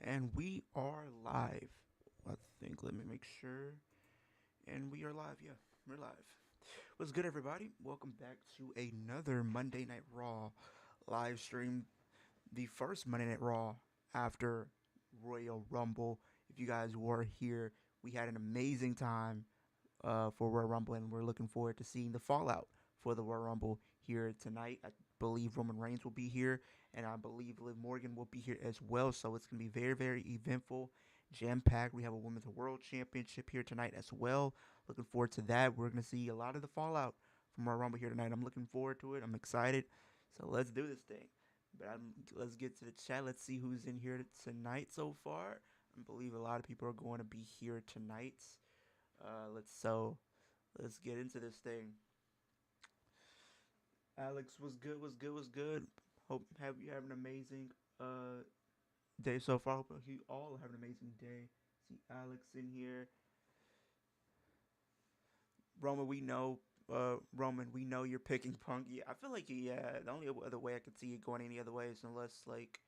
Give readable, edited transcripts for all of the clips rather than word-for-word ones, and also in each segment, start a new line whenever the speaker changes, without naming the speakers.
And we are live. I think, let me make sure. And we are live. Yeah, we're live. What's good, everybody? Welcome back to another Monday Night Raw live stream. The first Monday Night Raw after Royal Rumble. If you guys were here, we had an amazing time for Royal Rumble, and we're looking forward to seeing the fallout for the Royal Rumble here tonight. I believe Roman Reigns will be here, and I believe Liv Morgan will be here as well. So it's going to be very, very eventful, jam packed. We have a Women's World Championship here tonight as well. Looking forward to that. We're going to see a lot of the fallout from Royal Rumble here tonight. I'm looking forward to it. I'm excited. So let's do this thing. But let's get to the chat. Let's see who's in here tonight so far. I believe a lot of people are going to be here tonight. Let's get into this thing. Alex, was good, was good, was good. Hope you have an amazing day so far. Hope you all have an amazing day. See Alex in here. Roman, we know. Roman, we know you're picking Punk. Yeah, I feel like yeah. The only other way I could see it going any other way is unless like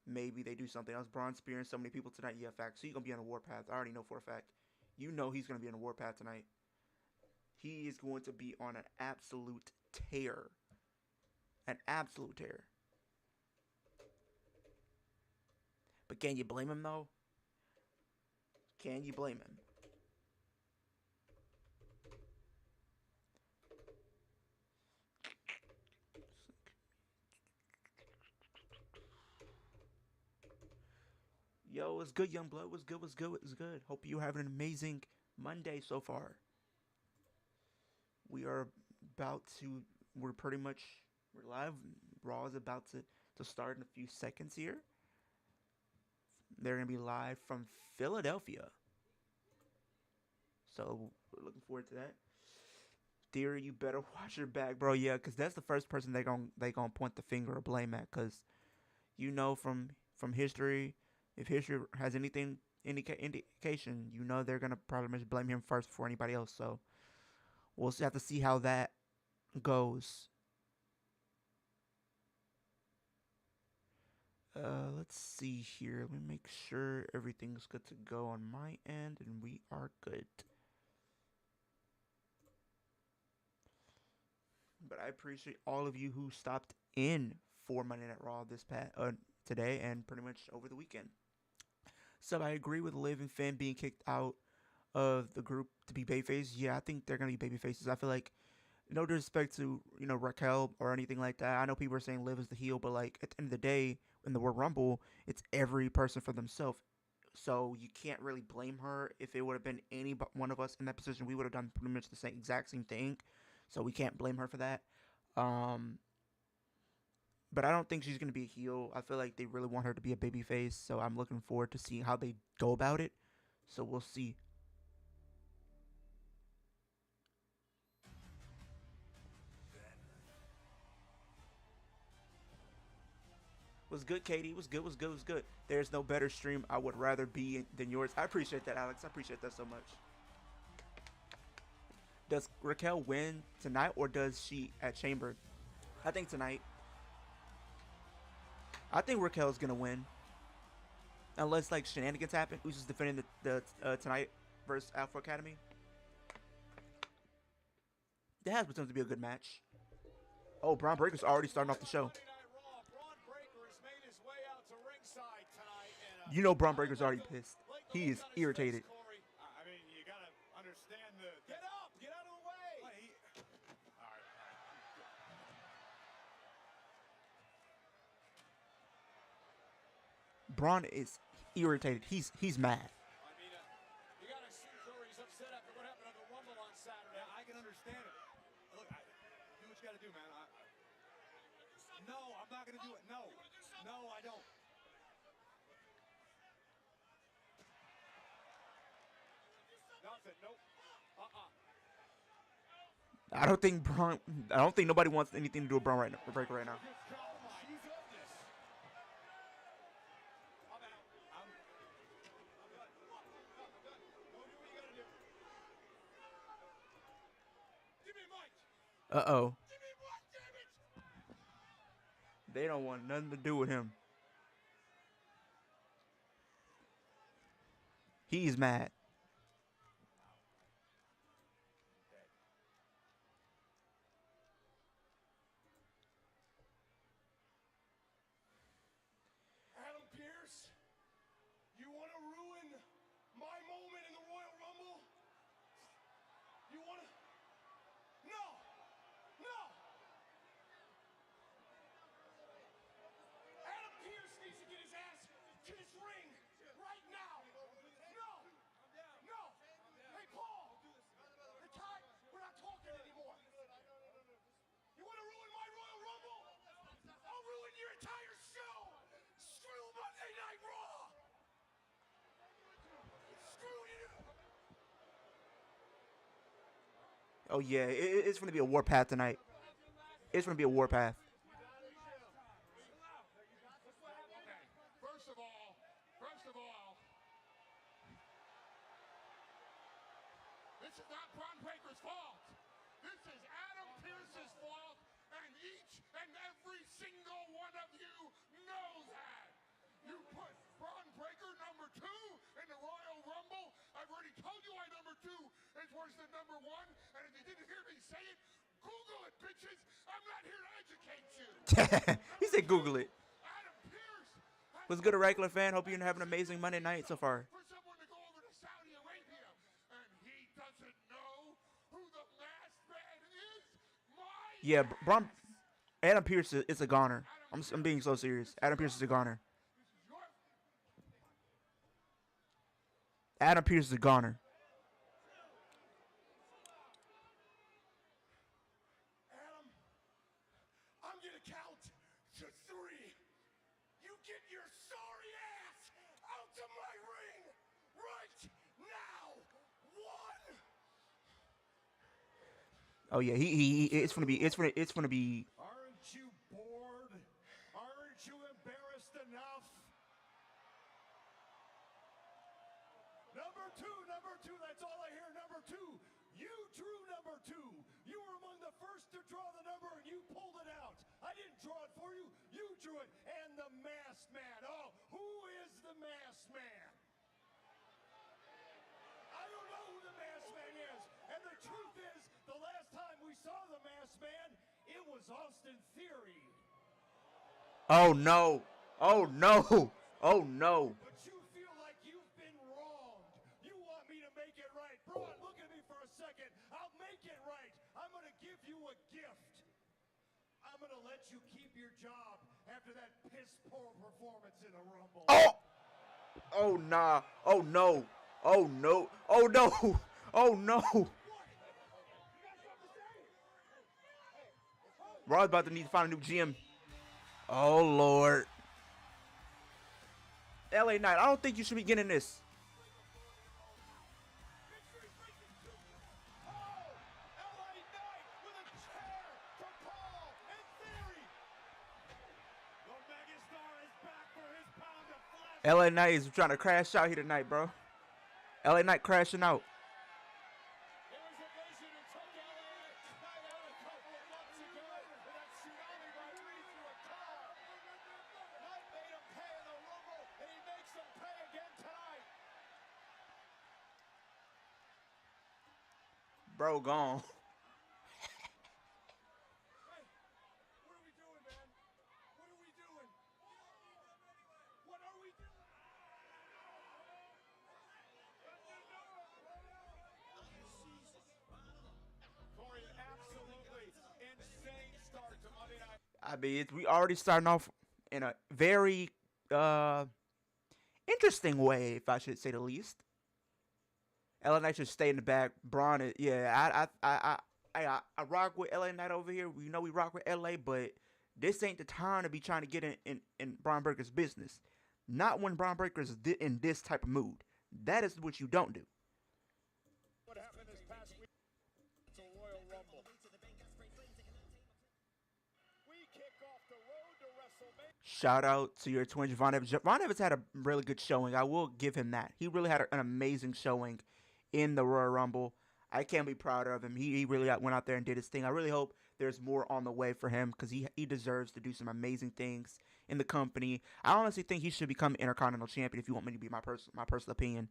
maybe they do something else. Braun spearing so many people tonight. Yeah, fact. So you're gonna be on a warpath. I already know for a fact. You know he's gonna be on a warpath tonight. He is going to be on an absolute tear. An absolute tear. But can you blame him though? Can you blame him? Yo, it's good, young blood. What's good? What's good? What's good? Hope you having an amazing Monday so far. We are about to. We're pretty much. We're live. Raw is about to start in a few seconds here. They're gonna be live from Philadelphia. So we're looking forward to that. Theory, you better watch your back, bro. Yeah, because that's the first person they gonna point the finger or blame at. Because you know from history, if history has anything indication, you know they're gonna probably just blame him first before anybody else. So we'll have to see how that goes. Let's see here. Let me make sure everything's good to go on my end, and we are good. But I appreciate all of you who stopped in for Monday Night Raw today and pretty much over the weekend. So I agree with Liv and Finn being kicked out of the group to be babyface. Yeah, I think they're gonna be babyfaces. I feel like no disrespect to Raquel or anything like that. I know people are saying Liv is the heel, but like at the end of the day, in the World Rumble, it's every person for themselves. So you can't really blame her. If it would have been any one of us in that position, we would have done pretty much the exact same thing. So we can't blame her for that. Um, but I don't think she's gonna be a heel. I feel like they really want her to be a babyface. So I'm looking forward to seeing how they go about it. So we'll see. Was good, Katie. Was good. Was good. Was good. There's no better stream I would rather be in than yours. I appreciate that, Alex. I appreciate that so much. Does Raquel win tonight or does she at Chamber? I think tonight. I think Raquel's gonna win, unless like shenanigans happen. Who's just defending the tonight versus Alpha Academy? That has potential to be a good match. Oh, Braun Breaker's already starting off the show. You know Braun Breaker's already pissed. He is irritated.
I mean, you gotta understand the. Get up! Get out of the way! All right.
Braun is irritated. He's mad.
I mean, you gotta see where he's upset after what happened on the Rumble on Saturday. Yeah, I can understand it. Look, do what you gotta do, man. No, I'm not gonna do it. No, no, I don't. Nothing. Nope.
I don't think Braun. I don't think nobody wants anything to do with Braun right now. Breaker right now. Uh-oh. They don't want nothing to do with him. He's mad.
Adam Pearce, you want to ruin my moment in the Royal Rumble? You want to? No! No! Adam Pearce needs to get his ass to this ring right now! No! No! Hey, Paul! The time, we're not talking anymore! You want to ruin my Royal Rumble? I'll ruin your entire show! Screw Monday Night Raw! Screw you!
Oh yeah, it's gonna be a warpath tonight. It's gonna be a warpath.
First of all, this is not Braun Breaker's fault. This is Adam Pearce's fault, and each and every single one of you know that. You put Braun Breaker number 2 in the Royal Rumble. I've already told you why number 2 is worse than number 1, and if you didn't hear me say it, Google it, bitches. I'm not here to educate you.
He said Google it.
Adam Pearce.
What's good, a regular fan? Hope you're having an amazing Monday night so far.
For someone to go over to Saudi Arabia, and he doesn't know who the masked man is.
Yeah, Adam Pearce is a goner. I'm being so serious. Adam Pearce is a goner. Adam Pearce is a goner.
Adam, I'm gonna count to 3. You get your sorry ass out to my ring right now. 1.
Oh yeah, it's gonna be.
Aren't you bored? Aren't you embarrassed enough? Number two, that's all I hear. Number 2, you drew number 2. You were among the first to draw the number and you pulled it out. I didn't draw it for you. You drew it. And the masked man. Oh, who is the masked man? I don't know who the masked man is. And the truth is, the last time we saw the masked man, it was Austin Theory.
Oh no! Oh no! Oh no!
But you feel like you've been wronged. You want me to make it right. Braun, look at me for a second. I'll make it right. I'm going to give you a gift. I'm going to let you keep your job after that piss-poor performance in the Rumble.
Oh! Oh nah! Oh no! Oh no! Oh no! Oh no! Raw's about to need to find a new GM. Oh Lord. LA Knight, I don't think you should be getting this. LA Knight is trying to crash out here tonight, bro. LA Knight crashing out. Bro, gone.
Hey, what are we doing, man? What are we doing? What are we doing? Corey, absolutely insane start to Monday Night.
I mean, we already starting off in a very interesting way, if I should say the least. LA Knight should stay in the back. Braun, yeah, I rock with LA Knight over here. We know we rock with LA, but this ain't the time to be trying to get in Braun Breaker's business. Not when Braun Breaker's in this type of mood. That is what you don't do.
What happened this past week? It's a Royal Rumble. We kick off the road to WrestleMania.
Shout out to your twin, Von Evans. Von Evans had a really good showing. I will give him that. He really had an amazing showing in the Royal Rumble. I can't be proud of him. He really went out there and did his thing. I really hope there's more on the way for him because he deserves to do some amazing things in the company. I honestly think he should become Intercontinental Champion if you want me to be my personal opinion.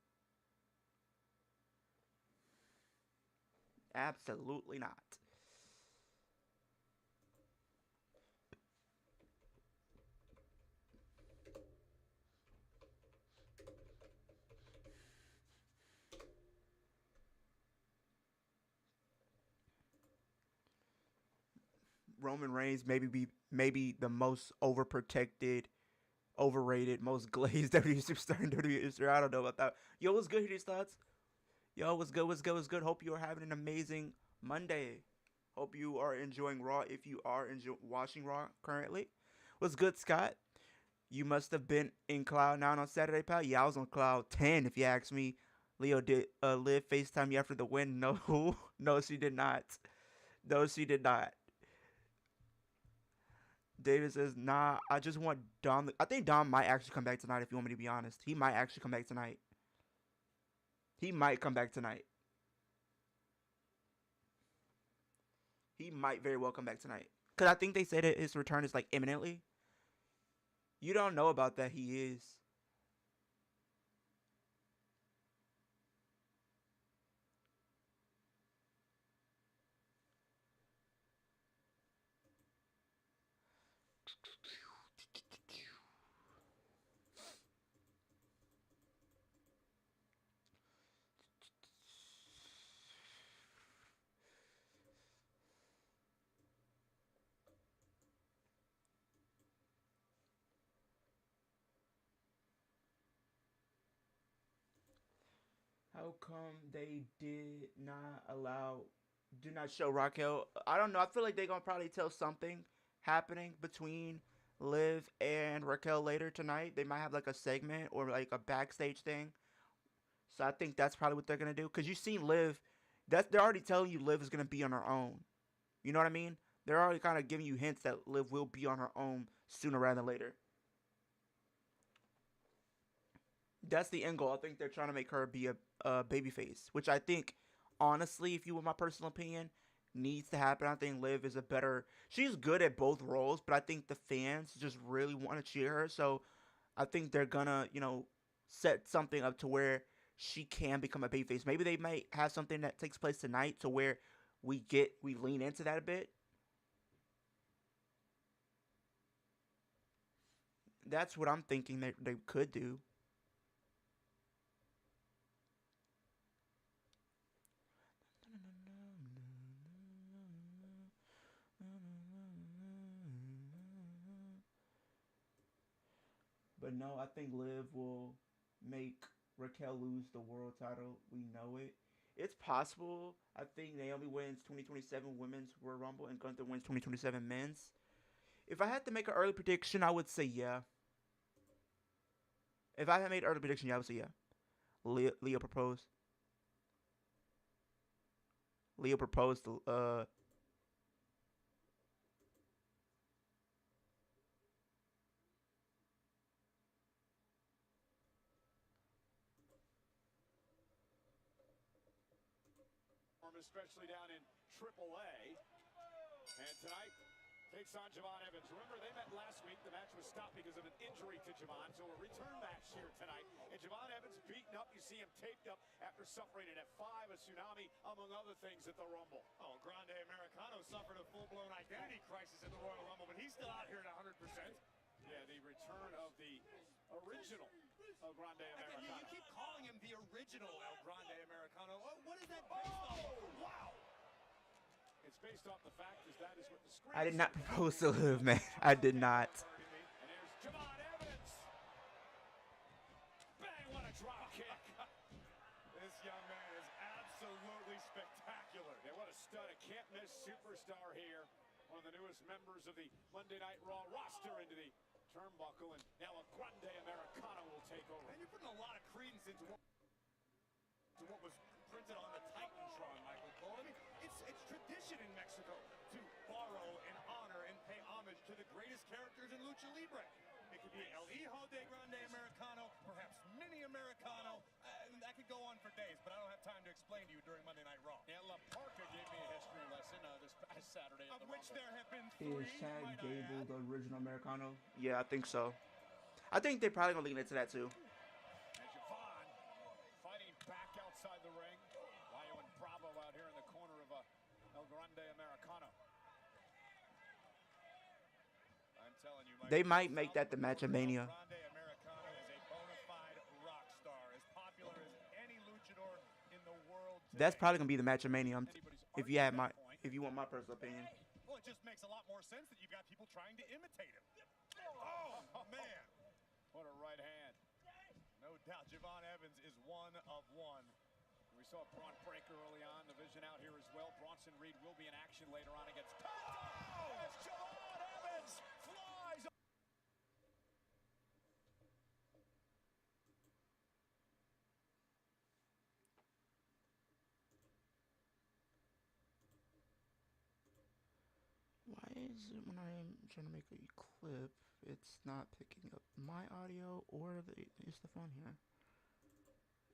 Absolutely not. Roman Reigns maybe the most overprotected, overrated, most glazed WWE superstar in WWE history. I don't know about that. Yo, what's good? These thoughts. Yo, what's good? What's good? What's good? Hope you are having an amazing Monday. Hope you are enjoying Raw if you are watching Raw currently. What's good, Scott? You must have been in Cloud 9 on Saturday, pal. Yeah, I was on Cloud 10 if you ask me. Leo did Liv FaceTime you after the win. No, no, she did not. No, she did not. David says, nah, I just want Dom. I think Dom might actually come back tonight if you want me to be honest. He might actually come back tonight. He might come back tonight. He might very well come back tonight. Because I think they said that his return is like imminently. You don't know about that. He is. How come they do not show Raquel? I don't know. I feel like they're gonna probably tell something happening between Liv and Raquel later tonight. They might have like a segment or like a backstage thing. So I think that's probably what they're gonna do. Cause you seen Liv, they're already telling you Liv is gonna be on her own. You know what I mean? They're already kind of giving you hints that Liv will be on her own sooner rather than later. That's the end goal. I think they're trying to make her be a baby face, which I think, honestly, if you want my personal opinion, needs to happen. I think Liv is a better. She's good at both roles, but I think the fans just really want to cheer her. So I think they're gonna, set something up to where she can become a baby face. Maybe they might have something that takes place tonight to where we lean into that a bit. That's what I'm thinking they could do. But no, I think Liv will make Raquel lose the world title. We know it. It's possible. I think Naomi wins 2027 Women's Royal Rumble and Gunther wins 2027 Men's. If I had to make an early prediction, I would say yeah. If I had made an early prediction, yeah, I would say yeah. Leo proposed. Leo proposed to
especially down in AAA. And tonight takes on Javon Evans. Remember, they met last week. The match was stopped because of an injury to Javon. So a return match here tonight. And Javon Evans beaten up. You see him taped up after suffering an F5, a tsunami, among other things at the Rumble. Oh, Grande Americano suffered a full-blown identity crisis at the Royal Rumble, but he's still out here at 100%. Yeah, the return of the original El Grande Americano. You keep calling him the original El Grande Americano. Oh, what is that based on? Wow! It's based off the fact that is what the screen.
I did not propose to Liv, man. I did not.
And there's Javon Evans. Bang, what a drop kick. This young man is absolutely spectacular. And what a stud, a can't-miss superstar here. One of the newest members of the Monday Night Raw roster into the turnbuckle, and now a Grande Americano will take over. And you're putting a lot of credence into what was printed on the Titantron, Michael Cole. I mean, it's tradition in Mexico to borrow and honor and pay homage to the greatest characters in Lucha Libre. It could be El Hijo de Grande Americano, perhaps Mini Americano. That could go on for days, but I don't have time to explain to you during Monday Night Raw. Yeah, La Parca gave me a history lesson this past Saturday. Of which there have been three.
Is Chad Gable the original Americano? Yeah, I think so. I think they're probably gonna lean into that too.
And Javon fighting back outside the ring. Ryo and Bravo out here in the corner of telling you,
They might make that the match of Mania.
Grande Americano is a bona fide rock star, as popular as any luchador in the world today.
That's probably gonna be the match of Mania. If you want my personal opinion.
Well, it just makes a lot more sense that you've got people trying to imitate him. Oh, man. What a right hand. No doubt Javon Evans is one of one. We saw Braun Breaker early on. The vision out here as well. Bronson Reed will be in action later on against as Javon Evans flies.
Why is it when I'm trying to make a clip, it's not picking up my audio or it's the phone here?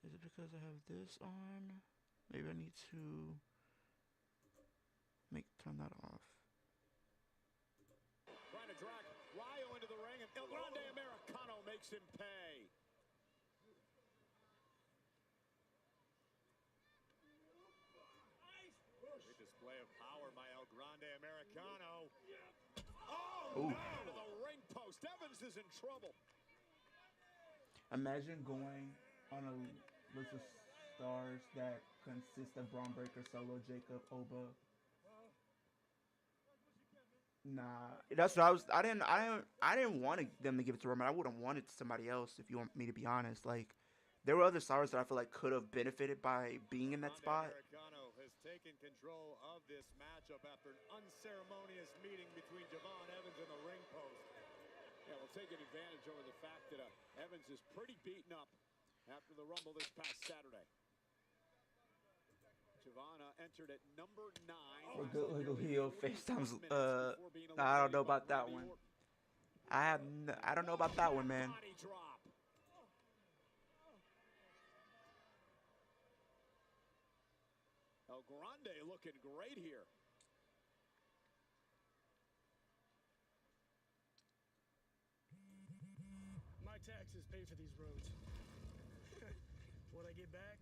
Is it because I have this on? Maybe I need to turn that off.
Trying to drag Ryo into the ring, and El Grande Americano makes him pay. Great display of power by El Grande Americano. Oh,
Ooh.
no, to the ring post. Evans is in trouble.
Imagine going on a list of stars that consist of Braun Breaker, Solo, Jacob, Oba. Nah, that's what I didn't want them to give it to Roman. I would have wanted somebody else, if you want me to be honest. Like, there were other stars that I feel like could have benefited by being in that spot.
Americano has taken control of this matchup after an unceremonious meeting between Javon Evans and the ring post. Yeah, we'll take advantage over the fact that Evans is pretty beaten up after the Rumble this past Saturday. Javon entered at number 9.
Legal heel FaceTime's. I don't know about that one. I don't know about that one, man.
El Grande looking great here.
My taxes pay for these roads. What I get back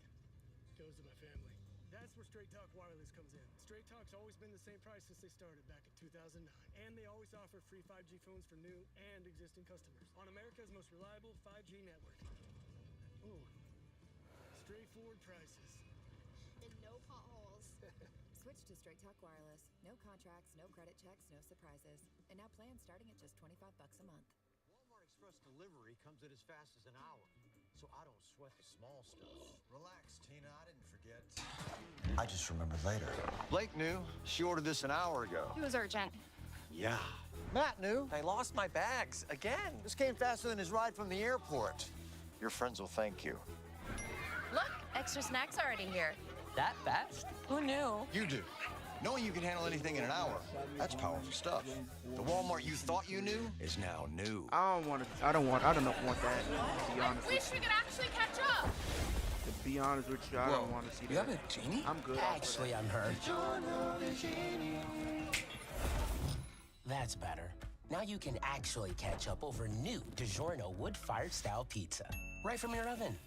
goes to my family. That's where Straight Talk Wireless comes in. Straight Talk's always been the same price since they started back in 2009. And they always offer free 5G phones for new and existing customers on America's most reliable 5G network. Ooh, straightforward prices.
And no potholes. Switch to Straight Talk Wireless. No contracts, no credit checks, no surprises. And now plans starting at just $25 a month.
Walmart Express delivery comes in as fast as an hour, so I don't sweat the small stuff.
Relax, Tina, I didn't forget. I just remembered later.
Blake knew. She ordered this an hour ago.
It was urgent.
Yeah. Matt knew.
I lost my bags again.
This came faster than his ride from the airport. Your friends will thank you.
Look, extra snacks already here.
That fast?
Who knew?
You do. Knowing you can handle anything in an hour, that's powerful stuff. The Walmart you thought you knew is now new.
I don't want that. To be honest.
I wish we could actually catch up.
To be honest with you, I don't want to see that.
You have a genie?
I'm good.
Actually, I'm her. That's better. Now you can actually catch up over new DiGiorno wood-fired style pizza. Right from your oven.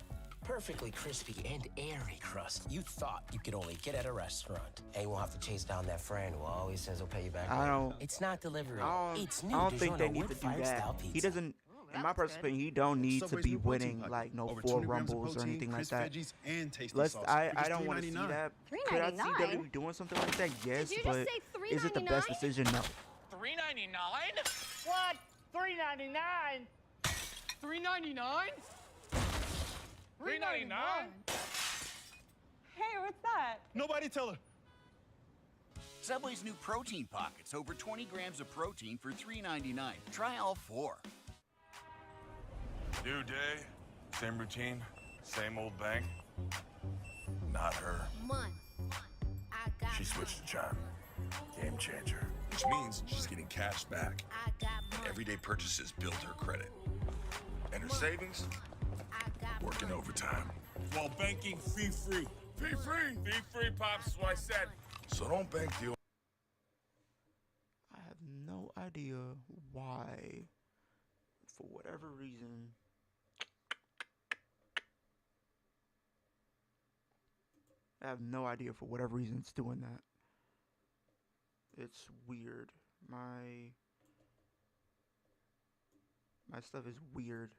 Perfectly crispy and airy crust you thought you could only get at a restaurant. And you won't have to chase down that friend who always says he'll pay you back.
I don't.
It's not delivery. It's new
I don't think they
DiGiorno
need to do
wood-fired
that.
style pizza.
He doesn't. In my personal opinion, he don't need to be winning like no 4 rumbles or anything like that. I don't want to see that. Could I see WWE doing something like that? Yes, but is it the best decision? No.
$3.99?
What? $3.99?
$3.99? $3.99?
Hey, what's that?
Nobody tell her.
Subway's new protein pockets, over 20 grams of protein for $3.99. Try all 4.
New day, same routine, same old bank. Not her. She switched to John. Game changer. Which means she's getting cash back. Everyday purchases build her credit. And her savings, working overtime. While banking fee-free. Fee-free! Fee-free, Pops, is what I said. So don't bank the...
I have no idea why, for whatever reason, it's doing that. It's weird. My stuff is weird.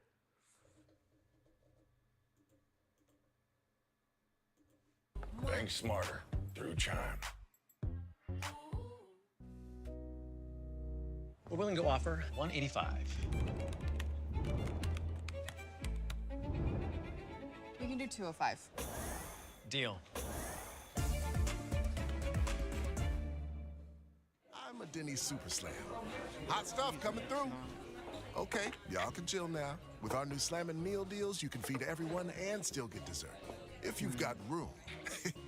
Bank smarter through Chime.
We're willing to offer $185.
We can do $205.
Deal.
I'm a Denny's Super Slam. Hot stuff coming through. Okay, y'all can chill now. With our new Slammin' Meal Deals, you can feed everyone and still get dessert. If you've got room.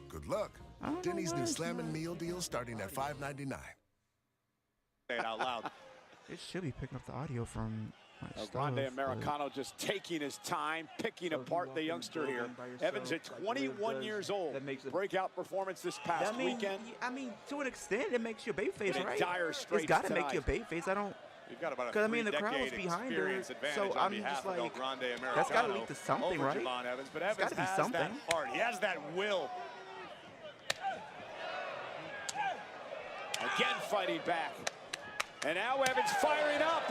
Good luck. Denny's new Slammin' Meal Deals starting at $5.99.
Say it out loud.
It should be picking up the audio from my
Grande
stuff,
Americano just taking his time, picking apart the youngster here. Evans at 21 years old. Breakout performance this past weekend.
I mean, to an extent, it makes you a babyface,
In
right?
dire straits
It's got to
tonight.
make you a babyface. I don't.
You've got about a
Because I mean, the
three-decade
crowd's behind her,
experience advantage
so
on
I'm
behalf
just
of El
like,
Grande
that's got to
Americano
lead to something,
over
right?
Javon Evans, but
It's
Evans
got to be
has
something.
that heart. He has that will. Again fighting back. And now Evans firing up.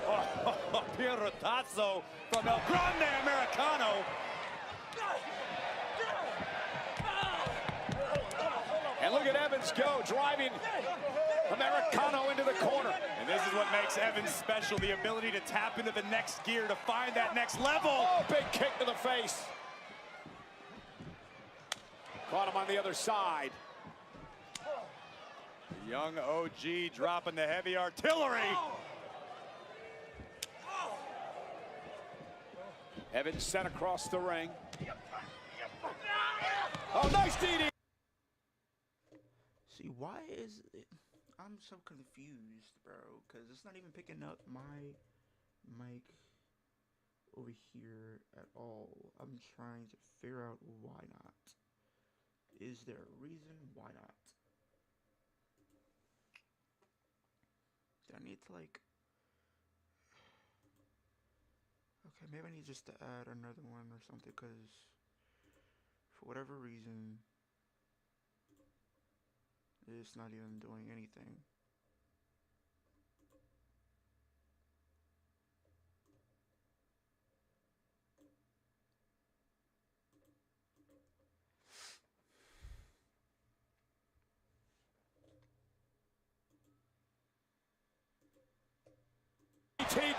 Oh, Pierrotazzo from El Grande Americano. And look at Evans go, driving Americano into the corner. And this is what makes Evans special, the ability to tap into the next gear to find that next level. Oh, big kick to the face. Caught him on the other side. The young OG dropping the heavy artillery. Evans sent across the ring. Oh, nice DD.
See, why is it? I'm so confused, bro, because it's not even picking up my mic over here at all. I'm trying to figure out why not. Is there a reason why not? Do I need to, like... Okay, maybe I need just to add another one or something, because for whatever reason, it's not even doing anything.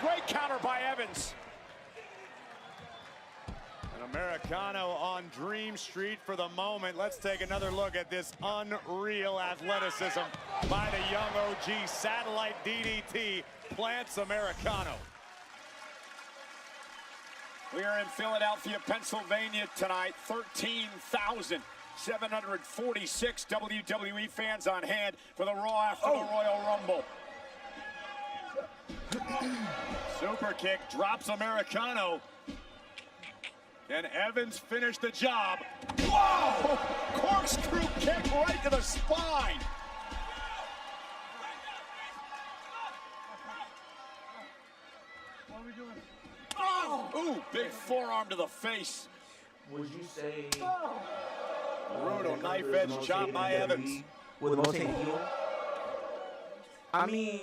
Great counter by Evans. And Americano on Dream Street for the moment. Let's take another look at this unreal athleticism by the young OG. Satellite DDT plants Americano. We are in Philadelphia, Pennsylvania tonight. 13,746 WWE fans on hand for the Raw after the Royal Rumble. Super kick drops Americano. Can Evans finish the job? Whoa! Corkscrew kick right to the spine.
What are we doing?
Oh! Ooh, big forearm to the face.
Would you say
brutal knife edge chop by Evans?
With the most hated heel? I mean,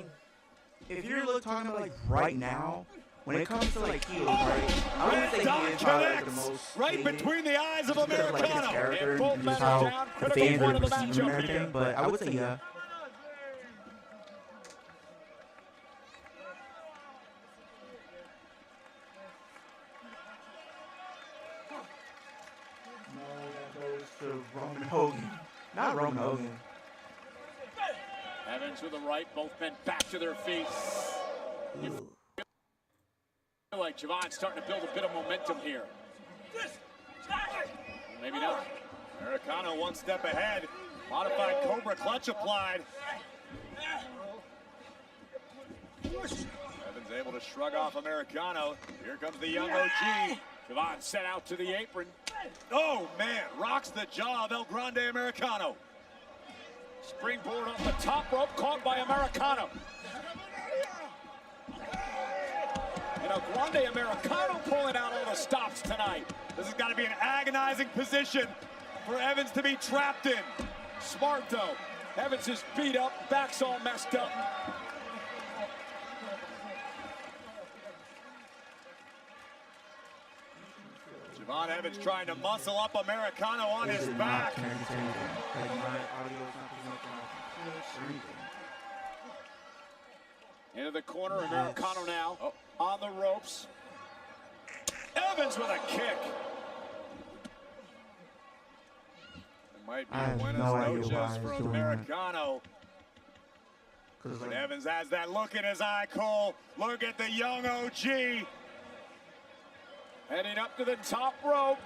if you're talking about like right now, when it comes to like heels, right? I would say he is probably like the most
right
hated,
between the eyes of
just because of, like, his
Americano.
character
And both
and
men
just
are
how
down.
the
Critical
fans
point
would
of the
perceive him and
matchup
everything.
here.
But I would say yeah. No, that goes to Roman Hogan. Not Roman Hogan.
Evans with the right, both men back to their feet. You feel like Javon's starting to build a bit of momentum here. Maybe not. Americano one step ahead. Modified Cobra clutch applied. Evans able to shrug off Americano. Here comes the young OG. Javon set out to the apron. Oh man, rocks the jaw of El Grande Americano. Springboard off the top rope, caught by Americano. And El Grande Americano pulling out all the stops tonight. This has got to be an agonizing position for Evans to be trapped in. Smart though. Evans is beat up, back's all messed up. Javon Evans trying to muscle up Americano on his back. Into the corner, Americano now on the ropes. Evans with a kick. It might be Buenos noches for Americano. But Evans has that look in his eye, Cole. Look at the young OG. Heading up to the top rope.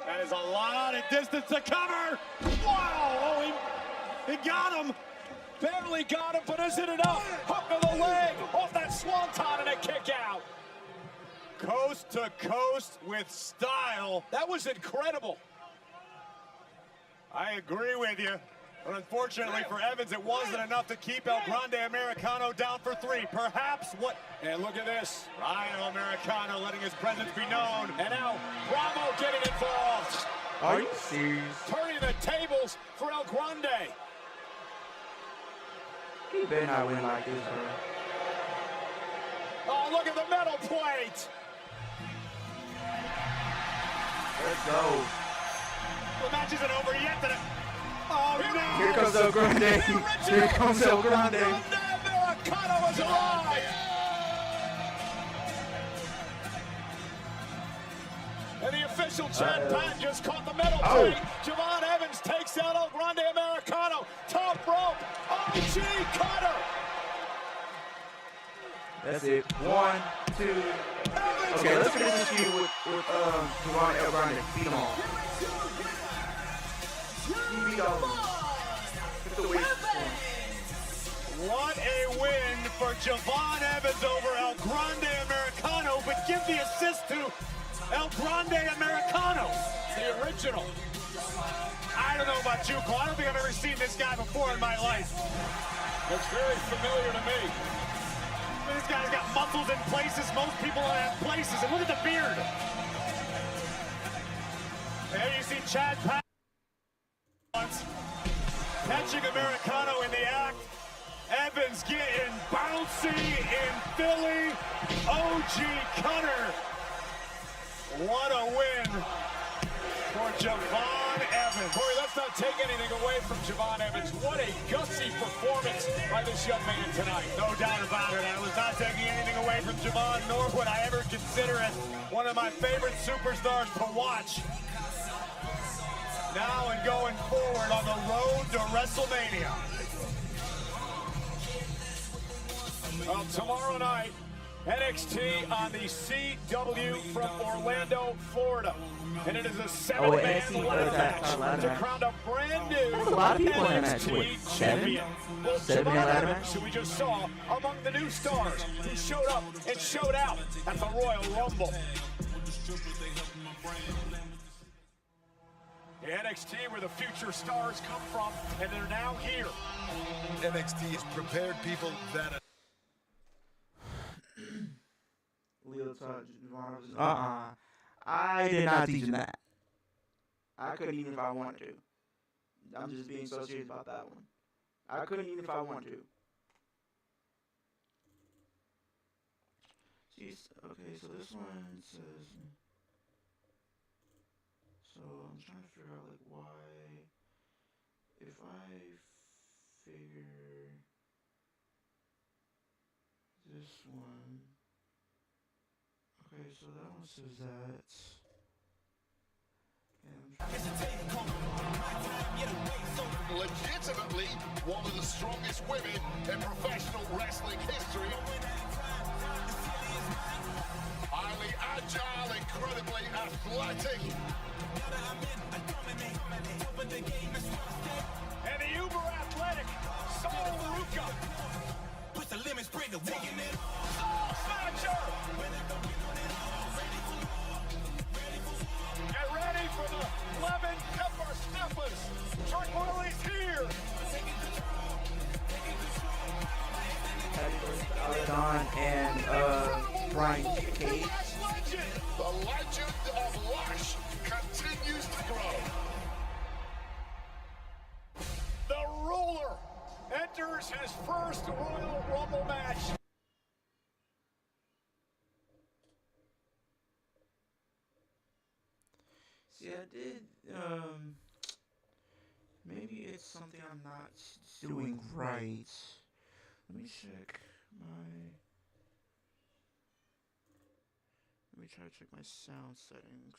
That is a lot of distance to cover. Wow! Oh, he got him. Barely got him, but isn't enough. Hook of the leg off that swanton and a kick out. Coast to coast with style. That was incredible. I agree with you. But unfortunately for Evans, it wasn't enough to keep El Grande Americano down for 3. Perhaps what... And look at this. Rhino Americano letting his presence be known. And now Bravo getting involved.
Are you serious?
Turning the tables for El Grande.
He better not win like this, bro.
Oh, look at the metal plate.
Let's go.
The match isn't over yet. Oh, no.
Here comes El Grande. Here comes El Grande.
Americano is alive. And the official Chad Patton just caught the metal plate. Javon Evans takes out El Grande Americano. Top rope. OG cutter.
That's it. 1, 2. Okay, let's finish this feud with Javon El Grande. Beat them all.
What a win for Javon Evans over El Grande Americano, but give the assist to El Grande Americano, the original. I don't know about you, Cole. I don't think I've ever seen this guy before in my life. Looks very familiar to me. This guy's got muscles in places most people don't have places, and look at the beard. There you see Chad Patton catching Americano in the act. Evans getting bouncy in Philly. OG cutter. What a win for Javon Evans. Corey, let's not take anything away from Javon Evans. What a gutsy performance by this young man tonight. No doubt about it. I was not taking anything away from Javon, nor would I ever consider it one of my favorite superstars to watch. Now and going forward on the road to WrestleMania. Well, tomorrow night, NXT on the CW from Orlando, Florida. And it is a 7-man ladder match to crown a brand new NXT champion. Well, Javon Evans, who we just saw among the new stars who showed up and showed out at the Royal Rumble. The NXT, where the future stars come from, and they're now here.
NXT has prepared people that...
I did not teach him that. I couldn't even if I wanted to. I'm just being so serious about that one. I couldn't even if I wanted to. Jeez, okay, so this one says... So I'm trying to figure out, like, why... If I figure... This one... Okay, so that one says that...
Legitimately one of the strongest women in professional wrestling history. Highly agile, incredibly athletic.
And the uber athletic Saul Ruka.
Push the limits, bring the taking it.
Oh, Snatcher! Get ready for the lemon pepper steppers. Tranquility's here.
Don and Brian Cage.
The legend of Lash continues to grow.
The Ruler enters his first Royal Rumble match.
See, I did, maybe it's something I'm not doing right. Let me check my... Let me try to check my sound settings.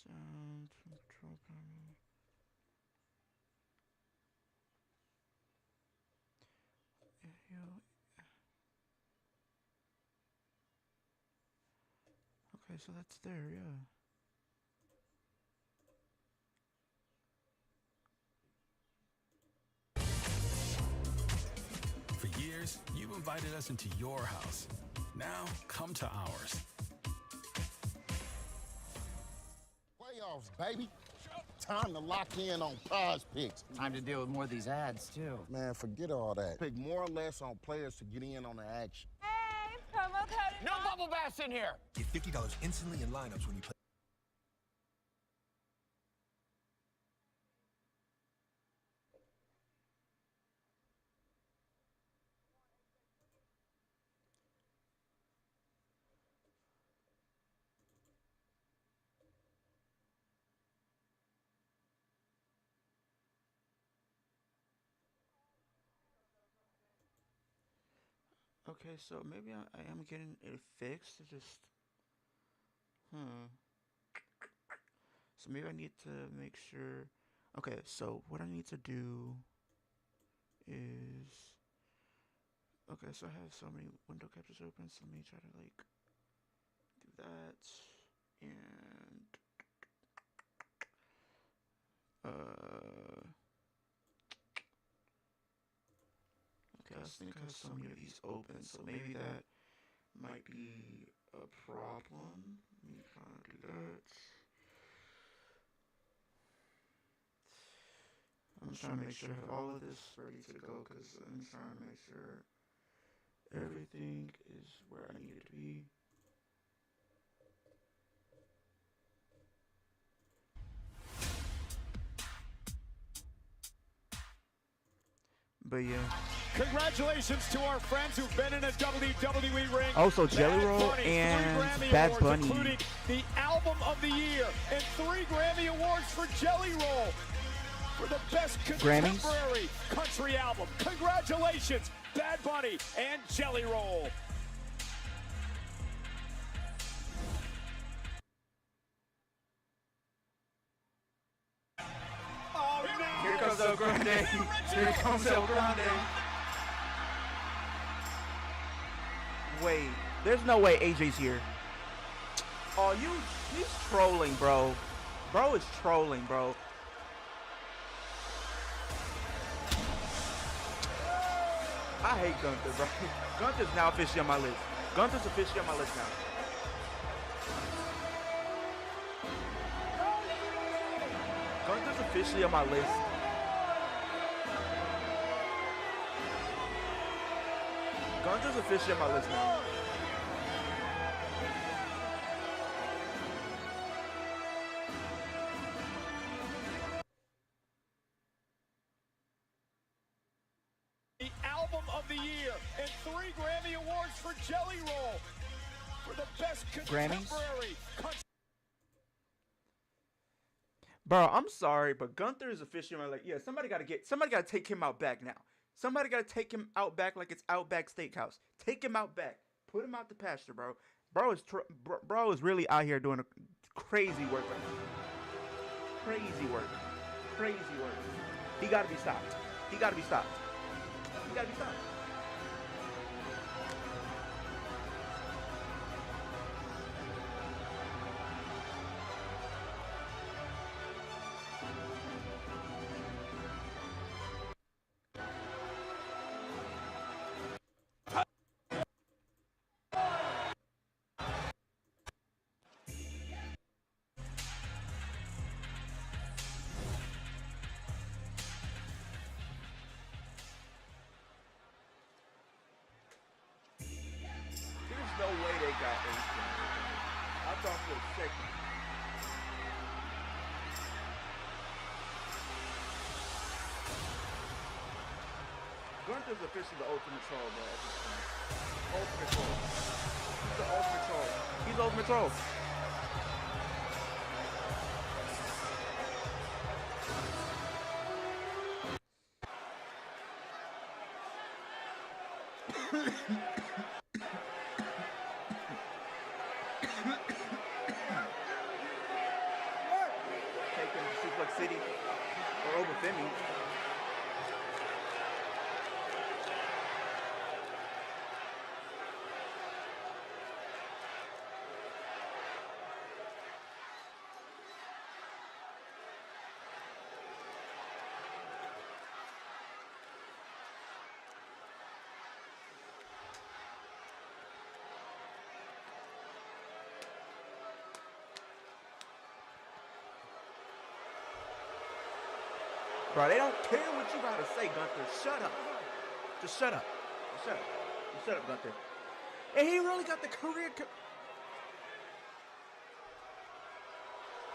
Sound control panel. Okay, so that's there, yeah.
For years, you've invited us into your house. Now, come to ours.
Playoffs, baby. Time to lock in on prize picks.
Time to deal with more of these ads, too.
Man, forget all that. Pick more or less on players to get in on the action.
Hey, promo code.
No bubble baths in here.
Get $50 instantly in lineups when you play.
Okay, so maybe I am getting it fixed. It just, So maybe I need to make sure. Okay, so what I need to do is, okay, so I have so many window captures open. So let me try to like do that, and okay, I think I have so many of these open, so maybe that might be a problem. Let me try to do that. I'm trying to make sure I have all of this ready to go, because I'm trying to make sure everything is where I need it to be. But yeah.
Congratulations to our friends who've been in a WWE ring.
Also, Jelly Roll and Bad Bunny.
Including the Album of the Year and 3 Grammy Awards for Jelly Roll for the best contemporary country album. Congratulations, Bad Bunny and Jelly Roll. Oh, no.
Here comes El Grande. Here comes El Grande. Wait, there's no way AJ's here. Oh, he's trolling, bro. Bro is trolling, bro. I hate Gunther, bro. Gunther's now officially on my list. Gunther's officially on my list now. Gunther's officially on my list. Gunther's officially on my list now.
The Album of the Year and 3 Grammy Awards for Jelly Roll for the best contemporary country.
Bro, I'm sorry, but Gunther is officially on my list. Yeah, somebody gotta take him out back now. Somebody gotta take him out back like it's Outback Steakhouse. Take him out back. Put him out the pasture, bro. Bro is really out here doing a crazy work right now. Crazy work. Crazy work. He gotta be stopped. He gotta be stopped. He gotta be stopped. There's no way they got Ace. I thought for a second. Gunther's officially the ultimate troll, bro, at this point. Ultimate troll. He's the ultimate troll. He's ultimate troll. Taking Suplex City or Obafemi. Bro, they don't care what you gotta say, Gunther. Shut up. Just shut up. Just shut up. Just shut up, Gunther. And he really got the career.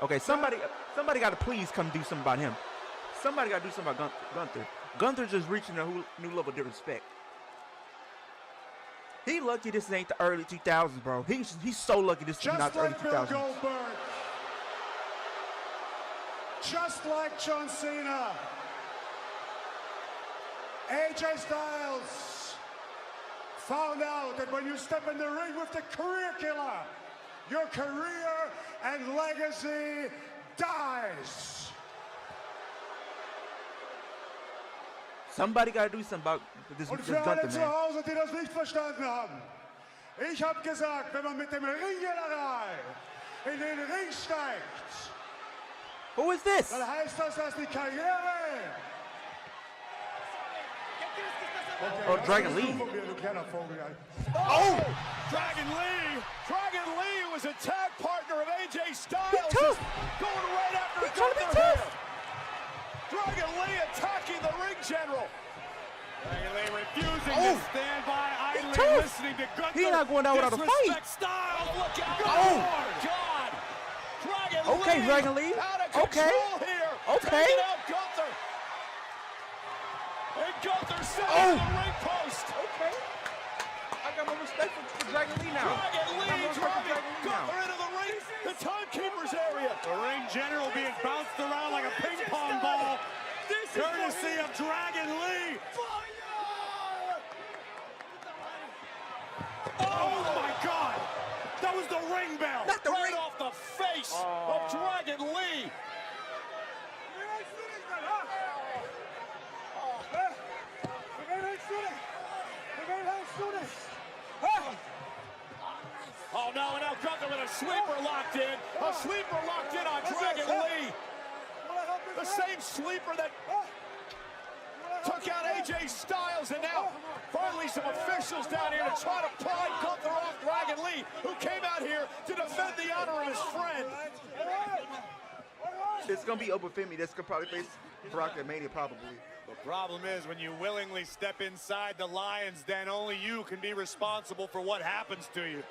Okay, somebody got to please come do something about him. Somebody got to do something about Gunther. Gunther's just reaching a new level of disrespect. He lucky this ain't the early 2000s, bro. He's so lucky this is not the early 2000s.
Goldberg. Just like John Cena, AJ Styles found out that when you step in the ring with the career killer, your career and legacy dies.
Somebody got to do something about this
Und für alle
Gunther,
zu
man.
Hause, die das nicht verstanden haben, ich habe gesagt, wenn man mit dem Ringgenerei in den Ring steigt,
who is this?
dann heißt das, dass die Karriere...
Oh, Dragon Lee.
Oh! Dragon Lee! Dragon Lee was a tag partner of AJ Styles. Going right after Gunther here. Dragon Lee attacking the ring general. Dragon Lee refusing to stand by, idly listening to Gunther.
He's not going out without a fight.
Styles, look out!
Oh!
God! Dragon
Okay,
Lee
Dragon Lee.
out of
Okay.
control here.
Okay.
Taking out Gunther. And Gunther sitting on the ring post.
Okay. I got more respect for Dragon Lee now.
Dragon Lee driving Gunther into the ring, the timekeeper's area. The ring general being bounced around like a ping pong ball. Courtesy of Dragon Lee. Oh my God! That was the ring bell.
Not the
right
ring.
off the face of Dragon Lee. Oh no, and now Gunther with a sweeper locked in. A sweeper locked in on Dragon Lee. The same sleeper that took out AJ Styles, and now finally some officials down here to try to pry Gunther off Dragon Lee, who came out here to defend the honor of his friend.
It's gonna be Obafemi. That's gonna probably face Brock at Mania, probably.
The problem is when you willingly step inside the Lions, then only you can be responsible for what happens to you.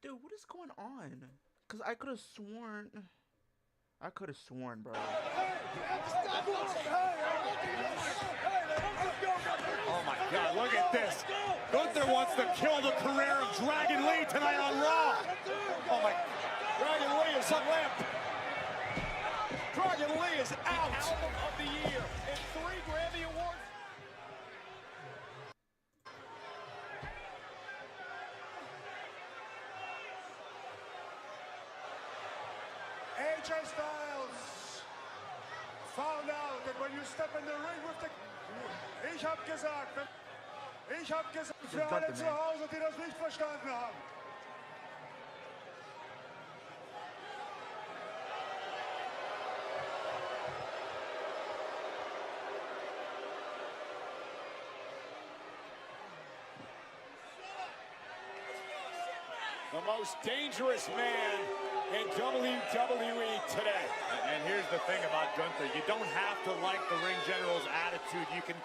Dude, what is going on? Cause I could have sworn, bro.
Oh my God, look at this. Gunther wants to kill the career of Dragon Lee tonight on Raw. Oh my, Dragon Lee is a limp. Dragon Lee is out. Album of the year and 3 Grammy Awards. AJ Styles found out that when you step in the ring with the... Ich hab gesagt, für alle zu Hause, die das nicht verstanden haben. The most dangerous man in WWE today. And here's the thing about Gunther. You don't have to like the ring general's attitude. You can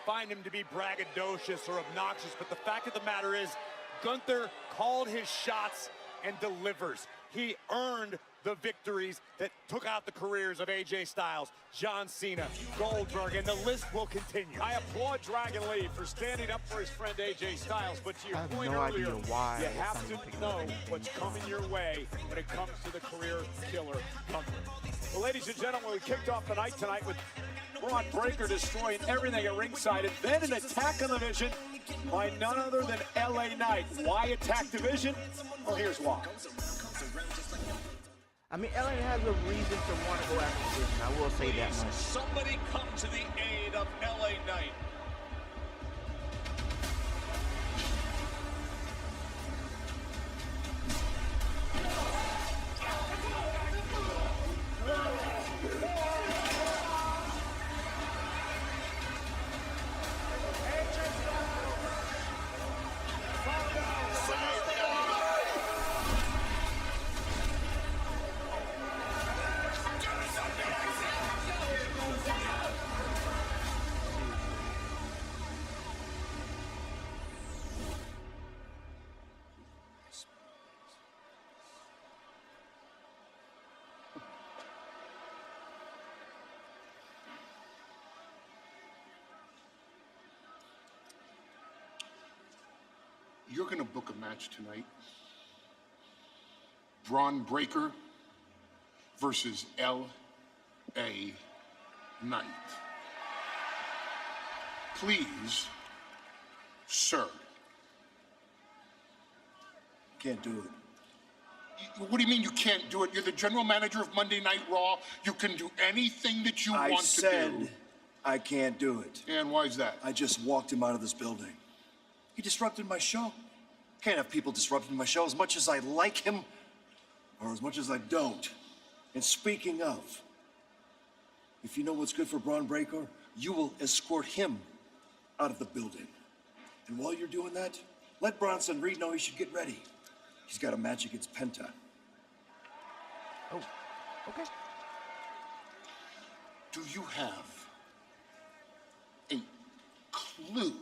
find him to be braggadocious or obnoxious, but the fact of the matter is, Gunther called his shots and delivers. He earned the victories that took out the careers of AJ Styles, John Cena, Goldberg, and the list will continue. I applaud Dragon Lee for standing up for his friend AJ Styles, but to your point earlier, you have to know what's coming your way when it comes to the career killer Gunther. Well, ladies and gentlemen, we kicked off the night tonight with Braun Breaker destroying everything at ringside, and then an attack on the Vision by none other than LA Knight. Why attack Division? Well, here's why.
I mean, LA has a reason to want to go after Vision. I will say that much.
Somebody come to the aid of LA Knight.
You're going to book a match tonight. Braun Breaker versus L.A. Knight. Please, sir.
Can't do it.
What do you mean you can't do it? You're the general manager of Monday Night Raw. You can do anything that you want to do.
I said I can't do it.
And why is that?
I just walked him out of this building. He disrupted my show. Can't have people disrupting my show as much as I like him or as much as I don't. And speaking of, if you know what's good for Braun Breaker, you will escort him out of the building. And while you're doing that, let Bronson Reed know he should get ready. He's got a match against Penta.
Oh, okay.
Do you have a clue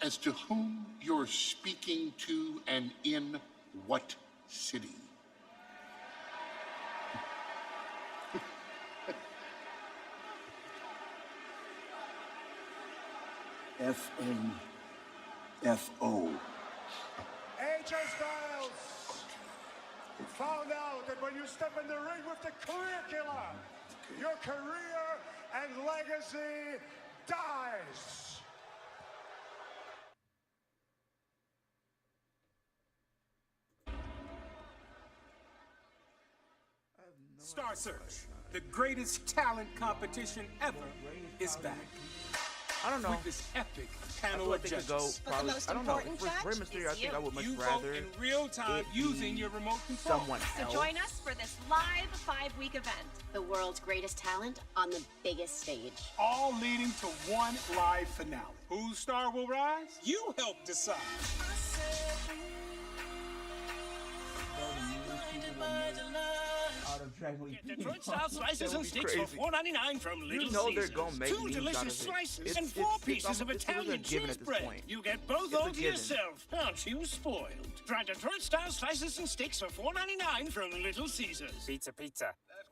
as to whom you're speaking to and in what city?
F-N-F-O.
AJ Styles found out that when you step in the ring with the career killer, your career and legacy dies.
Star Search, the greatest talent competition ever, is back.
I don't know.
With this epic
I
panel
feel like
of
they
judges.
could go probably. I don't know. For Rey Mysterio, I think I would much
You vote
rather
in real time
it
using
be
your remote control.
someone
So
else.
join us for this live 5-week event.
The world's greatest talent on the biggest stage.
All leading to one live finale. Whose star will rise? You help decide.
Get Detroit style slices and sticks for $4.99 from Little
You know they're
Caesars.
gonna make
Two
memes out
delicious
of it.
slices and 4 pieces of Italian cheese bread. You get both all to yourself. Aren't you spoiled? Try Detroit style slices and sticks for $4.99 from Little Caesars.
Pizza.
Let's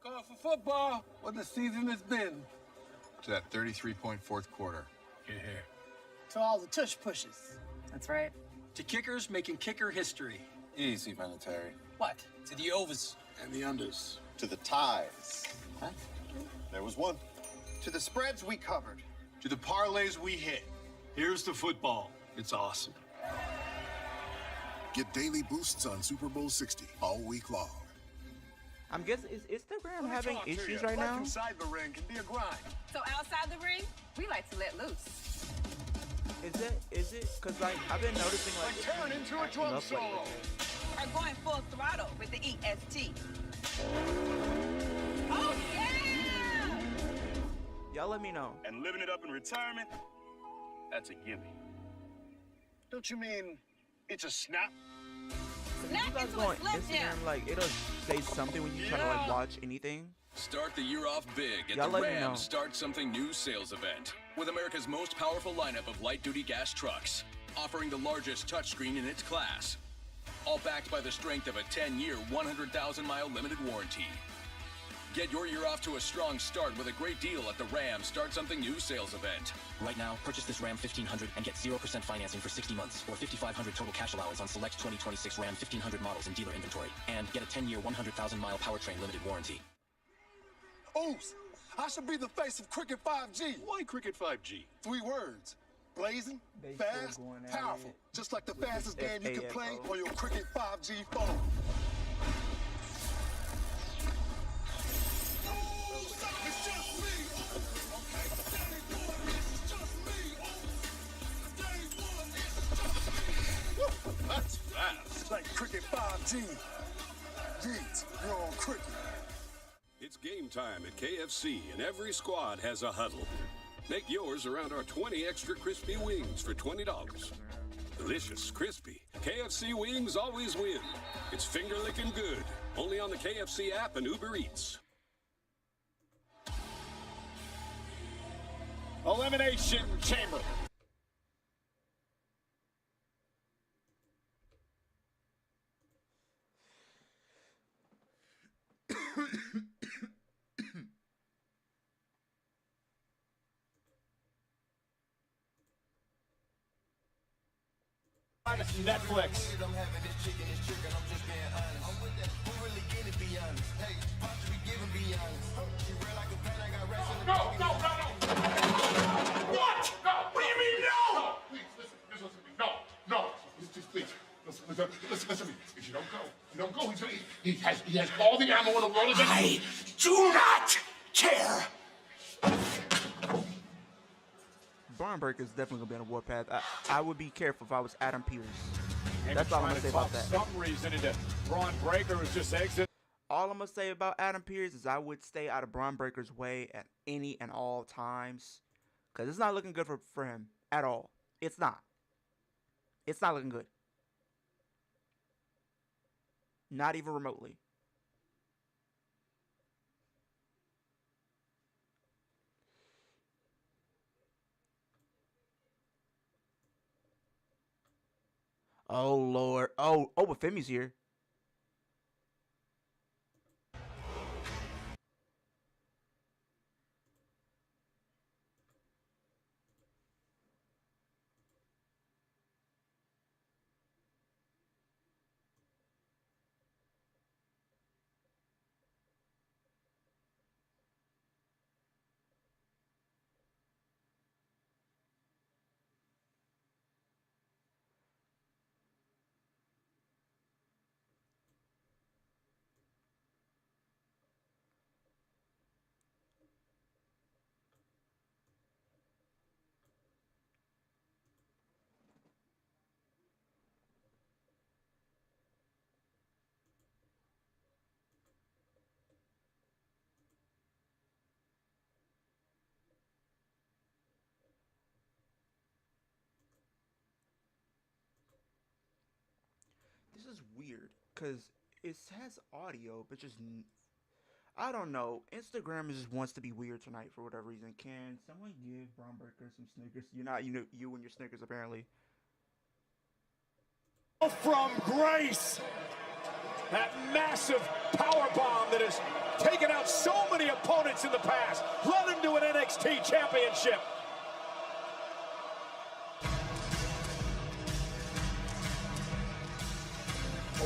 go for football. What the season has been.
To that 33-point fourth quarter.
Here.
To all the tush pushes.
That's right. To kickers making kicker history.
Easy, Vinatieri.
What? To the overs.
And the unders.
To the ties. Huh? There was one. To the spreads we covered.
To the parlays we hit. Here's the football. It's awesome.
Get daily boosts on Super Bowl 60 all week long.
I'm guessing, is Instagram having issues right now?
Inside the ring can be a grind.
So outside the ring, we like to let loose.
Is it? Because like I've been noticing like
turn into a drum solo.
Or going full throttle with the EST. Oh yeah!
Y'all let me know.
And living it up in retirement, that's a gimme. Don't you mean it's a snap?
You guys go on Instagram, like it'll say something when you try to like watch anything.
Start the year off big at
Y'all
the
let me know.
Ram Start Something New sales event with America's most powerful lineup of light-duty gas trucks, offering the largest touchscreen in its class. all backed by the strength of a 10-year, 100,000-mile limited warranty. Get your year off to a strong start with a great deal at the Ram Start Something New sales event.
Right now, purchase this Ram 1500 and get 0% financing for 60 months or $5,500 total cash allowance on select 2026 Ram 1500 models in dealer inventory. And get a 10-year, 100,000-mile powertrain limited warranty.
Oops, I should be the face of Cricket 5G.
Why Cricket 5G?
3 words. Blazing,
They
fast,
still going at
powerful.
it
Just like the
with
fastest
this
game you can play
FAFO.
on your Cricket 5G phone.
That's fast.
Like Cricket 5G. Yeet, you're on Cricket.
It's game time at KFC, and every squad has a huddle. Make yours around our 20 extra crispy wings for $20. Delicious, crispy. KFC wings always win. It's finger-licking good. Only on the KFC app and Uber Eats.
Elimination Chamber. Netflix.
No! What? No! What do you mean, no? No, please, listen to me. No. Please. Listen to me. If you don't go, he has all the ammo in the world. I do not care.
Braun Breaker's definitely gonna be on a warpath. I would be careful if I was Adam Pearce.
Maybe
That's all I'm
trying
gonna say
to
about
talk
that.
some reason into Braun Breaker was just exit.
All I'm gonna say about Adam Pearce is I would stay out of Braun Breaker's way at any and all times, because it's not looking good for him at all. It's not. It's not looking good. Not even remotely. Oh Lord. Oh, Bafemi's here. This is weird because it has audio, but just I don't know. Instagram just wants to be weird tonight for whatever reason. Can someone give Braun Breaker some Snickers? You're not, you and your Snickers apparently.
From grace, that massive power bomb that has taken out so many opponents in the past, led him to an NXT championship.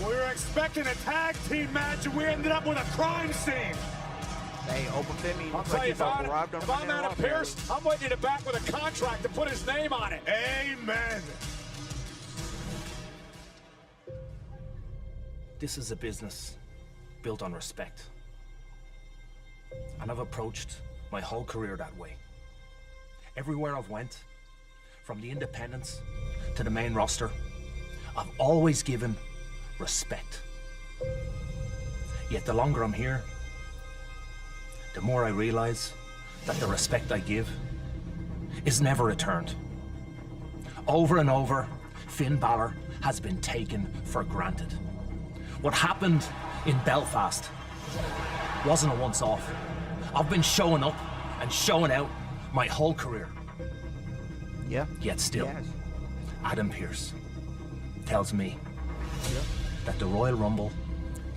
We were expecting a tag team match, and we ended up with a crime scene.
Hey, Bafemi,
I'll tell you, if I'm Adam Pearce, I'm waiting in the back with a contract to put his name on it.
Amen.
This is a business built on respect. And I've approached my whole career that way. Everywhere I've went, from the independents to the main roster, I've always given respect. Yet the longer I'm here, the more I realize that the respect I give is never returned. Over and over, Finn Balor has been taken for granted. What happened in Belfast wasn't a once-off. I've been showing up and showing out my whole career.
Yeah.
Yet still,
Yes.
Adam Pearce tells me that the Royal Rumble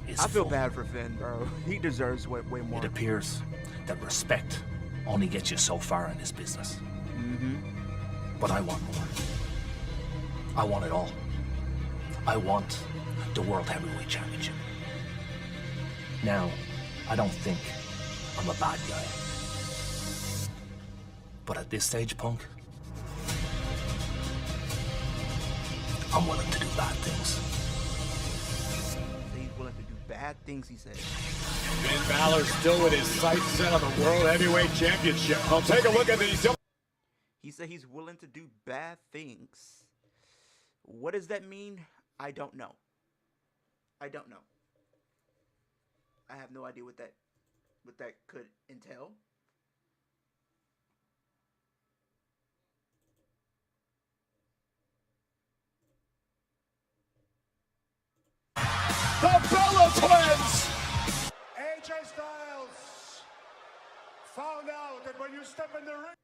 is
I feel
full.
bad for Finn, bro. He deserves way more.
It appears that respect only gets you so far in this business. But I want more. I want it all. I want the World Heavyweight Championship. Now, I don't think I'm a bad guy. But at this stage, Punk, I'm willing to do bad things.
He's willing to do bad things, he said.
Finn Balor still with his sights set on the World Heavyweight Championship. I'll take a look at these.
He said he's willing to do bad things. What does that mean? I don't know. I don't know. I have no idea what that could entail.
The Bella Twins!
AJ Styles found out that when you step in the ring.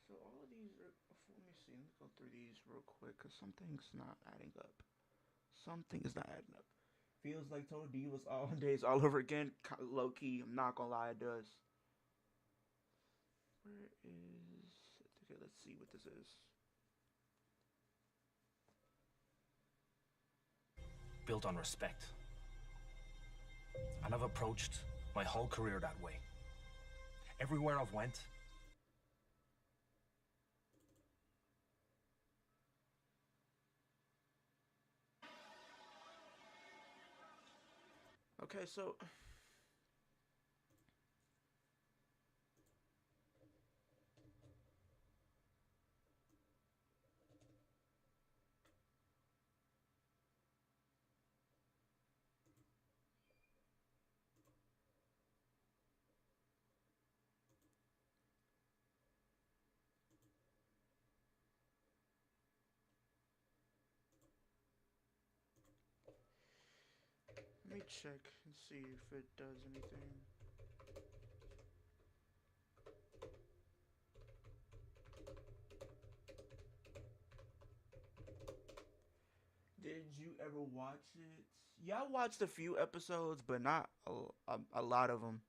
So all of these are, let me see, let me go through these real quick because something's not adding up. Something is not adding up. Feels like Total Divas all days all over again. Low key, I'm not gonna lie, it does. Where is, okay, let's see what this is.
Built on respect. And I've approached my whole career that way. Everywhere I've went,
Okay, so let me check and see if it does anything. Did you ever watch it? Yeah, I watched a few episodes, but not a lot of them.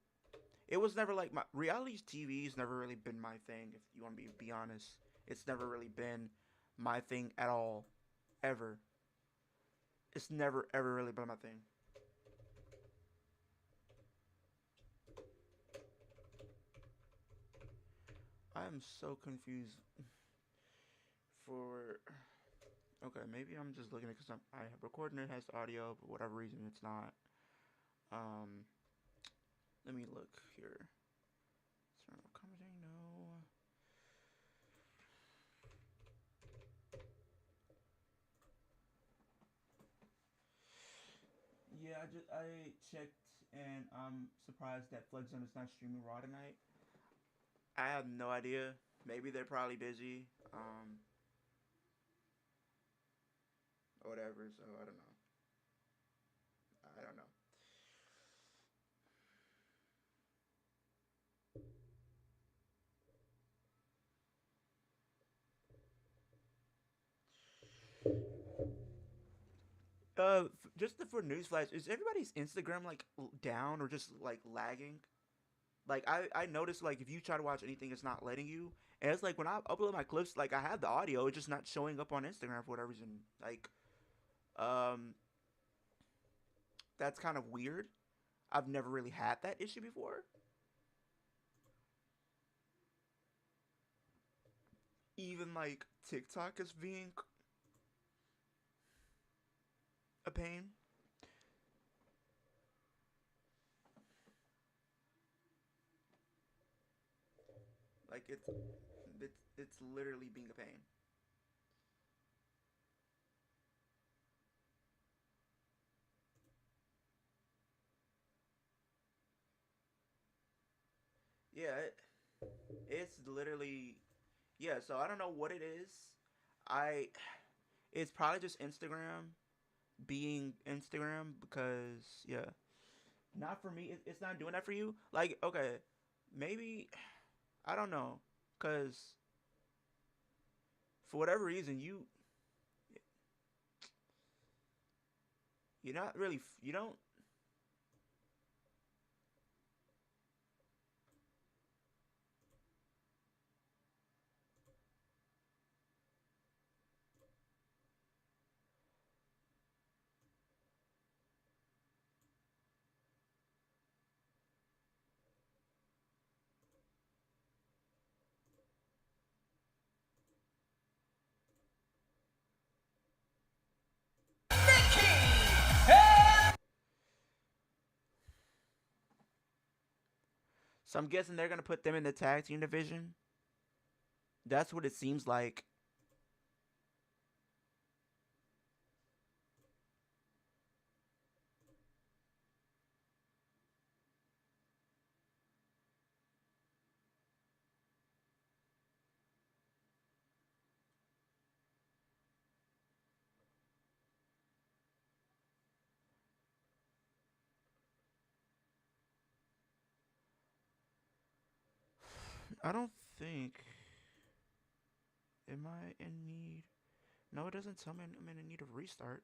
It was never like my reality TV's never really been my thing. If you want me to be honest, it's never really been my thing at all, ever. It's never ever really been my thing. I am so confused. For okay, maybe I'm just looking at it because I have recording it has audio, but whatever reason it's not. Let me look here. Turn on comedy, no. Yeah, I checked and I'm surprised that Flex Zone is not streaming Raw tonight. I have no idea. Maybe they're probably busy. Or whatever. So I don't know. I don't know. Just for newsflash, is everybody's Instagram like down or just like lagging? Like I noticed like if you try to watch anything, it's not letting you. And it's like when I upload my clips, like I have the audio, it's just not showing up on Instagram for whatever reason. Like, that's kind of weird. I've never really had that issue before. Even like TikTok is being a pain. Like it's literally being a pain. Yeah. it's literally, yeah. So I don't know what it is. It's probably just Instagram being Instagram because yeah, not for me. It's not doing that for you. Like, okay, maybe I don't know, cause for whatever reason you're not really you don't. So I'm guessing they're gonna put them in the tag team division. That's what it seems like. I don't think. Am I in need? No, it doesn't tell me I'm in need of restart.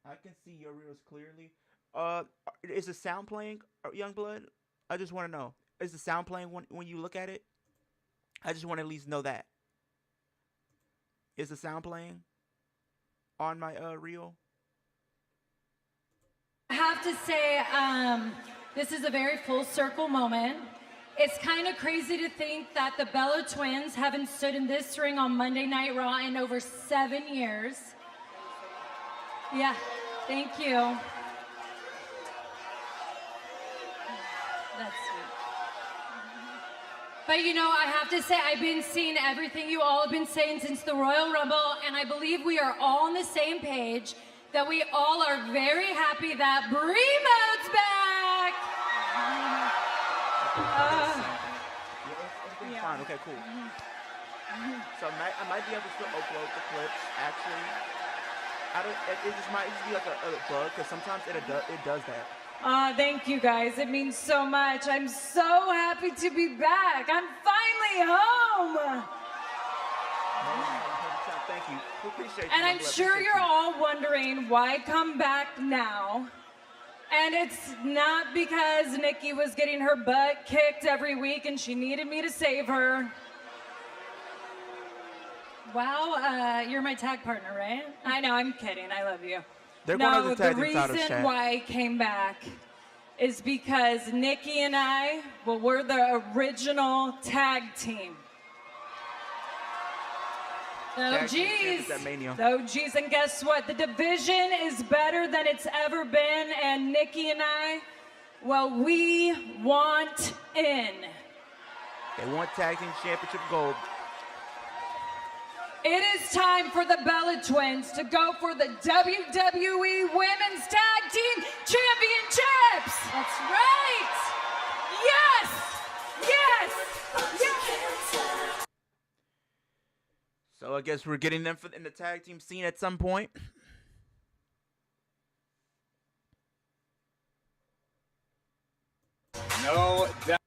I can see your reels clearly. Is the sound playing, Youngblood? I just want to know. Is the sound playing when you look at it? I just want to at least know that. Is the sound playing on my reel?
I have to say, this is a very full circle moment. It's kind of crazy to think that the Bella Twins haven't stood in this ring on Monday Night Raw in over 7 years. Yeah, thank you. That's sweet. But you know, I have to say, I've been seeing everything you all have been saying since the Royal Rumble, and I believe we are all on the same page, that we all are very happy that Bremo's back!
Everything's fine. Okay, cool. So I might be able to still upload the clips. Actually, it just might be like a bug because sometimes it does that.
Thank you guys. It means so much. I'm so happy to be back. I'm finally home.
Thank you. We appreciate you.
And I'm sure you're all wondering why come back now. And it's not because Nikki was getting her butt kicked every week and she needed me to save her. Wow, you're my tag partner, right? I know, I'm kidding. I love you.
They're going to the tag team titles,
reason
chat.
why I came back is because Nikki and I, well, we're the original tag team. Oh, geez. Oh, geez. And guess what? The division is better than it's ever been. And Nikki and I, well, we want in.
They want Tag Team Championship gold.
It is time for the Bella Twins to go for the WWE Women's Tag Team Championships. That's right. Yes. Yes. Yes.
So I guess we're getting them in the tag team scene at some point.
No doubt.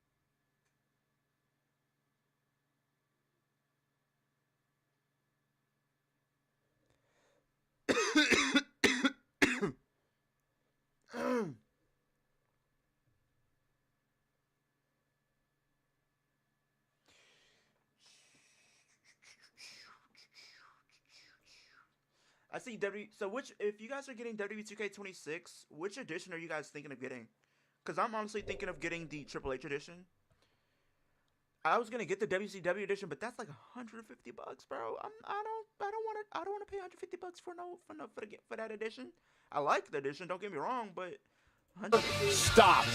I see So if you guys are getting WWE2K26, which edition are you guys thinking of getting? Because I'm honestly thinking of getting the Triple H edition. I was gonna get the WCW edition, but that's like $150, bro. I don't want to pay $150 for that edition. I like the edition, don't get me wrong, but
stop.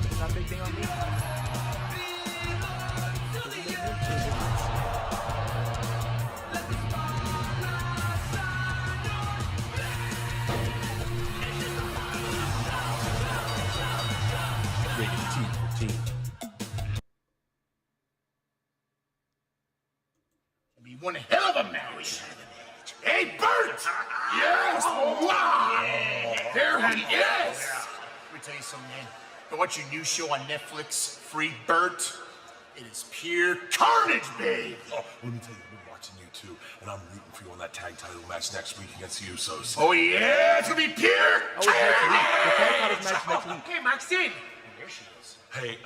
It's not a big thing on me.
one hell of a match. Hey, Bert! Yes! Wow! Yeah. There he is!
Let me tell you something, man. You watch your new show on Netflix, Free Bert? It is pure carnage, babe!
Oh, let me tell you, I've been watching you too, and I'm rooting for you on that tag title match next week against the Usos.
Oh, yeah! It's gonna be pure carnage!
Hey, Maxine! There she is.
Hey,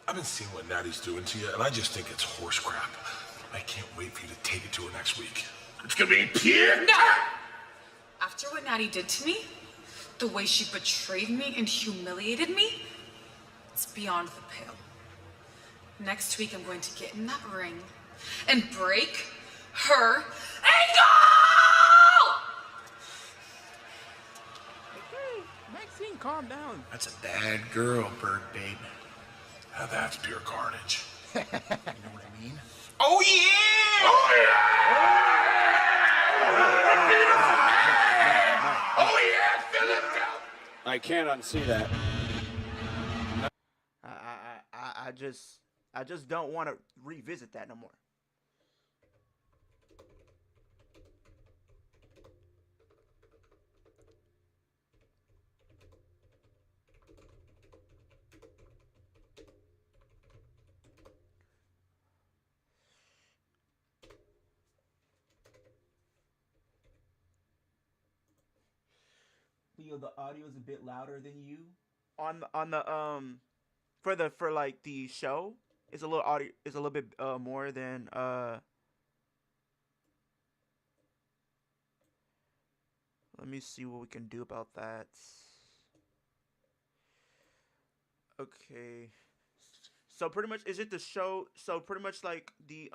I've been seeing what Natty's doing to you, and I just think it's horse crap. I can't wait for you to take it to her next week.
It's gonna be pure.
No! After what Natty did to me, the way she betrayed me and humiliated me, it's beyond the pale. Next week, I'm going to get in that ring and break her ankle!
Okay, Maxine, calm down.
That's a bad girl, Bert, babe.
Now that's pure carnage.
You know what I mean?
Oh, yeah! Oh, yeah! Oh, yeah, Philadelphia!
I can't unsee that.
I just don't want to revisit that no more. Leo, the audio is a bit louder than you on the for like the show. It's a little audio. It's a little bit more than Let me see what we can do about that. Okay. So pretty much, is it the show? So pretty much like the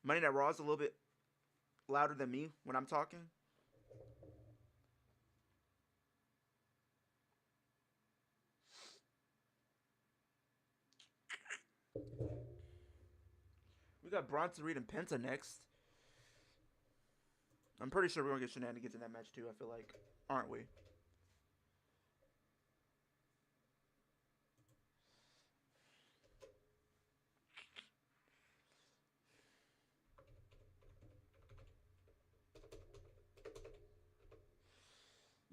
Monday Night Raw is a little bit louder than me when I'm talking. We got Bronson Reed and Penta next. I'm pretty sure we're gonna get shenanigans in that match too. I feel like, aren't we?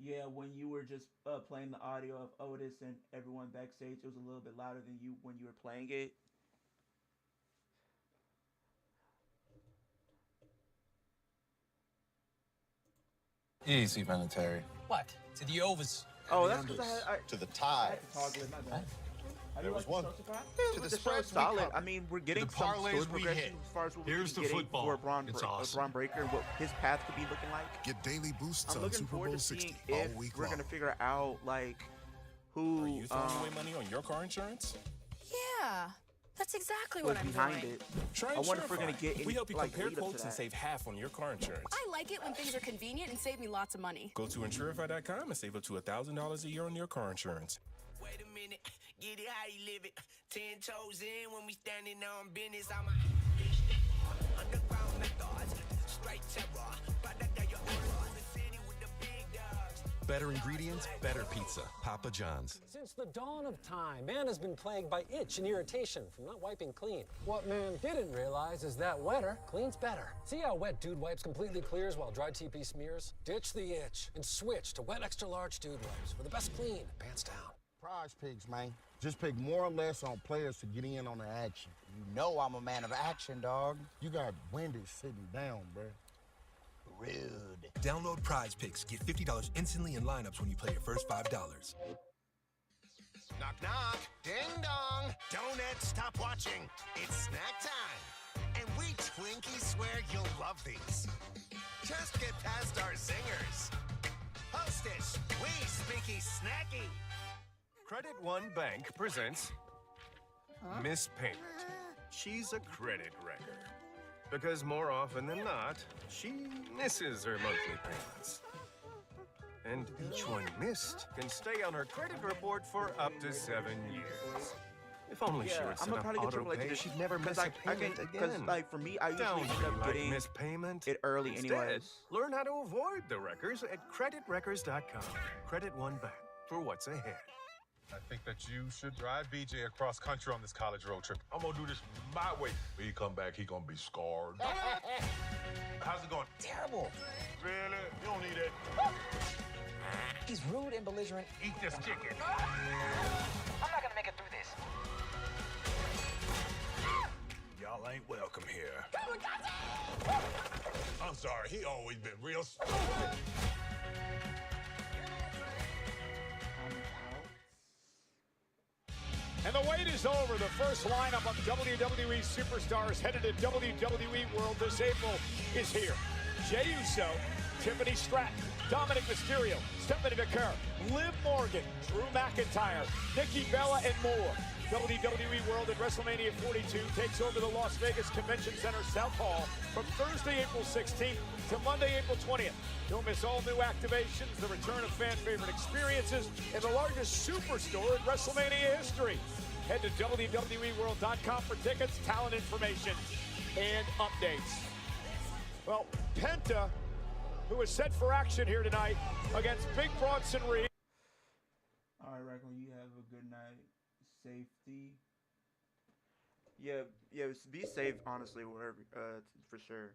Yeah, when you were just playing the audio of Otis and everyone backstage, it was a little bit louder than you when you were playing it.
Easy, Vinatieri.
What? To the overs.
Oh, that's because I
to the ties. There was one.
To the spread solid. I mean, we're getting some story progression as far as what
Here's
we're
the
getting
football.
for Braun
Awesome.
Breaker and what his path could be looking like.
Get daily boosts
I'm
on
looking
Super
forward
Bowl
to
60
seeing
all
if
week
we're
long.
gonna figure out like who
Are you throwing away money on your car insurance?
Yeah, that's exactly
was
what I'm
behind
doing.
it.
Try
I wonder if we're gonna
Insurify.
get
We
any,
help you
like,
compare
lead up to
quotes and
that.
save half on your car insurance.
I like it when things are convenient and save me lots of money.
Go to Insurify.com and save up to $1,000 a year on your car insurance.
Wait a minute, get it how you live it. 10 toes in when we standing on business. I'm a underground methods, straight terror. But I got your own the city with the big dogs.
Better ingredients, better pizza. Papa John's.
Since the dawn of time, man has been plagued by itch and irritation from not wiping clean. What man didn't realize is that wetter cleans better. See how wet Dude Wipes completely clears while dry TP smears? Ditch the itch and switch to wet extra large Dude Wipes for the best clean, pants down.
Prize picks, man. Just pick more or less on players to get in on the action.
You know I'm a man of action, dog.
You got Wendy sitting down, bruh.
Rude.
Download Prize Picks. Get $50 instantly in lineups when you play your first $5.
Knock, knock. Ding dong. Donuts, stop watching. It's snack time. And we Twinkies swear you'll love these. Just get past our zingers. Hostess, we speaky snacky.
Credit One Bank presents Miss Payment. She's a credit wrecker. Because more often than not, she misses her monthly payments. And each one missed can stay on her credit report for up to 7 years. If only she would set
I'm
up
gonna probably get
auto pay,
to
she'd never miss a payment again.
Because like for me, I usually
Don't
end
be
up
like
getting
miss payment.
it early
Instead,
anyways.
learn how to avoid the wreckers at creditwreckers.com. Credit One Bank for what's ahead.
I think that you should drive BJ across country on this college road trip. I'm gonna do this my way. When he come back, he gonna be scarred. How's it going?
Terrible.
Really? You don't need that.
He's rude and belligerent.
Eat this chicken.
I'm not gonna make it through this.
Y'all ain't welcome here. I'm sorry, he always been real stupid.
And the wait is over. The first lineup of WWE superstars headed to WWE World this April is here. Jey Uso, Tiffany Stratton, Dominic Mysterio, Stephanie McCurry, Liv Morgan, Drew McIntyre, Nikki Bella, and more. WWE World at WrestleMania 42 takes over the Las Vegas Convention Center South Hall from Thursday, April 16th to Monday, April 20th. Don't miss all new activations, the return of fan-favorite experiences, and the largest superstore in WrestleMania history. Head to WWEWorld.com for tickets, talent information, and updates. Well, Penta, who is set for action here tonight against Big Bronson Reed.
All right, Raccoon, you have a good night. Safety. Yeah, be safe, honestly, wherever, for sure.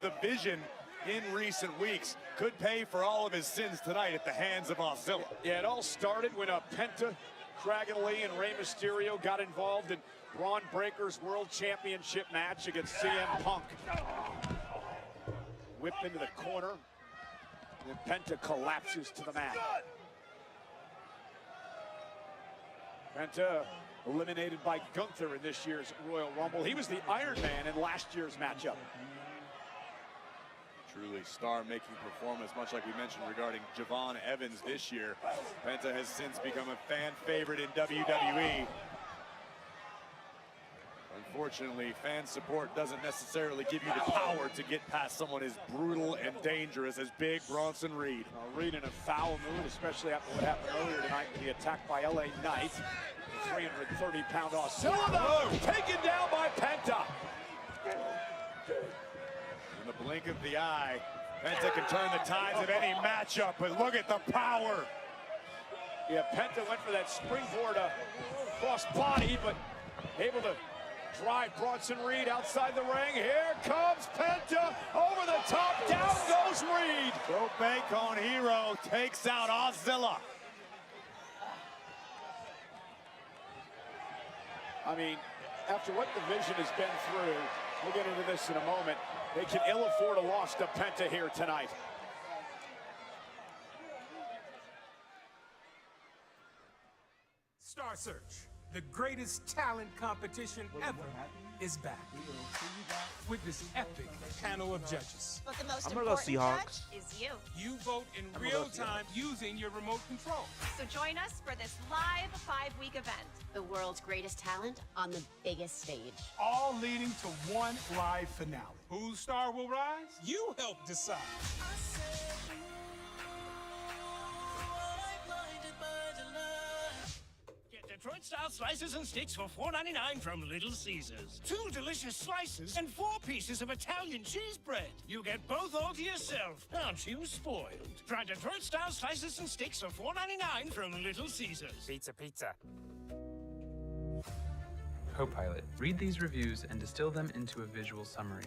The Vision in recent weeks could pay for all of his sins tonight at the hands of Ozilla. Yeah, it all started when Penta, Dragon Lee, and Rey Mysterio got involved in Braun Breaker's World Championship match against CM Punk. Whipped into the corner, and Penta collapses to the mat. Penta eliminated by Gunther in this year's Royal Rumble. He was the Iron Man in last year's matchup.
Truly star-making performance, much like we mentioned regarding Javon Evans this year. Penta has since become a fan favorite in WWE. Unfortunately, fan support doesn't necessarily give you the power to get past someone as brutal and dangerous as Big Bronson Reed.
Reed in a foul mood, especially after what happened earlier tonight with the attack by LA Knight. 330-pound Ozilla, taken down by Penta.
In the blink of the eye, Penta can turn the tides of any matchup, but look at the power.
Yeah, Penta went for that springboard cross body, but able to drive Bronson Reed outside the ring. Here comes Penta, over the top, down goes Reed.
Broke Bank on Hero takes out Ozilla.
I mean, after what the Vision has been through, we'll get into this in a moment, they can ill afford a loss to Penta here tonight.
Star Search, the greatest talent competition ever, is back. With this epic panel of judges.
But the most
I'm gonna go
important
Seahawks.
judge is you.
You vote in
I'm gonna
real
go
time using your remote control.
So join us for this live 5-week event.
The world's greatest talent on the biggest stage.
All leading to one live finale. Whose star will rise? You help decide.
Detroit-style slices and sticks for $4.99 from Little Caesars. 2 delicious slices and 4 pieces of Italian cheese bread. You get both all to yourself. Aren't you spoiled? Try Detroit-style slices and sticks for $4.99 from Little Caesars.
Pizza, pizza. Copilot. Read these reviews and distill them into a visual summary.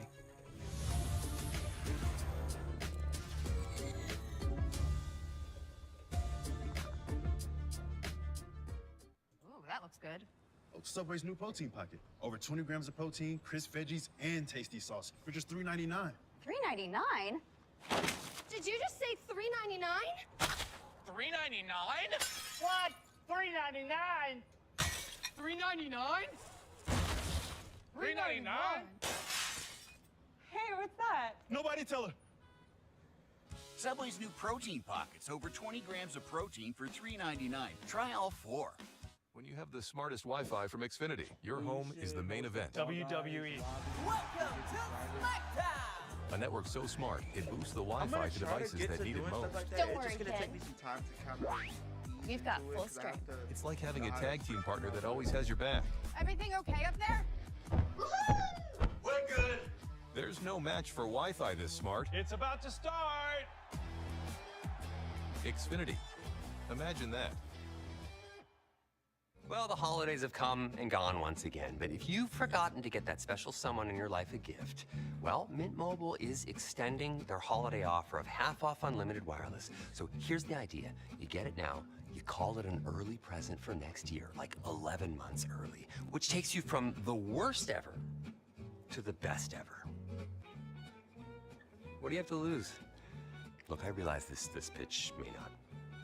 Subway's new protein pocket. Over 20 grams of protein, crisp veggies, and tasty sauce for just $3.99.
$3.99? Did you just say $3.99?
$3.99? What? $3.99? $3.99? $3.99?
Hey, what's that?
Nobody tell her.
Subway's new protein pockets. Over 20 grams of protein for $3.99. Try all 4.
When you have the smartest Wi-Fi from Xfinity, your home is the main event.
WWE.
Welcome to SmackDown!
A network so smart, it boosts the Wi-Fi to devices that need it most.
Don't worry,
It's just gonna
kid.
take me some time to kind of
You've got
do it,
full
'cause I
strength.
have to-
It's like having a tag team partner that always has your back.
Everything okay up there?
We're good. There's no match for Wi-Fi this smart.
It's about to start!
Xfinity. Imagine that.
Well, the holidays have come and gone once again, but if you've forgotten to get that special someone in your life a gift, well, Mint Mobile is extending their holiday offer of half off unlimited wireless. So here's the idea. You get it now, you call it an early present for next year, like 11 months early, which takes you from the worst ever to the best ever. What do you have to lose? Look, I realize this pitch may not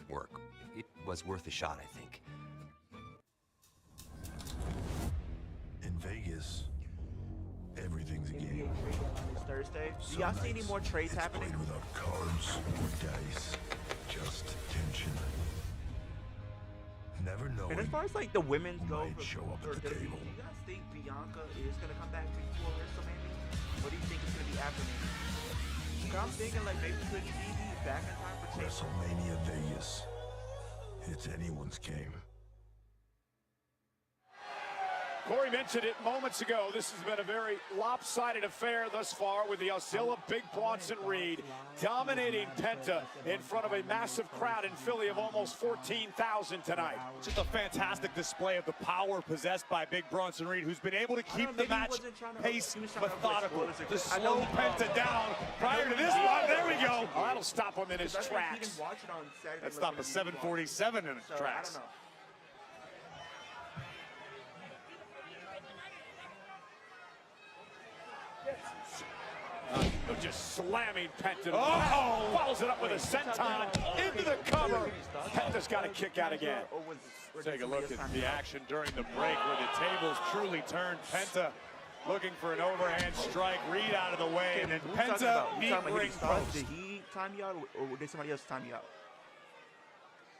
work. It was worth a shot, I think.
In Vegas, everything's a game.
This Thursday. Do y'all see any more trades happening?
Played without cards or dice, just tension. Never knowing.
And as far as like the women's go,
might show up
for
at the
WWE,
table.
do you guys think Bianca is gonna come back before WrestleMania? What do you think it's gonna be after Mania? 'Cause I'm thinking like maybe could she be back in time for Chase?
WrestleMania Vegas. It's anyone's game.
Corey mentioned it moments ago. This has been a very lopsided affair thus far with the Oscilla Big Bronson Reed dominating Penta in front of a massive crowd in Philly of almost 14,000 tonight.
Just a fantastic display of the power possessed by Big Bronson Reed, who's been able to keep the match pace methodical. To slow Penta down prior to this one. There we go.
Oh, that'll stop him in his tracks.
That stopped a 747 in its tracks.
Just slamming Penta. Oh! Follows it up with a senton into the cover. Penta's got a kick out again.
Take a look at the action during the break where the tables truly turned. Penta looking for an overhand strike. Reed out of the way, and then Penta meet ring post.
Did he time you out, or did somebody else time you out?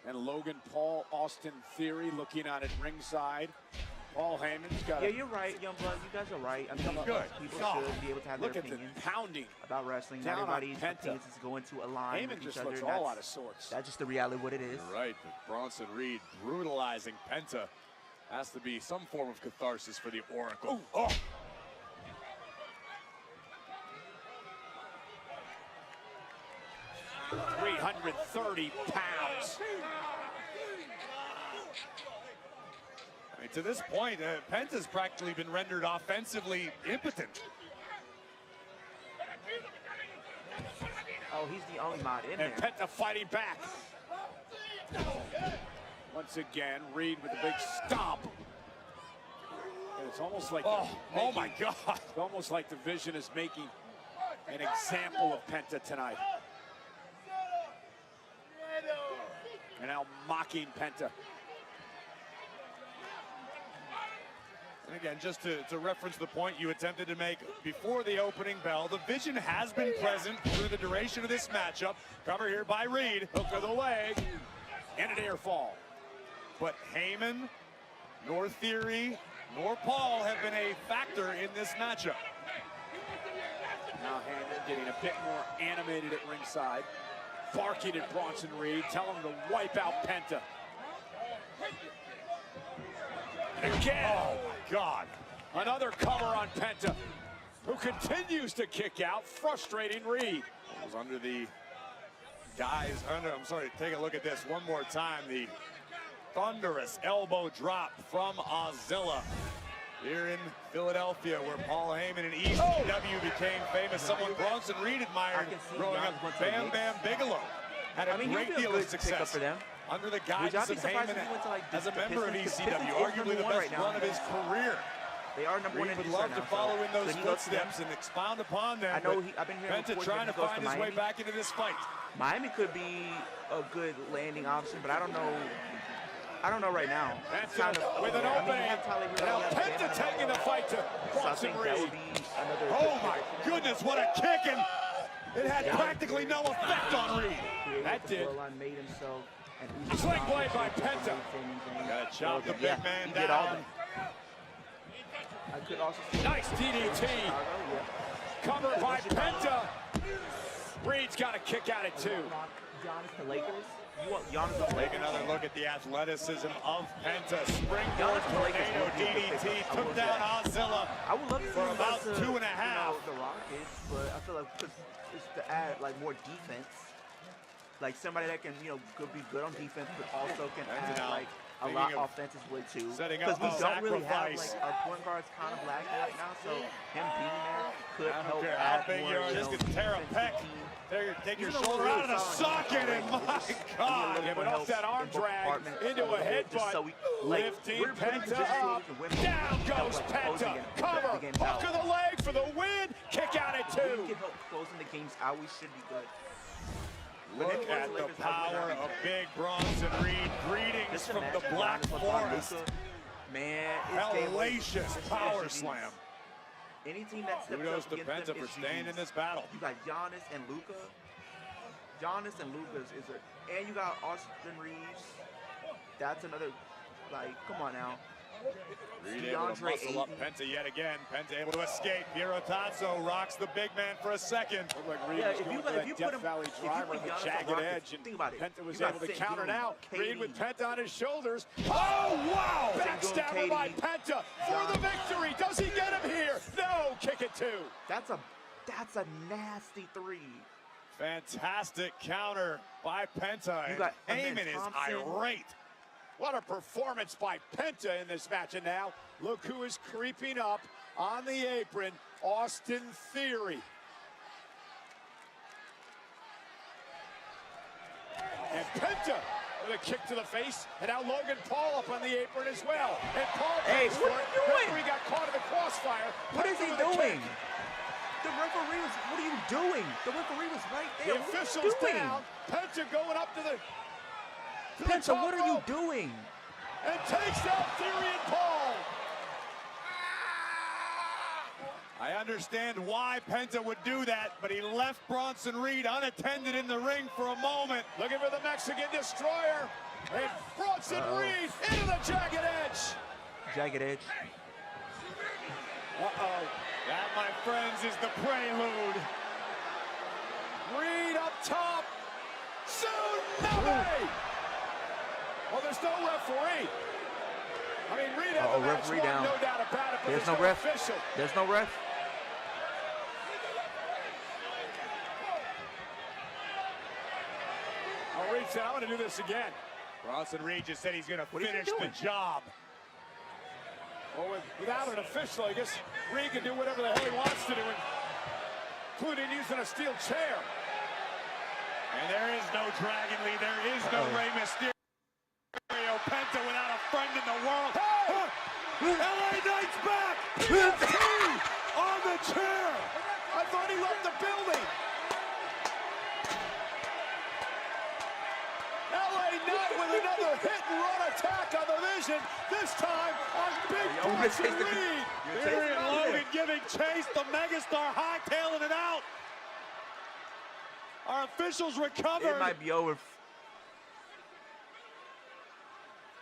And Logan Paul, Austin Theory looking on at ringside. Paul Heyman's got
Yeah, you're right, Youngblood. You guys are right. I mean,
good.
People
God.
should be able to have
Look
their
at the
opinions
pounding
about wrestling.
down
Not
on
everybody's
Penta.
opinions is going to align
Heyman
with each
just
other.
looks
and
all
that's-
out of sorts.
That's just the reality of what it is.
You're right, but Bronson Reed brutalizing Penta has to be some form of catharsis for the Oracle.
Ooh, oh. $330.
I mean, to this point, Penta's practically been rendered offensively impotent.
Oh, he's the only mod in
And
there.
Penta fighting back. Once again, Reed with a big stomp. And it's almost like
oh my God!
It's almost like the Vision is making an example of Penta tonight. And now mocking Penta.
And again, just to reference the point you attempted to make before the opening bell, the Vision has been present through the duration of this matchup. Cover here by Reed.
Hook of the leg. And an air fall.
But Heyman, nor Theory, nor Paul have been a factor in this matchup.
Now Heyman getting a bit more animated at ringside. Barking at Bronson Reed, telling him to wipe out Penta. And again,
Oh my God.
another cover on Penta, who continues to kick out, frustrating Reed.
Was under the guys, I'm sorry, take a look at this one more time. The thunderous elbow drop from Ozilla here in Philadelphia, where Paul Heyman and ECW became famous. Someone Bronson Reed admired growing up. Bam Bam Bigelow had a great deal of success.
For them.
under the guidance of Heyman as a member of ECW, arguably the best run of his career.
They are number one in
Reed
the
would
East
love
right
to
now,
follow in those
so he goes to them.
footsteps and expound upon them.
I know I've been hearing
Penta
reports
trying
that
to
he goes
find
to
his way
Miami.
back into this fight.
Miami could be a good landing option, but I don't know. I don't know right now.
That's
kind
it, with an opening. Now Penta taking the fight to Bronson Reed.
Oh my goodness, what a kick, and it had practically no effect on Reed.
That did.
Made himself.
Sling blade by Penta.
Gotta chop the big man
he did all
down.
that. I could also see
Nice DDT. Covered by Penta. Reed's got a kick out at 2.
Giannis to Lakers. You want Giannis to
Take
Lakers?
another look at the athleticism of Penta. Springboard
Giannis to Lakers
tornado
would be a good
DDT
pickup. I
took
will
down
say.
Ozilla
I would love to see
for
him
about
go to,
2.5.
the Rockets, but I feel like it's to add like more defense. Like somebody that can, could be good on defense, but also can add like a lot offensively too. Because we don't really have like our point guards kind of lacking right now, so him being there could help
care
add
how big
more.
you are, this could tear a pec. Take your shoulder out of the socket, and my God!
Yeah, but off that arm drag into a headbutt. Lifting Penta up. Down goes Penta. Cover. Hook of the leg for the win. Kick out at 2.
If we can help closing the games out, we should be good.
Look at the power of Big Bronson Reed. Greetings from the Black Forest.
Man,
Hellacious power slam.
Any team that steps
Kudos
up
to
against them
Penta for
is
staying
GGs.
in this battle.
You got Giannis and Luka. Giannis and Luka is and you got Austin Reeves. That's another, come on now.
Reed able to muscle up Penta yet again. Penta able to escape. Piero Tazzo rocks the big man for a second.
Looked like Reed was going for that Death Valley driver, the jagged edge, and Penta was able to counter now. Reed with Penta on his shoulders. Oh, wow! Backstabber by Penta for the victory. Does he get him here? No! Kick it 2.
That's a nasty 3.
Fantastic counter by Penta. And Heyman is irate.
What a performance by Penta in this match. And now, look who is creeping up on the apron, Austin Theory. And Penta with a kick to the face. And now Logan Paul up on the apron as well. And Paul pays for it. Referee got caught in the crossfire.
What is he doing? The referee was, what are you doing? The referee was right there.
The official's down. Penta going up to the...
Penta, what are you doing?
And takes out Theory and Paul.
I understand why Penta would do that, but he left Bronson Reed unattended in the ring for a moment.
Looking for the Mexican Destroyer. And Bronson Reed into the jagged edge.
Jagged edge.
Uh-oh. That, my friends, is the prelude.
Reed up top. Tsunami! Well, there's no referee. I mean, Reed had the match
referee
won,
down.
no doubt about it, but
There's no ref.
official.
There's no ref.
Oh, Reed said, I'm going to do this again.
Bronson Reed just said he's going to finish the job.
Well, without an official, I guess Reed can do whatever the hell he wants to do, including using a steel chair.
And there is no Dragon Lee. There is no Rey Mysterio. Penta without a friend in the world. Hey! LA Knight's back! DDT on the chair!
I thought he left the building. LA Knight with another hit and run attack on the Vision. This time on Big Bronson Reed.
Theory and Logan giving chase. The megastar hightailing it out. Our officials recovered.
It might be over.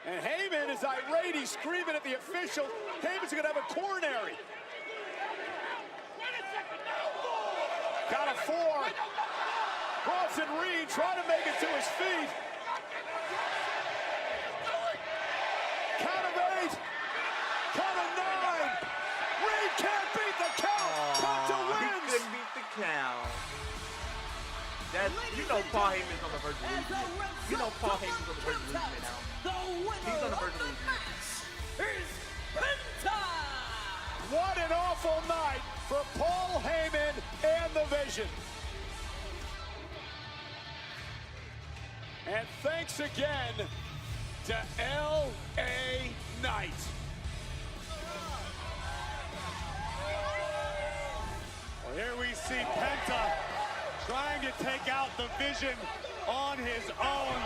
And Heyman is irate. He's screaming at the official. Heyman's going to have a coronary. Got a 4. Bronson Reed trying to make it to his feet. Count of 8. Count of 9. Reed can't beat the count. Penta wins.
He couldn't beat the count. You know Paul Heyman's on the verge of losing. You know Paul Heyman's on the verge of losing it now. He's on the verge of losing it.
What an awful night for Paul Heyman and the Vision. And thanks again to L.A. Knight. Well, here we see Penta trying to take out the Vision on his own.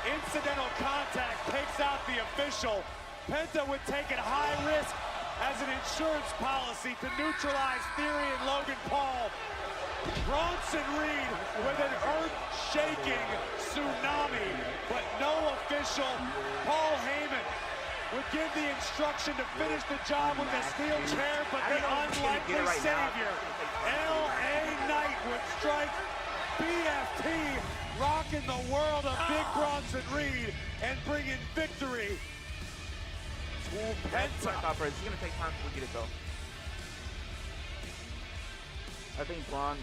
Incidental contact takes out the official. Penta would take a high risk as an insurance policy to neutralize Theory and Logan Paul. Bronson Reed with an earth-shaking tsunami, but no official. Paul Heyman would give the instruction to finish the job with a steel chair, but the unlikely savior, L.A. Knight, would strike BFT, rocking the world of Big Bronson Reed and bringing victory to Penta.
It's gonna take time to get it though. I think Braun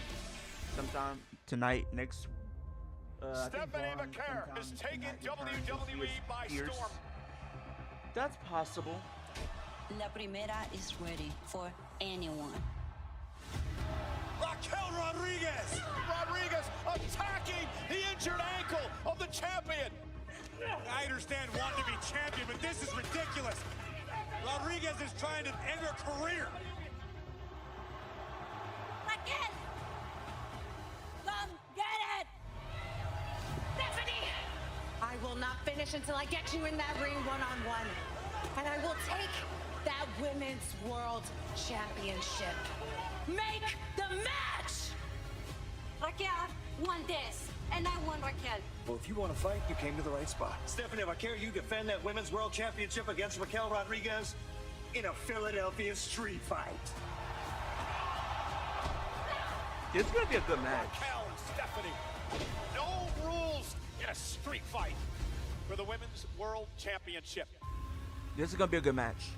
sometime tonight, next.
Stephanie McCare has taken WWE by storm.
That's possible.
La Primera is ready for anyone.
Raquel Rodriguez! Rodriguez attacking the injured ankle of the champion. I understand wanting to be champion, but this is ridiculous. Rodriguez is trying to end her career.
Raquel! Come get it! Stephanie! I will not finish until I get you in that ring one-on-one. And I will take that Women's World Championship. Make the match! Raquel won this, and I won Raquel.
Well, if you want to fight, you came to the right spot. Stephanie McCare, you defend that Women's World Championship against Raquel Rodriguez in a Philadelphia street fight.
This is gonna be a good match.
Raquel and Stephanie. No rules in a street fight for the Women's World Championship.
This is gonna be a good match.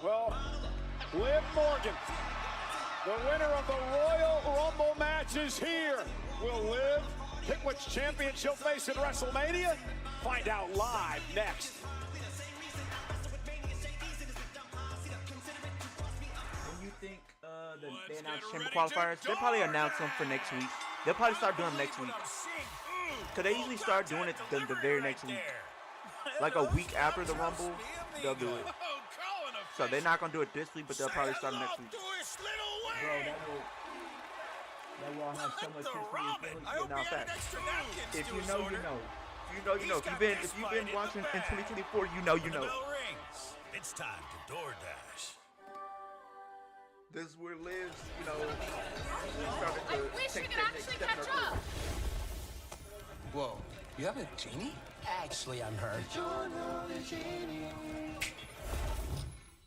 Well, Liv Morgan, the winner of the Royal Rumble match, is here. Will Liv pick which champion she'll face in WrestleMania? Find out live next.
When you think they announced champion qualifiers, they'll probably announce them for next week. They'll probably start doing them next week. Cause they usually start doing it the very next week. Like a week after the Rumble, they'll do it. So they're not gonna do it this week, but they'll probably start next week. Bro, that wall has so much history. If you know, you know. If you know, you know. If you've been watching in 2024, you know, you know.
It's time to DoorDash.
This is where Liz, you know, started to
I wish we
take
could
that
actually
next step in
catch
her
up.
Whoa, you have a genie?
Actually, I'm her.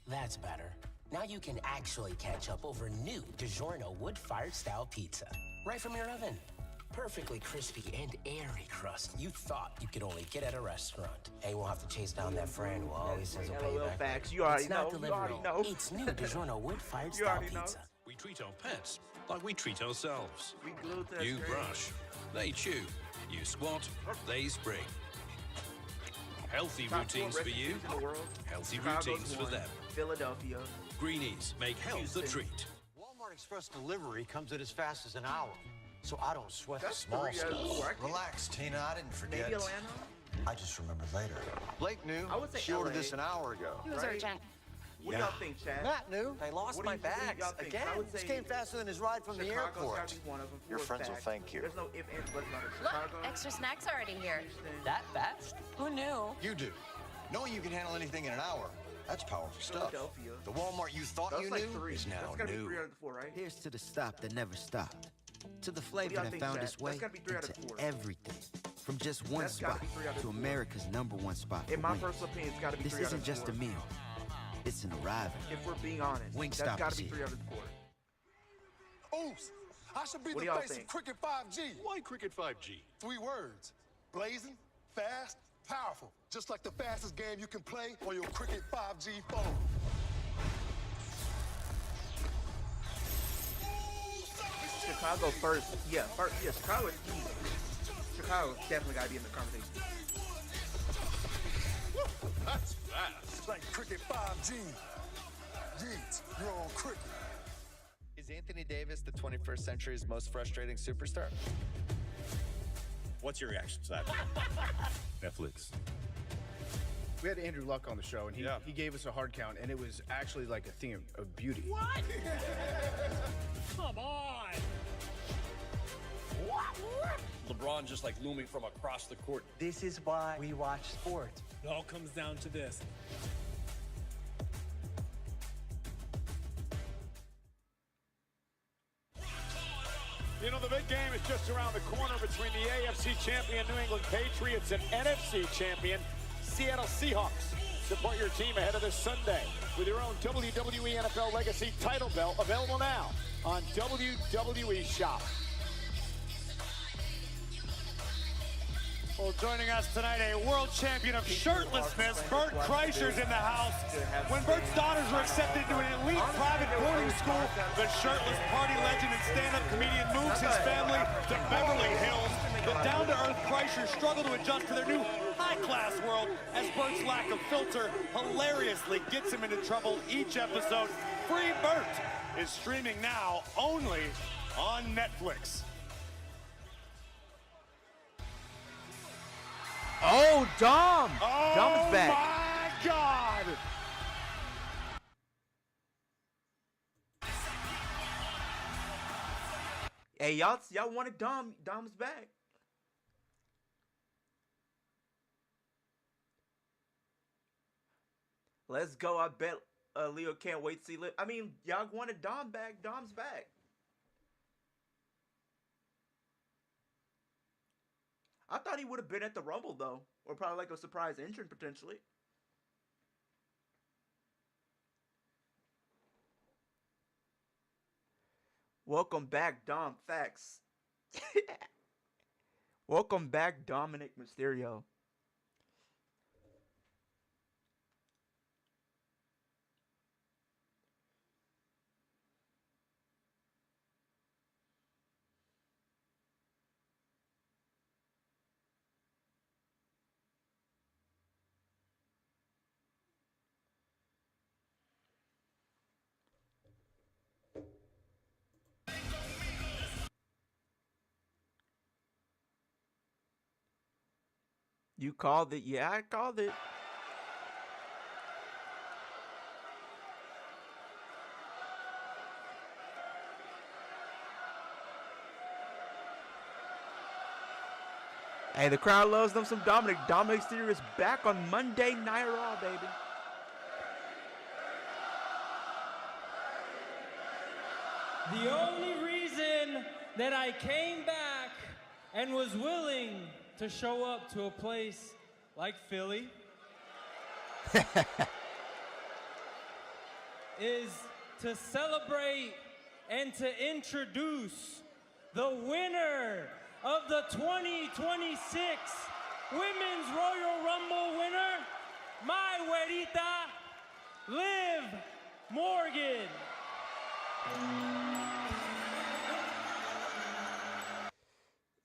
That's better. Now you can actually catch up over new DiGiorno wood-fired style pizza. Right from your oven. Perfectly crispy and airy crust you thought you could only get at a restaurant. And you won't have to chase down that friend who always says a payback.
Facts. You already
It's not
know. You already
delivery.
know.
It's new DiGiorno wood-fired
You
style
already know.
pizza.
We treat our pets like we treat ourselves.
We glued to that
You
screen.
brush, they chew. You squat, they spring. Healthy
Top
routines
4
for you,
recipes in the world.
healthy
Chicago's
routines for
one.
them.
Philadelphia.
Greenies make health a treat.
Walmart Express delivery comes in as fast as an hour, so I don't sweat the
That's
small
3
stuff.
out of 4.
Relax, Tina, I didn't forget.
Maybe Atlanta?
I just remembered later. Blake knew.
I would say
She ordered
LA.
this an hour ago.
It was urgent.
What do y'all think, Chad?
Matt knew. They lost
What
my
do y'all
bags
think?
again.
I would
This
say
came faster than his ride from the
Chicago's
airport.
gotta be one of them.
Your
for a
friends will
fact.
thank you.
There's no ifs, ands, buts about it.
Look,
Chicago.
extra snacks already here.
That fast?
Who knew?
You do. Knowing you can handle anything in an hour, that's powerful stuff.
Philadelphia.
The Walmart you thought
That's
you
like
knew
3.
is now
That's gotta be
new.
3 out of the 4, right?
Here's to the stop that never stopped. To the
What do
flavor
y'all
that
think,
found
Chad?
its way
That's gotta be 3 out of
into
4.
everything. From just one
That's gotta
spot
be 3 out of
to
4.
America's #1 spot
In
for
my
wings.
personal opinion, it's gotta be
This
3 out
isn't
of
just
4.
a meal. It's an arrival.
If we're being honest,
Wingstop
that's gotta
is
be
here.
3 out of 4.
Oops, I should be
What do
the
y'all
face
think?
of Cricket 5G.
Why Cricket 5G?
3 words. Blazing, fast, powerful. Just like the fastest game you can play on your Cricket 5G phone.
Chicago first. Yeah, Chicago is key. Chicago definitely gotta be in the conversation.
That's fast. Like Cricket 5G. Yeet, you're on Cricket.
Is
Is Anthony Davis the 21st century's most frustrating superstar?
What's your reaction to that?
Netflix.
We had Andrew Luck on the show, and he gave us a hard count, and it was actually like a thing of beauty.
What? Come on!
LeBron just like looming from across the court.
This is why we watch sports.
It all comes down to this.
You know, the big game is just around the corner between the AFC champion New England Patriots and NFC champion Seattle Seahawks. Support your team ahead of this Sunday with your own WWE NFL Legacy title belt available now on WWE Shop.
Well, joining us tonight, a world champion of shirtlessness, Bert Kreischer's in the house. When Bert's daughters were accepted into an elite private boarding school, the shirtless party legend and stand-up comedian moves his family to Beverly Hills. The down-to-earth Kreischer struggle to adjust to their new high-class world as Bert's lack of filter hilariously gets him into trouble each episode. Free Bert is streaming now only on Netflix.
Oh, Dom!
Oh,
Dom's back.
My God!
Hey, y'all wanted Dom. Dom's back. Let's go. I bet Leo can't wait to see Liv. I mean, y'all wanted Dom back. Dom's back. I thought he would have been at the Rumble, though. Or probably like a surprise entrant, potentially. Welcome back, Dom. Facts. Welcome back, Dominic Mysterio. You called it? Yeah, I called it. Hey, the crowd loves them some Dominic. Dominic Mysterio is back on Monday Night Raw, baby.
The only reason that I came back and was willing to show up to a place like Philly is to celebrate and to introduce the winner of the 2026 Women's Royal Rumble winner, my güerita, Liv Morgan.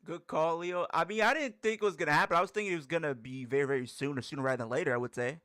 Good call, Leo. I mean, I didn't think it was going to happen. I was thinking it was going to be very, very soon, or sooner rather than later, I would say.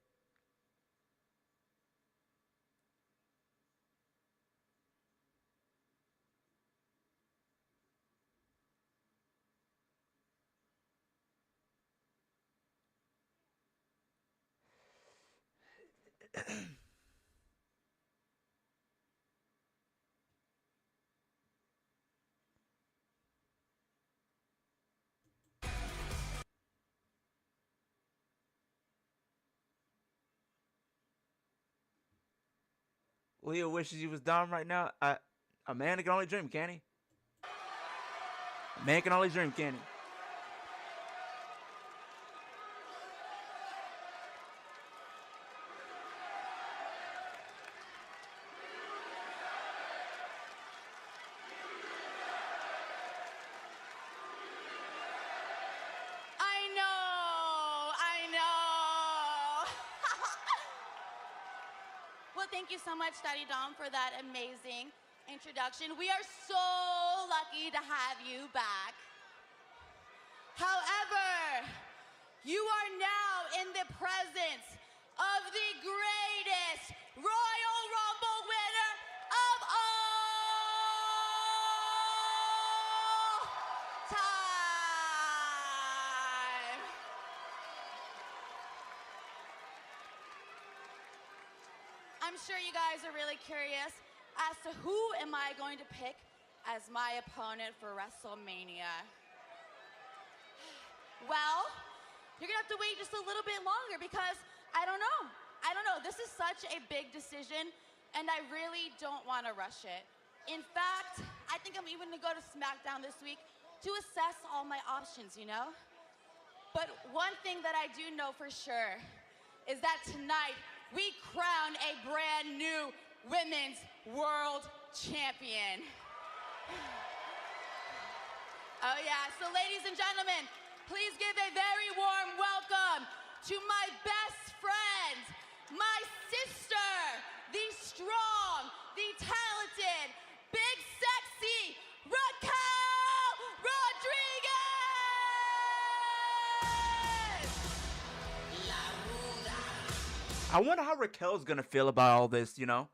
Leo wishes he was Dom right now. A man can only dream, can he? A man can only dream, can he?
Thank you so much, Daddy Dom, for that amazing introduction. We are so lucky to have you back. However, you are now in the presence of the greatest Royal Rumble winner of all I'm sure you guys are really curious as to who am I going to pick as my opponent for WrestleMania. Well, you're gonna have to wait just a little bit longer because I don't know. This is such a big decision, and I really don't want to rush it. In fact, I think I'm even gonna go to SmackDown this week to assess all my options, you know? But one thing that I do know for sure is that tonight we crown a brand new Women's World Champion. Oh yeah, so ladies and gentlemen, please give a very warm welcome to my best friend, my sister, the strong, the talented, big sexy, Raquel Rodriguez!
I wonder how Raquel's gonna feel about all this, you know?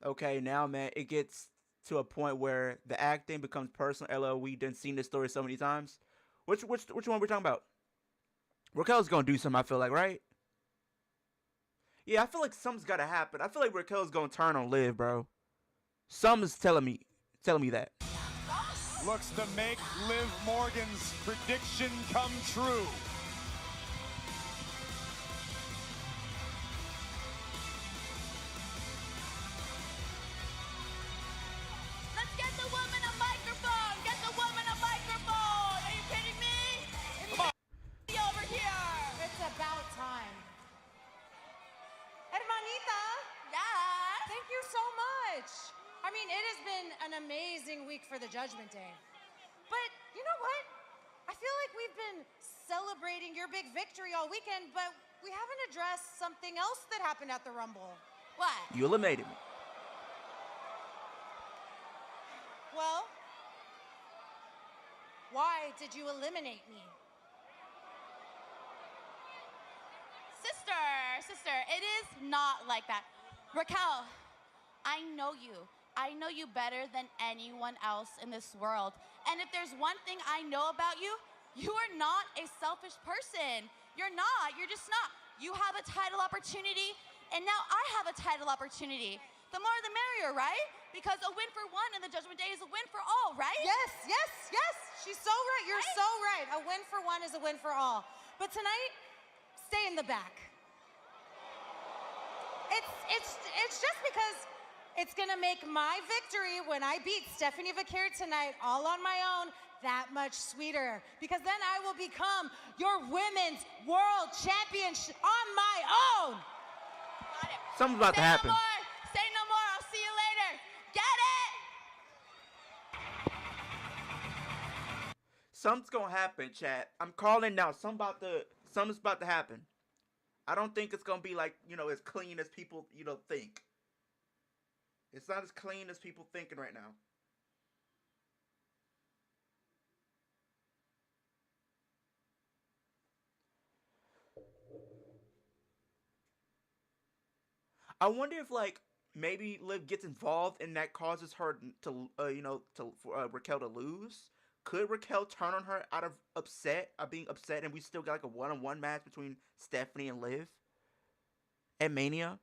Okay, now, man, it gets to a point where the acting becomes personal. LL, we done seen this story so many times. Which one we're talking about? Raquel's gonna do something, I feel like, right? Yeah, I feel like something's gotta happen. I feel like Raquel's gonna turn on Liv, bro. Something's telling me that.
Looks to make Liv Morgan's prediction come true.
Let's get the woman a microphone! Get the woman a microphone! Are you kidding me? Over here!
It's about time. Hermanita!
Yes?
Thank you so much. I mean, it has been an amazing week for the Judgment Day. But you know what? I feel like we've been celebrating your big victory all weekend, but we haven't addressed something else that happened at the Rumble.
What?
You eliminated me.
Well, why did you eliminate me?
Sister, it is not like that. Raquel, I know you. I know you better than anyone else in this world. And if there's one thing I know about you, you are not a selfish person. You're not. You're just not. You have a title opportunity, and now I have a title opportunity. The more the merrier, right? Because a win for one in the Judgment Day is a win for all, right?
Yes. She's so right. You're so right. A win for one is a win for all. But tonight, stay in the back. It's just because it's gonna make my victory when I beat Stephanie Vaquer tonight all on my own that much sweeter. Because then I will become your Women's World Champion on my own.
Something's about to happen.
Say no more. I'll see you later. Get it?
Something's gonna happen, chat. I'm calling now. Something's about to happen. I don't think it's gonna be like, as clean as people, think. It's not as clean as people thinking right now. I wonder if maybe Liv gets involved and that causes her to for Raquel to lose. Could Raquel turn on her out of being upset, and we still got a one-on-one match between Stephanie and Liv at Mania?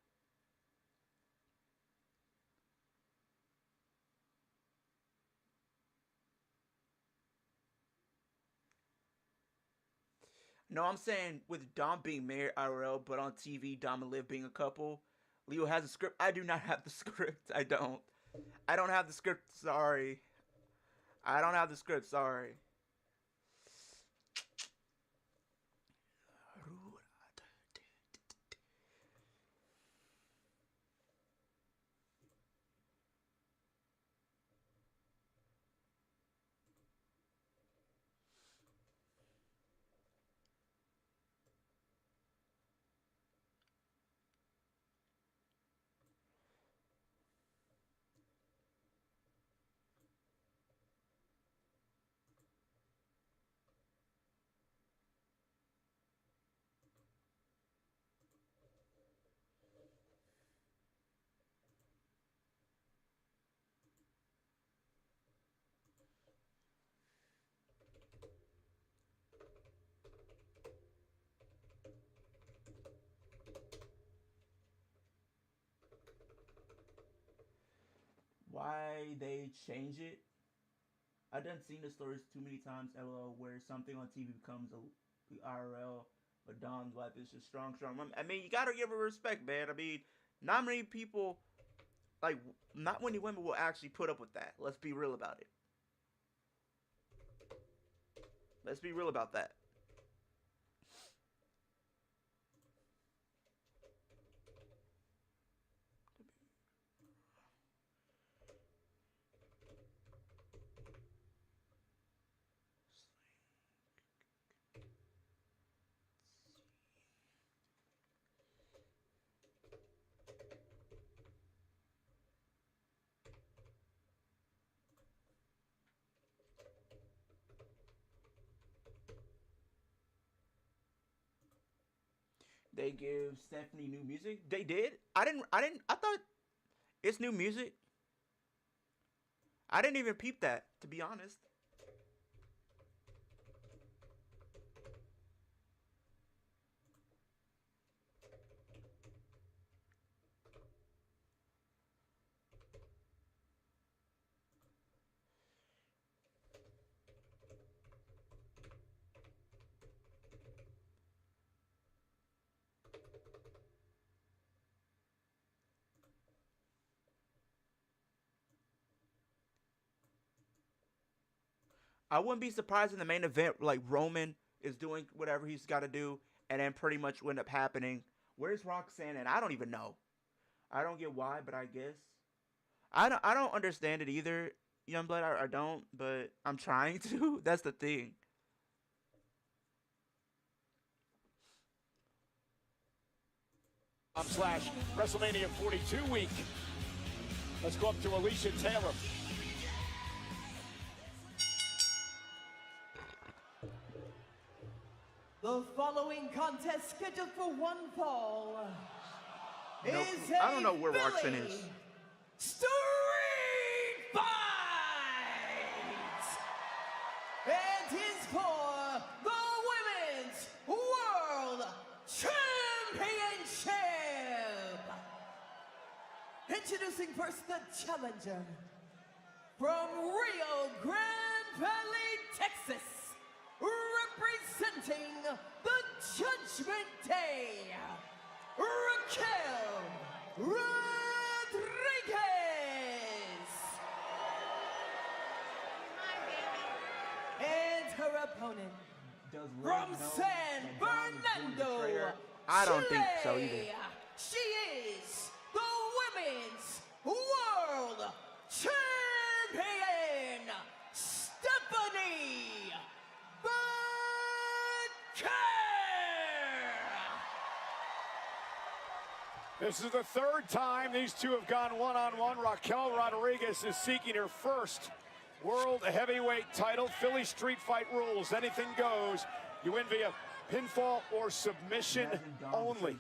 No, I'm saying with Dom being married IRL, but on TV, Dom and Liv being a couple. Leo has a script. I do not have the script. I don't have the script. Sorry. I don't have the script. Sorry. why they change it. I done seen the stories too many times, LOL, where something on TV becomes a IRL, but Dom's life is just strong. I mean, you gotta give her respect, man. I mean, not many people, like, not many women will actually put up with that. Let's be real about it. Let's be real about that. They give Stephanie new music. They did? I thought it's new music. I didn't even peep that, to be honest. I wouldn't be surprised in the main event, like Roman is doing whatever he's got to do, and then pretty much what end up happening. Where's Roxanne? And I don't even know. I don't get why, but I guess I don't understand it either, Youngblood. I don't, but I'm trying to. That's the thing.
/WrestleMania 42 week. Let's go up to Alicia Taylor.
The following contest scheduled for one fall is
I don't know where Roxanne is.
Street Fight! And is for the Women's World Championship! Introducing first the challenger from Rio Grande Valley, Texas, representing the Judgment Day, Raquel Rodriguez. And her opponent from San Fernando,
I don't think so either.
She is the Women's World Champion, Stephanie.
This is the third time these two have gone one-on-one. Raquel Rodriguez is seeking her first World Heavyweight title. Philly Street Fight rules. Anything goes. You win via pinfall or submission only.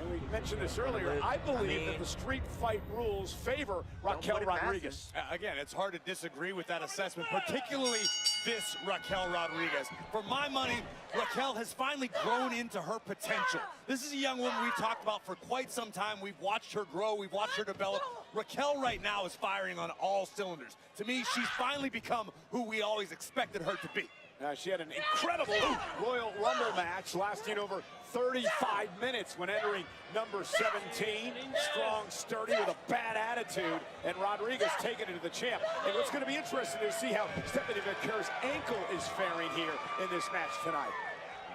And we mentioned this earlier. I believe that the Street Fight rules favor Raquel Rodriguez.
Again, it's hard to disagree with that assessment, particularly this Raquel Rodriguez. For my money, Raquel has finally grown into her potential. This is a young woman we've talked about for quite some time. We've watched her grow. We've watched her develop. Raquel right now is firing on all cylinders. To me, she's finally become who we always expected her to be.
She had an incredible Royal Rumble match lasting over 35 minutes when entering number 17. Strong, sturdy, with a bad attitude, and Rodriguez taking it to the champ. And what's going to be interesting to see how Stephanie Vaquer's ankle is faring here in this match tonight.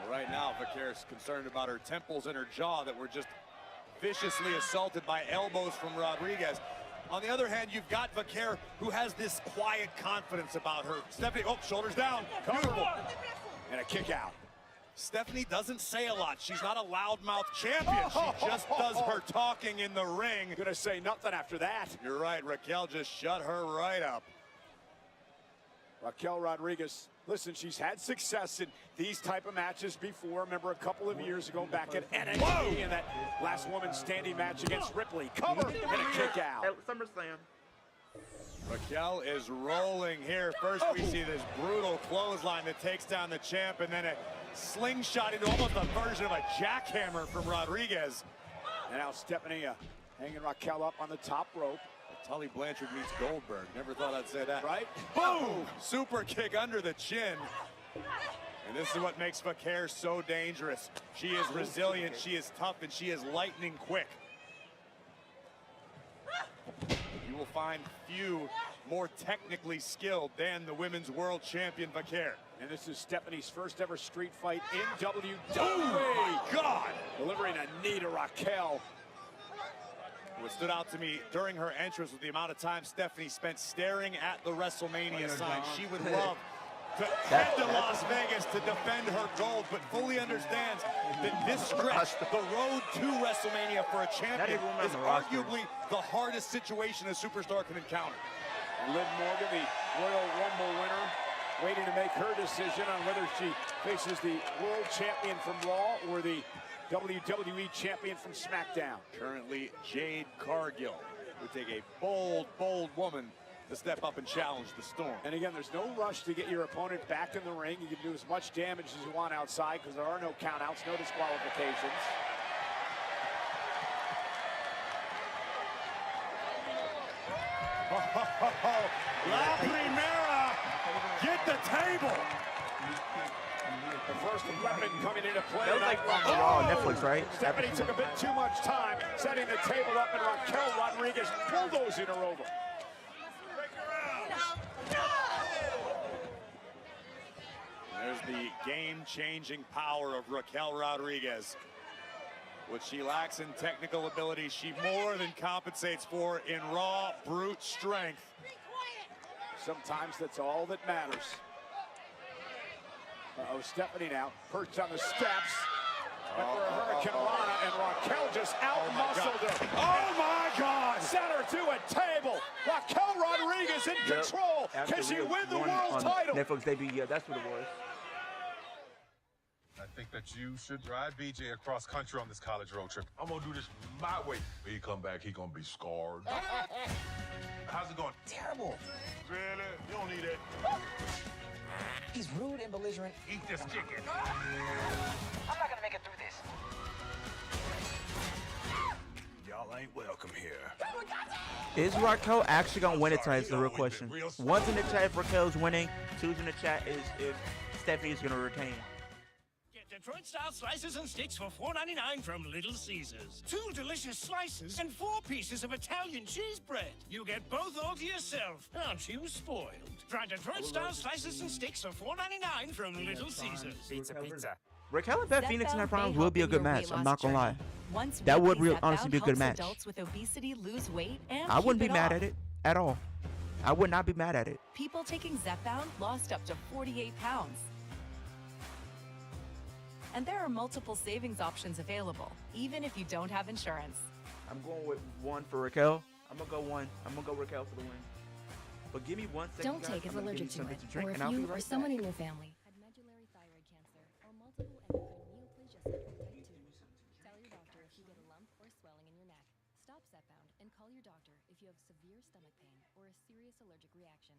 Well, right now, Vaquer's concerned about her temples and her jaw that were just viciously assaulted by elbows from Rodriguez. On the other hand, you've got Vaquer, who has this quiet confidence about her. Stephanie, shoulders down. Beautiful.
And a kick out.
Stephanie doesn't say a lot. She's not a loudmouth champion. She just does her talking in the ring.
Gonna say nothing after that.
You're right. Raquel just shut her right up.
Raquel Rodriguez, listen, she's had success in these type of matches before. Remember a couple of years ago back at NXT in that last woman standing match against Ripley. Cover and a kick out.
At SummerSlam.
Raquel is rolling here. First we see this brutal clothesline that takes down the champ, and then a slingshot into almost a version of a jackhammer from Rodriguez.
And now Stephanie hanging Raquel up on the top rope.
Tully Blanchard meets Goldberg. Never thought I'd say that. Right? Boom! Super kick under the chin. And this is what makes Vaquer so dangerous. She is resilient, she is tough, and she is lightning quick. You will find few more technically skilled than the women's world champion Vaquer.
And this is Stephanie's first ever street fight in WWE.
Oh my God!
Delivering a knee to Raquel.
What stood out to me during her entrance was the amount of time Stephanie spent staring at the WrestleMania sign. She would love to head to Las Vegas to defend her gold, but fully understands that this stretch, the road to WrestleMania for a champion, is arguably the hardest situation a superstar can encounter.
Liv Morgan, the Royal Rumble winner, waiting to make her decision on whether she faces the world champion from Raw or the WWE champion from SmackDown.
Currently, Jade Cargill would take a bold, bold woman to step up and challenge the Storm.
And again, there's no rush to get your opponent back in the ring. You can do as much damage as you want outside because there are no countouts, no disqualifications.
La Primera, get the table.
The first weapon coming into play.
That was like on Netflix, right?
Stephanie took a bit too much time setting the table up, and Raquel Rodriguez bulldozing her over.
There's the game-changing power of Raquel Rodriguez. What she lacks in technical ability, she more than compensates for in raw, brute strength.
Sometimes that's all that matters. Uh-oh, Stephanie now perched on the steps. Went for a Hurricane Rana, and Raquel just out-muscled her.
Oh my God!
Sent her to a table. Raquel Rodriguez in control. Can she win the world title?
Netflix debut, yeah, that's what it was.
I think that you should ride BJ across country on this college road trip. I'm gonna do this my way. When he come back, he gonna be scarred. How's it going?
Terrible.
Really? You don't need it.
He's rude and belligerent.
Eat this chicken.
I'm not gonna make it through this.
Y'all ain't welcome here.
Is Raquel actually gonna win it tonight? Is the real question. One's in the chat if Raquel's winning. Two's in the chat is if Stephanie's gonna retain.
Detroit-style slices and sticks for $4.99 from Little Caesars. 2 delicious slices and 4 pieces of Italian cheese bread. You get both all to yourself. Aren't you spoiled? Try Detroit-style slices and sticks for $4.99 from Little Caesars.
Pizza. Raquel and Beth Phoenix in her prime will be a good match. I'm not gonna lie. That would honestly be a good match.
Adults with obesity lose weight and
I wouldn't be mad at it at all. I would not be mad at it.
People taking Zepbound lost up to 48 pounds. And there are multiple savings options available, even if you don't have insurance.
I'm going with 1 for Raquel. I'm gonna go Raquel for the win. But give me 1 second.
Don't take as allergic to it,
drink,
or if
and
you
right
or someone
back.
in your family had medullary thyroid cancer or multiple endocrine neoplasia syndrome type 2. Tell your doctor if you get a lump or swelling in your neck. Stop Zepbound and call your doctor if you have severe stomach pain or a serious allergic reaction.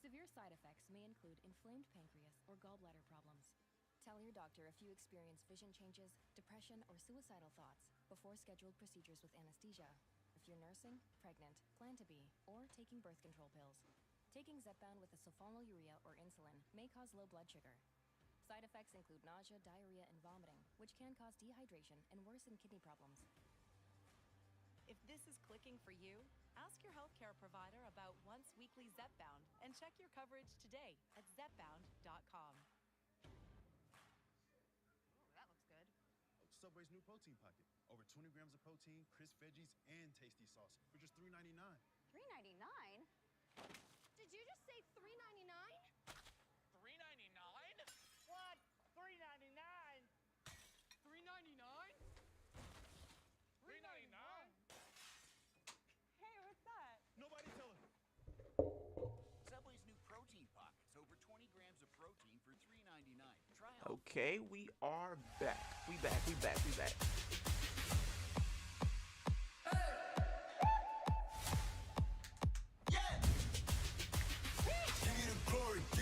Severe side effects may include inflamed pancreas or gallbladder problems. Tell your doctor if you experience vision changes, depression, or suicidal thoughts before scheduled procedures with anesthesia. If you're nursing, pregnant, plan to be, or taking birth control pills. Taking Zepbound with a sulfonylurea or insulin may cause low blood sugar. Side effects include nausea, diarrhea, and vomiting, which can cause dehydration and worsen kidney problems.
If this is clicking for you, ask your healthcare provider about once-weekly Zepbound and check your coverage today at zepbound.com.
Subway's new protein pocket. Over 20 grams of protein, crisp veggies, and tasty sauce for just $3.99.
$3.99? Did you just say $3.99?
$3.99? What? $3.99? $3.99? $3.99?
Hey, what's that?
Nobody tell him.
Subway's new protein pockets. Over 20 grams of protein for $3.99. Try out.
Okay, we are back. We back.
Give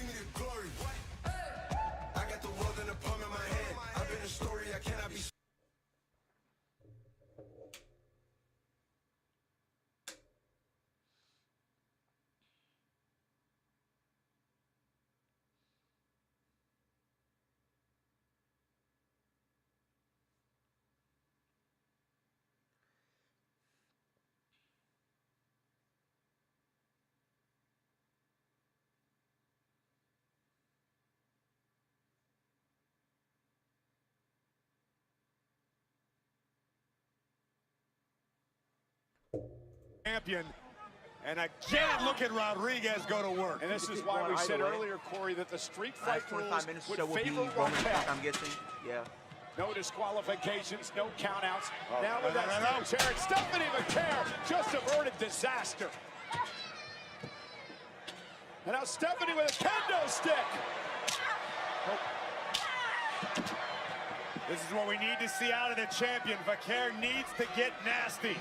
me the glory. I got the world in the palm of my hand. I've been a story I cannot be.
champion. And again, look at Rodriguez go to work.
And this is why we said earlier, Corey, that the street fight rules would favor Raquel.
I'm guessing. Yeah.
No disqualifications, no countouts. Now with that steel chair, Stephanie McCare just averted disaster. And now Stephanie with a kendo stick.
This is what we need to see out of the champion. Vaquer needs to get nasty.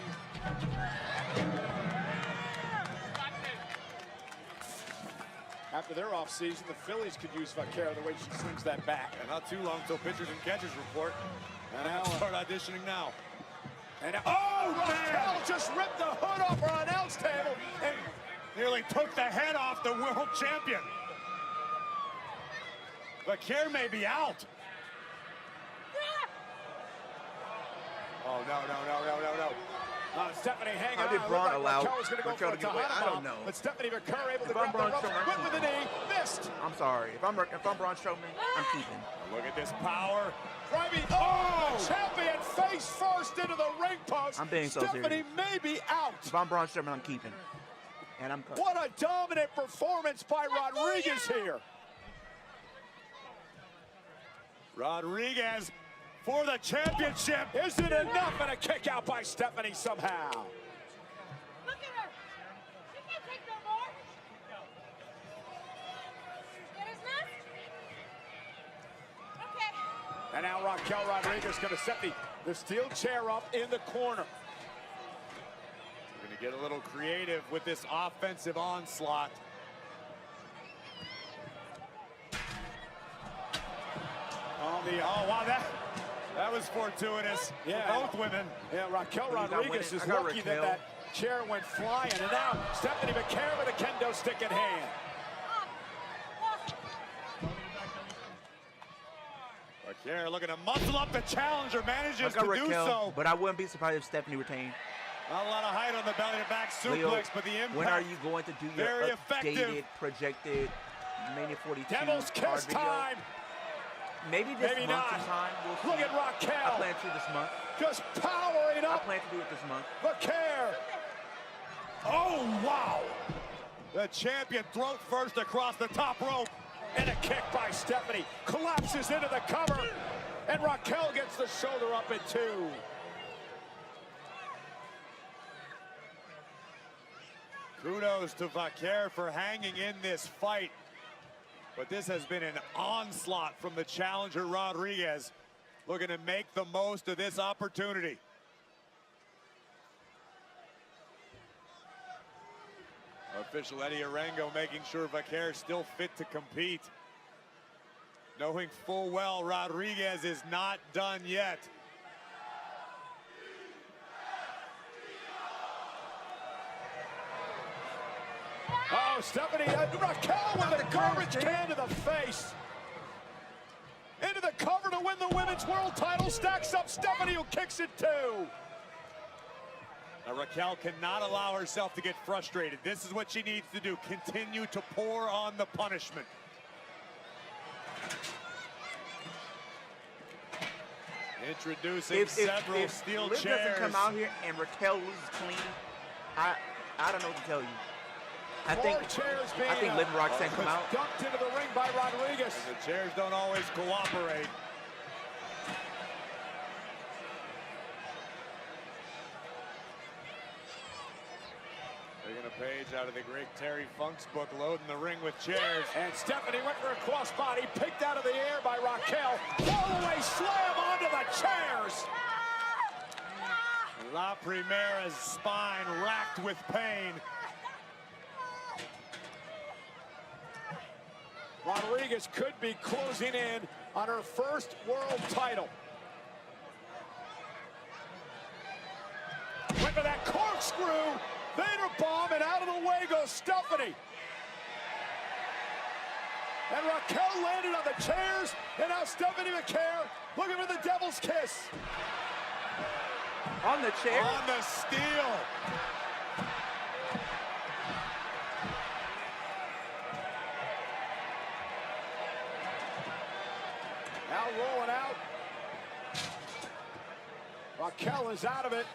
After their offseason, the Phillies could use Vaquer the way she swings that bat.
And not too long till pitchers and catchers report. And I'll start auditioning now.
And Raquel just ripped the hood off her announce table and
nearly took the head off the world champion. Vaquer may be out. Oh, no.
Stephanie hanging
How did
on.
Braun allow
Raquel was going to go for a Tejana
I don't know.
But Stephanie McCare able to grab the ropes, went with the knee, missed.
I'm sorry. If I'm Braun Strowman, I'm keeping.
Look at this power.
Driving, champion face first into the ring post.
I'm being so
Stephanie
serious.
may be out.
If I'm Braun Strowman, I'm keeping. And I'm cutting.
What a dominant performance by Rodriguez here.
Rodriguez for the championship.
Is it enough? And a kick out by Stephanie somehow.
Look at her. She can't take no more. Get his nuts? Okay.
And now Raquel Rodriguez going to set the steel chair up in the corner.
We're going to get a little creative with this offensive onslaught. Oh, wow, that was fortuitous for both women.
Yeah, Raquel Rodriguez is lucky that chair went flying. And now Stephanie McCare with a kendo stick in hand.
McCare looking to muscle up the challenger, manages to
Raquel,
do so.
But I wouldn't be surprised if Stephanie retained.
Not a lot of height on the belly to back suplex,
Leo,
but the impact.
when are you going to do your
very
updated,
effective.
Projected Mania 42
Devil's kiss time.
Maybe this
Maybe
month
not.
sometime. We'll see.
Look at Raquel.
I plan to this month.
Just powering
I
up.
plan to do it this month.
McCare.
Oh, wow. The champion throat first across the top rope.
And a kick by Stephanie. Collapses into the cover. And Raquel gets the shoulder up in two.
Kudos to Vaquer for hanging in this fight. But this has been an onslaught from the challenger Rodriguez, looking to make the most of this opportunity. Official Eddie Arango making sure Vaquer is still fit to compete, knowing full well Rodriguez is not done yet.
Oh, Stephanie, Raquel with a garbage can to the face. Into the cover to win the women's world title. Stacks up Stephanie, who kicks it too.
Now Raquel cannot allow herself to get frustrated. This is what she needs to do. Continue to pour on the punishment. Introducing several steel
Liv
chairs.
doesn't come out here and Raquel loses clean, I don't know what to tell you. I think Liv and Roxanne come out.
Dumped into the ring by Rodriguez.
And the chairs don't always cooperate. Taking a page out of the great Terry Funk's book, loading the ring with chairs.
And Stephanie went for a crossbody, picked out of the air by Raquel. Fallaway slam onto the chairs.
La Primera's spine racked with pain.
Rodriguez could be closing in on her first world title. Went for that corkscrew. Vader bomb, and out of the way goes Stephanie. And Raquel landed on the chairs, and now Stephanie McCare looking for the devil's kiss.
On the chair?
On the steel.
Now rolling out. Raquel is out of it.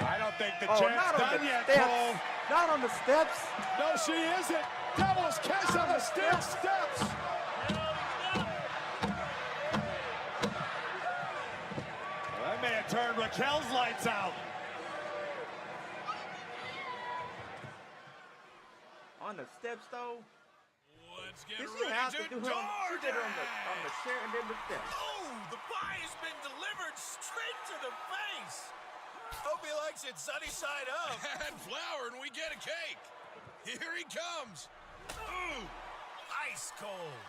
I don't think the
Oh,
champ's
not on
done
the
yet,
steps.
Cole.
Not on the steps.
No, she isn't. Devil's kiss on the steel steps.
That may have turned Raquel's lights out.
On the steps, though.
Let's get
Did she
ready
have
to
to do it she did it on the chair and then the steps.
Oh, the pie has been delivered straight to the face. Hope he likes it sunny side up.
Add flour and we get a cake. Here he comes.
Ooh, ice cold.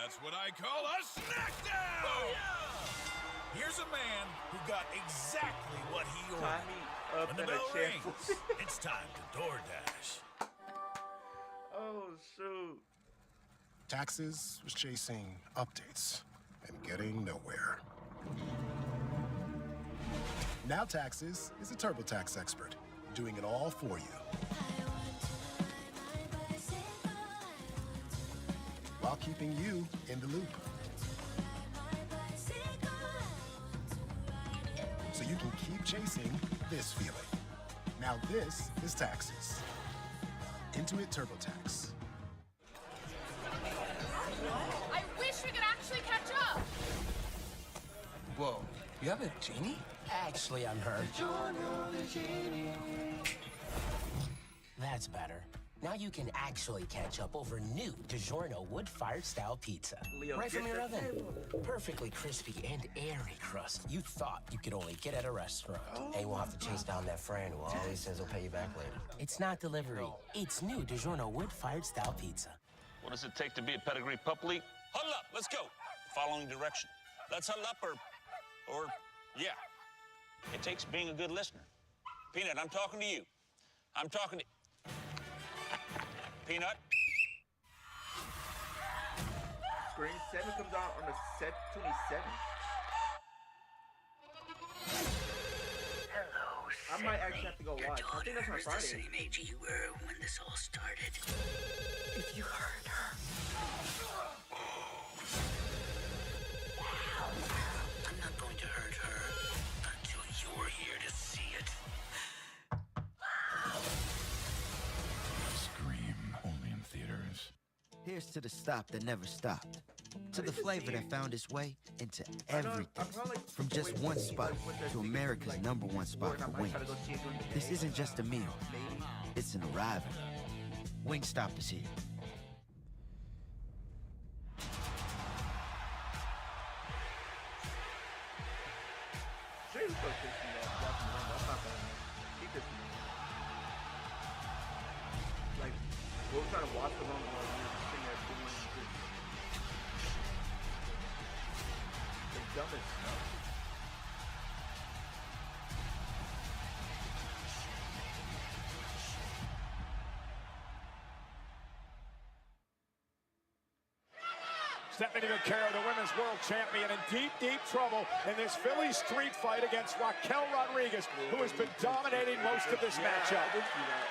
That's what I call a smackdown.
Oh, yeah. Here's a man who got exactly what he ordered.
Up
When the
in a
bell
chair.
rings, it's time to DoorDash.
Oh, shoot.
Taxes was chasing updates and getting nowhere. Now Taxes is a TurboTax expert, doing it all for you. While keeping you in the loop. So you can keep chasing this feeling. Now this is Taxes. Intuit TurboTax.
I wish we could actually catch up.
Whoa, you have a genie? Actually, I'm her. That's better. Now you can actually catch up over new DiGiorno wood-fired style pizza.
Leo,
right from
get
your
that
oven.
table.
Perfectly crispy and airy crust you thought you could only get at a restaurant. Hey, we'll have to chase down that friend who always says he'll pay you back later. It's not delivery. It's new DiGiorno wood-fired style pizza.
What does it take to be a pedigree pup league? Huddle up, let's go. Following direction. Let's huddle up or yeah. It takes being a good listener. Peanut, I'm talking to you. I'm talking to... Peanut?
Screen 7 comes out on the 27th.
Hello,
I might actually have to go watch. I think that's on
the
Friday.
same age you were when this all started. If you hurt her, I'm not going to hurt her until you're here to see it.
Scream, only in theaters.
Here's to the stop that never stopped. To the flavor that found its way into everything. From just one spot to America's #1 spot for wings. This isn't just a meal. It's an arrival. Wingstop is here.
Jay's so pissed me off watching the Rumble. I'm not gonna keep this me. Like, we were trying to watch the Rumble and we were just sitting there doing this. The dumbest stuff.
Stephanie Vaquero, the women's world champion, in deep, deep trouble in this Philly street fight against Raquel Rodriguez, who has been dominating most of this matchup.
I did see that.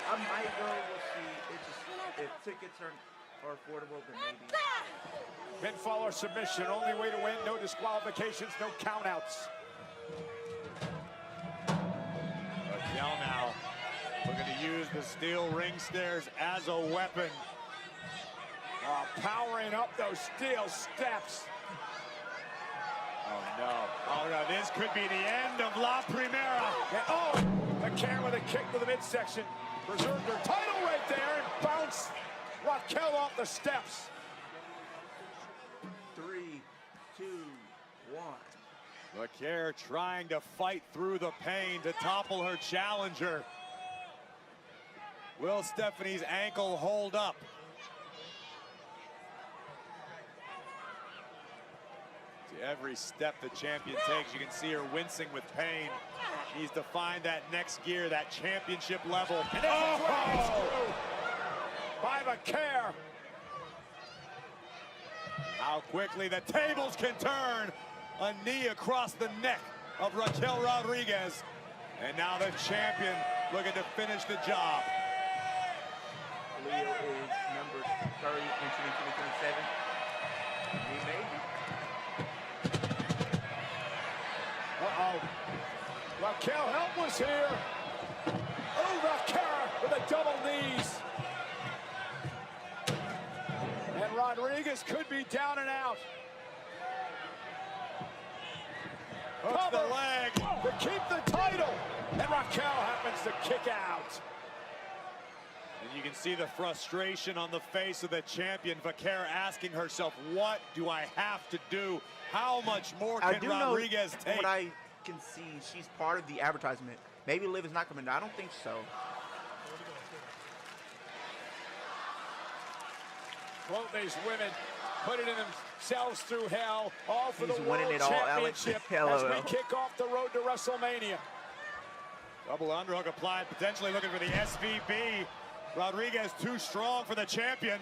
I might go, we'll see. It's just, if tickets are affordable, then maybe.
Pinfall or submission, only way to win, no disqualifications, no countouts.
Raquel now looking to use the steel ring stairs as a weapon.
Powering up those steel steps.
Oh no, oh no, this could be the end of La Primera.
And, oh, Vaquero with a kick to the midsection. Preserved her title right there and bounced Raquel off the steps.
3, 2, 1.
Vaquero trying to fight through the pain to topple her challenger. Will Stephanie's ankle hold up? Every step the champion takes, you can see her wincing with pain. She needs to find that next gear, that championship level. And
by Vaquero.
How quickly the tables can turn. A knee across the neck of Raquel Rodriguez. And now the champion looking to finish the job.
Leo is number 30 entering 2027. He may be.
Uh-oh. Raquel helpless here. Oh, Raquel with a double knees. And Rodriguez could be down and out.
Hooks the leg
to keep the title. And Raquel happens to kick out.
And you can see the frustration on the face of the champion. Vaquer asking herself, what do I have to do? How much more can Rodriguez take?
What I can see, she's part of the advertisement. Maybe Liv is not coming down. I don't think so.
Quote these women putting themselves through hell, all for
He's
the
winning
World
it all,
Championship
Alex.
as we kick off the road to WrestleMania.
Double underhook applied, potentially looking for the SVB. Rodriguez too strong for the champion.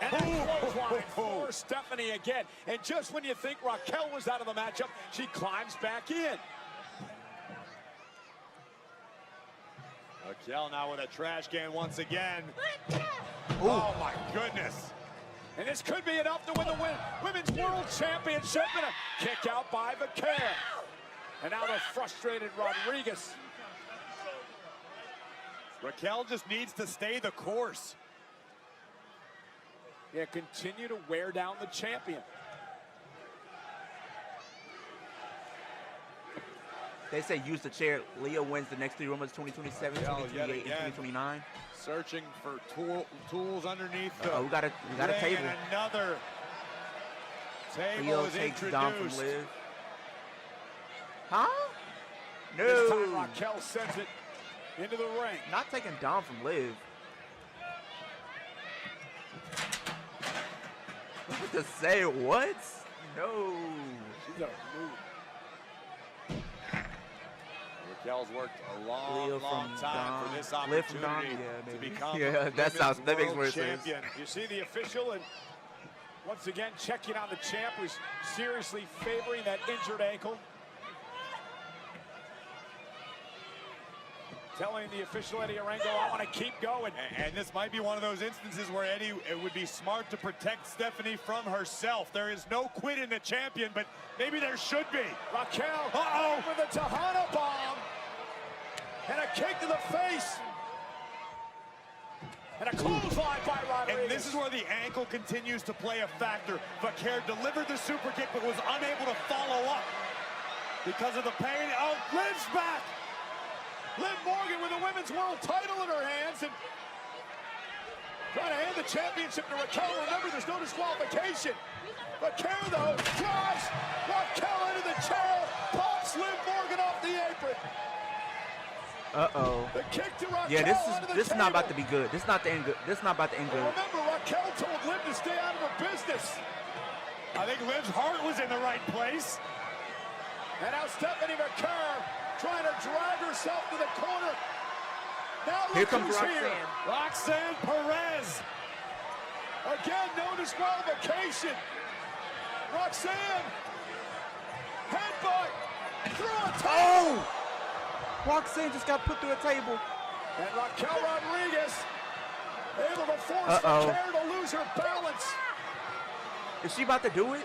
And a clothesline for Stephanie again. And just when you think Raquel was out of the matchup, she climbs back in.
Raquel now with a trash can once again. Oh my goodness.
And this could be enough to win the Women's World Championship. And a kick out by Vaquer. And now the frustrated Rodriguez.
Raquel just needs to stay the course.
Yeah, continue to wear down the champion.
They say use the chair. Leah wins the next 3 Rumbles 2027, 2028, and 2029.
Searching for tools underneath the
we got a table.
And another table
Leo
is
takes
introduced.
down from Liv. Huh? No.
This time Raquel sends it into the ring.
Not taking down from Liv. What to say? What? No.
She's a move.
Raquel's worked a long time for this
Liv from Don,
opportunity to become
that makes more sense.
champion.
You see the official, and once again checking on the champ, who's seriously favoring that injured ankle. Telling the official Eddie Arango, I want to keep going.
And this might be one of those instances where Eddie, it would be smart to protect Stephanie from herself. There is no quit in the champion, but maybe there should be.
Raquel
Uh-oh.
with a Tejana bomb. And a kick to the face. And a clothesline by Rodriguez.
And this is where the ankle continues to play a factor. Vaquer delivered the super kick, but was unable to follow up because of the pain. Oh, Liv's back.
Liv Morgan with the Women's World title in her hands and trying to hand the championship to Raquel. Remember, there's no disqualification. Vaquer, though, drives Raquel into the chair, pops Liv Morgan off the apron.
Uh-oh.
The kick to Raquel.
Yeah, this is not
table.
about to be good. This is not the end good. This is not about to end good.
Remember, Raquel told Liv to stay out of her business.
I think Liv's heart was in the right place.
And now Stephanie Vaquer trying to drag herself to the corner. Now look
Here comes
who's
Roxanne.
here.
Roxanne Perez.
Again, no disqualification. Roxanne. Headbutt. Through a table.
Oh! Roxanne just got put through a table.
And Raquel Rodriguez able to force Vaquer to lose her balance.
Is she about to do it?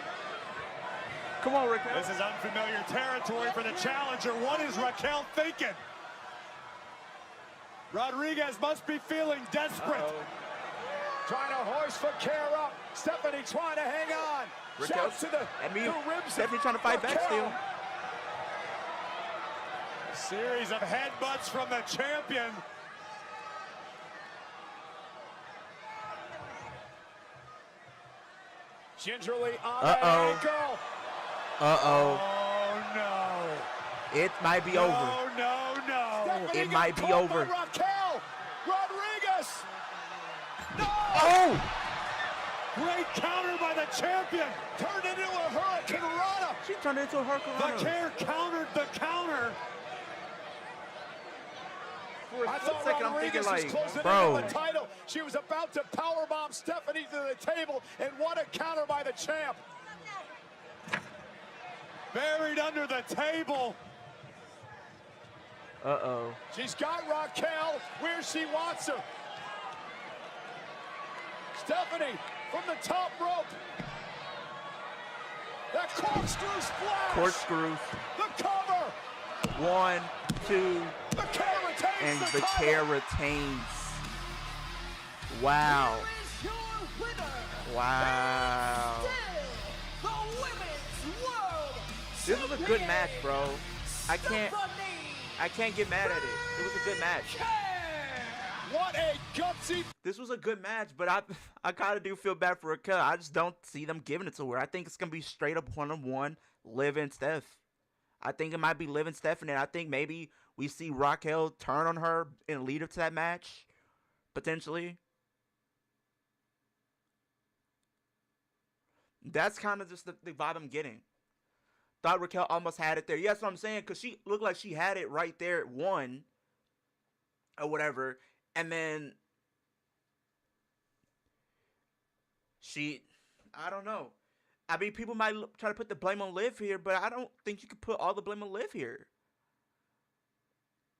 Come on, Raquel.
This is unfamiliar territory for the challenger. What is Raquel thinking? Rodriguez must be feeling desperate.
Trying to hoist Vaquer up. Stephanie trying to hang on.
Raquel,
Shouts to the ribs.
Stephanie trying to fight back still.
A series of headbutts from the champion.
Gingerly on the ankle.
Uh-oh.
Oh, no.
It might be over.
No.
Stephanie
It might be
caught
over.
by Raquel Rodriguez. No!
Oh!
Great counter by the champion.
Turned into a Hurricane Rana.
She turned into a Hurricane Rana.
Vaquer countered the counter.
For
I
a
thought
second, I'm
Rodriguez
thinking
was
like,
closing in
bro.
on the title. She was about to powerbomb Stephanie to the table, and what a counter by the champ.
Buried under the table.
Uh-oh.
She's got Raquel where she wants her. Stephanie from the top rope. That corkscrew splash.
Corkscrews.
The cover.
1, 2,
Vaquer retains
and
the
Vaquer
title.
retains. Wow.
Here is your winner.
Wow.
The women's world.
This was a good match, bro. I can't get mad at it. It was a good match.
What a gutsy.
This was a good match, but I kind of do feel bad for Raquel. I just don't see them giving it to her. I think it's gonna be straight up 1-on-1, Liv and Steph. I think it might be Liv and Steph, and I think maybe we see Raquel turn on her and lead up to that match, potentially. That's kind of just the vibe I'm getting. Thought Raquel almost had it there. Yeah, that's what I'm saying, because she looked like she had it right there at 1 or whatever. And then I don't know. I mean, people might try to put the blame on Liv here, but I don't think you could put all the blame on Liv here.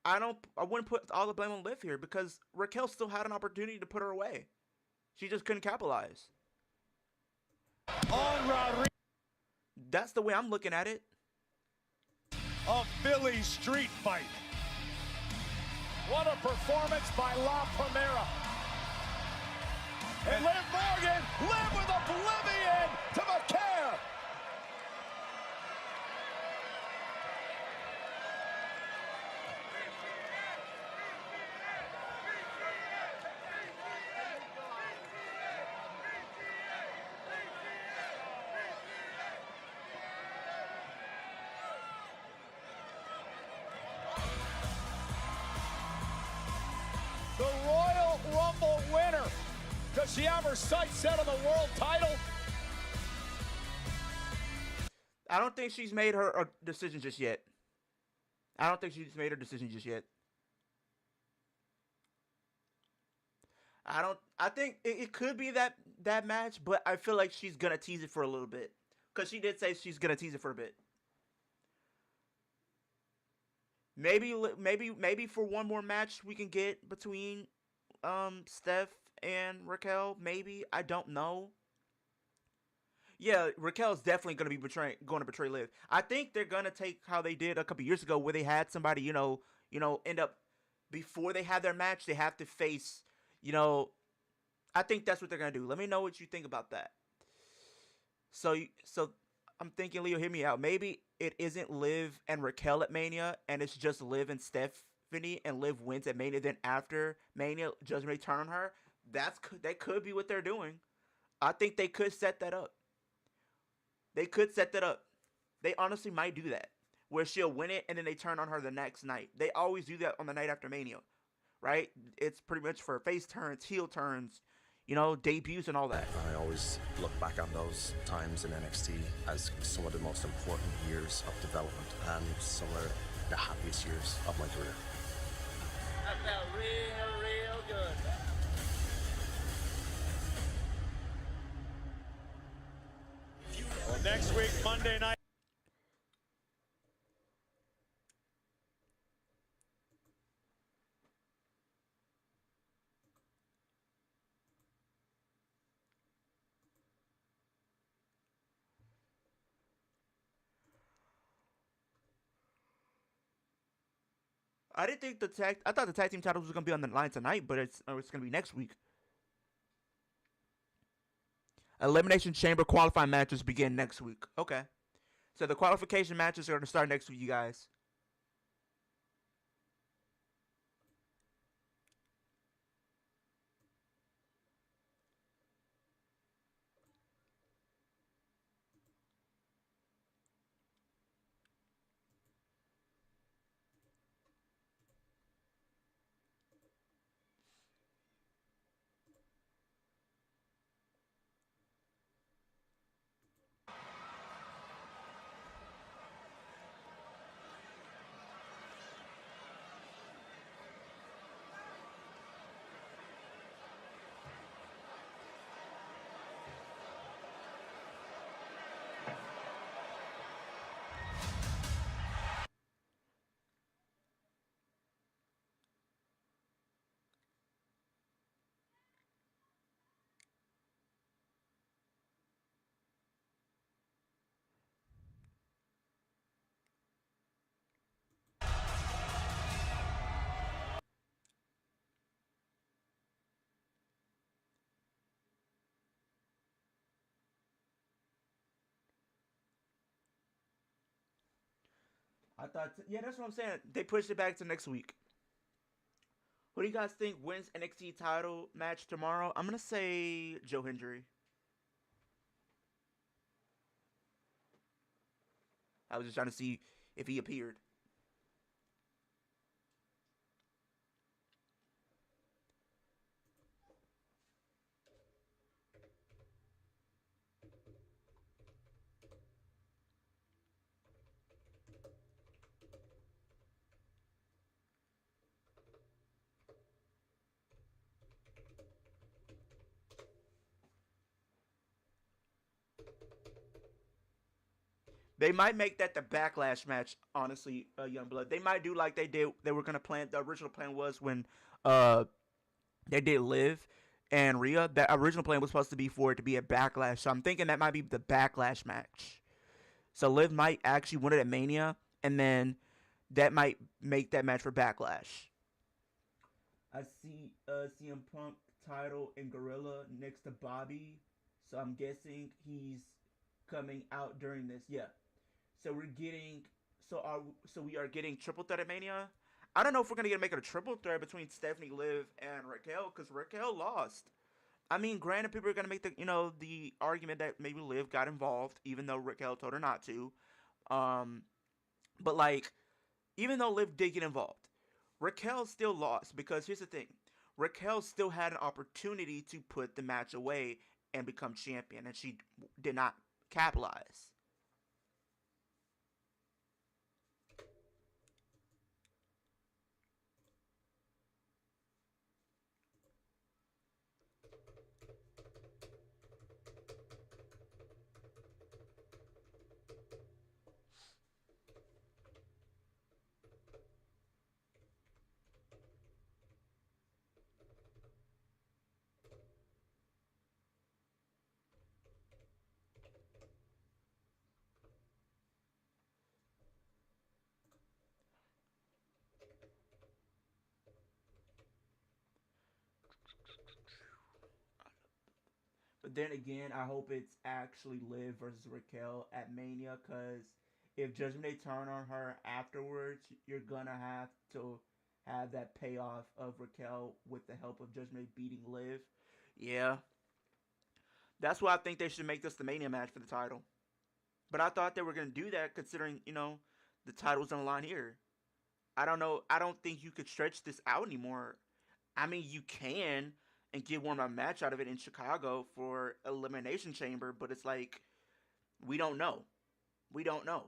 I wouldn't put all the blame on Liv here because Raquel still had an opportunity to put her away. She just couldn't capitalize.
On Rodriguez.
That's the way I'm looking at it.
A Philly street fight. What a performance by La Primera. And Liv Morgan, Liv with oblivion to Vaquer. The Royal Rumble winner. Does she have her sights set on the world title?
I don't think she's made her decision just yet. I think it could be that match, but I feel like she's gonna tease it for a little bit. Because she did say she's gonna tease it for a bit. Maybe for one more match we can get between Steph and Raquel. Maybe, I don't know. Yeah, Raquel's definitely going to betray Liv. I think they're going to take how they did a couple years ago, where they had somebody end up before they have their match, they have to face. I think that's what they're going to do. Let me know what you think about that. So I'm thinking, Leo, hear me out. Maybe it isn't Liv and Raquel at Mania, and it's just Liv and Stephanie, and Liv wins at Mania. Then after Mania, Judgment Day turn on her. That could be what they're doing. I think they could set that up. They honestly might do that, where she'll win it, and then they turn on her the next night. They always do that on the night after Mania, right? It's pretty much for face turns, heel turns, debuts and all that.
I always look back on those times in NXT as some of the most important years of development and some of the happiest years of my career.
That felt real good.
Well, next week, Monday night.
I didn't think I thought the tag team titles was gonna be on the line tonight, but it's gonna be next week. Elimination Chamber qualifying matches begin next week. Okay, so the qualification matches are gonna start next week, you guys. I thought, yeah, that's what I'm saying. They pushed it back to next week. Who do you guys think wins NXT title match tomorrow? I'm gonna say Joe Hendry. I was just trying to see if he appeared. They might make that the backlash match, honestly, Youngblood. They might do like they did. They were gonna plan. The original plan was when they did Liv and Rhea. That original plan was supposed to be for it to be a backlash. So I'm thinking that might be the backlash match. So Liv might actually win it at Mania, and then that might make that match for backlash. I see CM Punk title and Gorilla next to Bobby. So I'm guessing he's coming out during this. Yeah. So we're getting we are getting triple threat at Mania. I don't know if we're gonna make it a triple threat between Stephanie, Liv, and Raquel because Raquel lost. I mean, granted, people are gonna make the argument that maybe Liv got involved, even though Raquel told her not to. But like, even though Liv did get involved, Raquel still lost because here's the thing: Raquel still had an opportunity to put the match away and become champion, and she did not capitalize. But then again, I hope it's actually Liv versus Raquel at Mania, because if Judgment Day turn on her afterwards, you're gonna have to have that payoff of Raquel with the help of Judgment Day beating Liv. Yeah. That's why I think they should make this the Mania match for the title. But I thought they were gonna do that considering, the title's on the line here. I don't know. I don't think you could stretch this out anymore. I mean, you can and get one more match out of it in Chicago for Elimination Chamber, but it's like, we don't know. We don't know.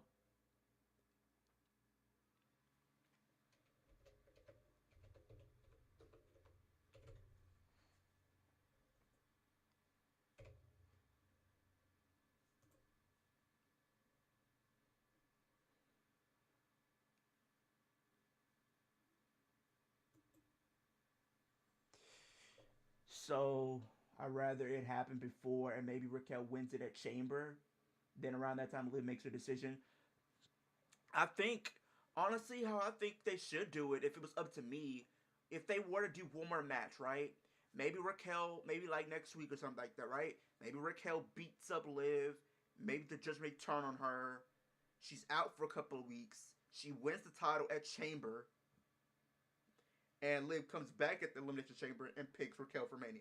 So I'd rather it happen before and maybe Raquel wins it at Chamber. Then around that time, Liv makes her decision. I think, honestly, how I think they should do it, if it was up to me, if they were to do one more match, right? Maybe Raquel, maybe like next week or something like that, right? Maybe Raquel beats up Liv. Maybe the Judgment Day turn on her. She's out for a couple of weeks. She wins the title at Chamber. And Liv comes back at the Elimination Chamber and picks Raquel for Mania.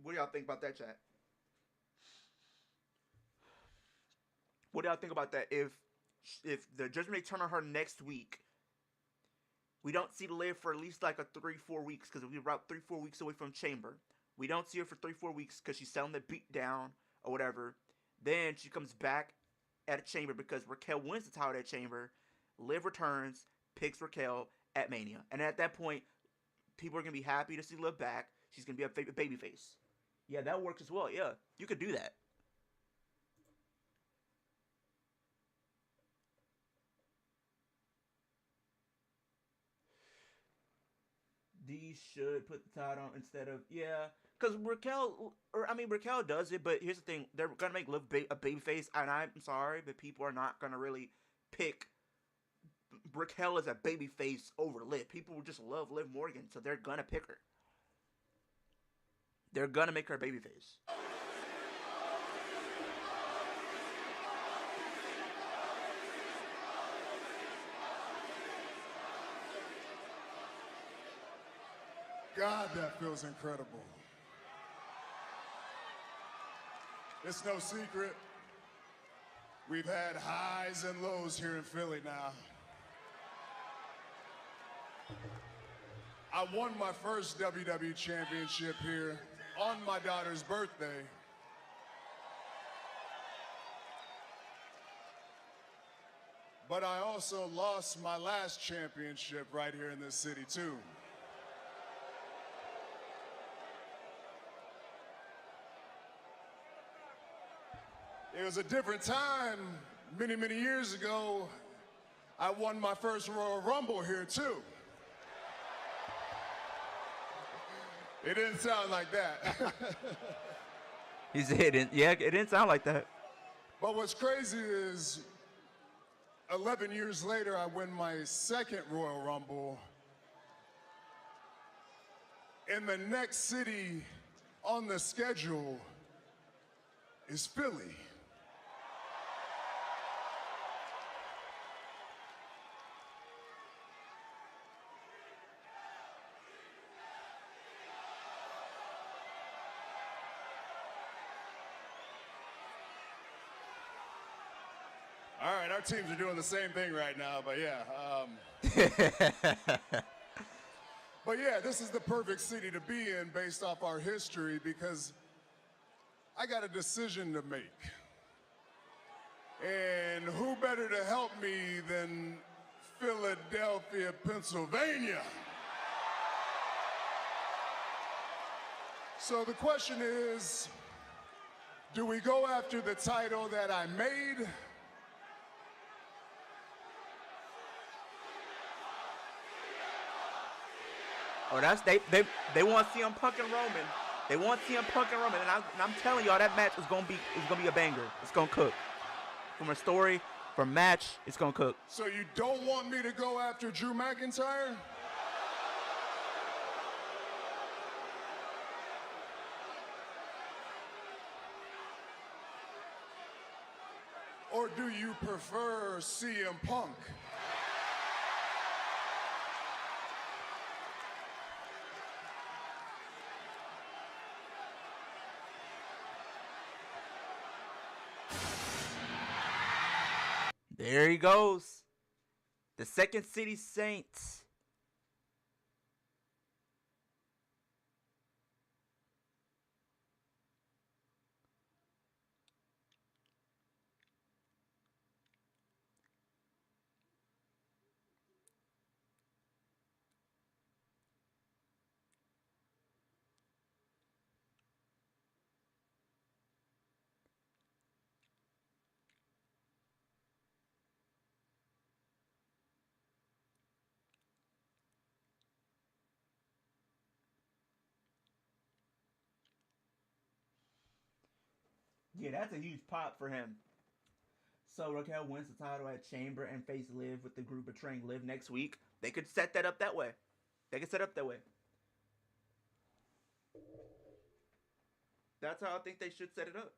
What do y'all think about that, chat? What do y'all think about that? If the Judgment Day turn on her next week, we don't see Liv for at least like a 3-4 weeks, because we're about 3-4 weeks away from Chamber. We don't see her for 3-4 weeks because she's selling the beat down or whatever. Then she comes back at a Chamber because Raquel wins the title at Chamber. Liv returns, picks Raquel at Mania. And at that point, people are going to be happy to see Liv back. She's going to be a babyface. Yeah, that works as well. Yeah, you could do that. D should put the title on instead of, yeah, because Raquel does it, but here's the thing: they're gonna make Liv a babyface, and I'm sorry, but people are not gonna really pick Raquel as a babyface over Liv. People just love Liv Morgan, so they're gonna pick her. They're gonna make her a babyface.
God, that feels incredible. It's no secret. We've had highs and lows here in Philly now. I won my first WWE Championship here on my daughter's birthday. But I also lost my last championship right here in this city, too. It was a different time. Many, many years ago, I won my first Royal Rumble here, too. It didn't sound like that.
He said, yeah, it didn't sound like that.
But what's crazy is 11 years later, I win my second Royal Rumble. And the next city on the schedule is Philly. All right, our teams are doing the same thing right now, but yeah. But yeah, this is the perfect city to be in based off our history because I got a decision to make. And who better to help me than Philadelphia, Pennsylvania? So the question is, do we go after the title that I made?
Oh, they want CM Punk and Roman. They want CM Punk and Roman, and I'm telling y'all that match is gonna be a banger. It's gonna cook. From a story, from match, it's gonna cook.
So you don't want me to go after Drew McIntyre? Or do you prefer CM Punk?
There he goes. The Second City Saints. Yeah, that's a huge pop for him. So Raquel wins the title at Chamber and face Liv with the group betraying Liv next week. They could set that up that way. They could set up that way. That's how I think they should set it up.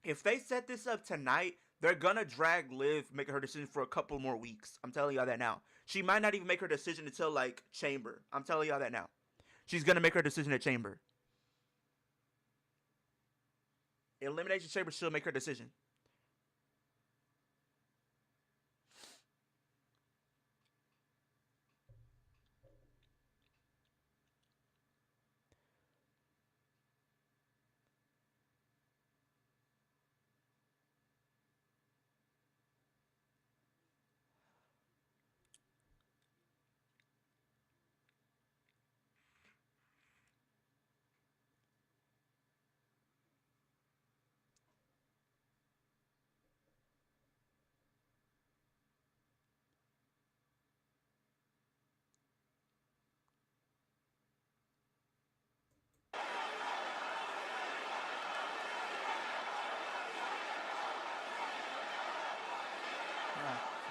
If they set this up tonight, they're gonna drag Liv making her decision for a couple more weeks. I'm telling y'all that now. She might not even make her decision until like Chamber. I'm telling y'all that now. She's gonna make her decision at Chamber. Elimination Chamber, she'll make her decision.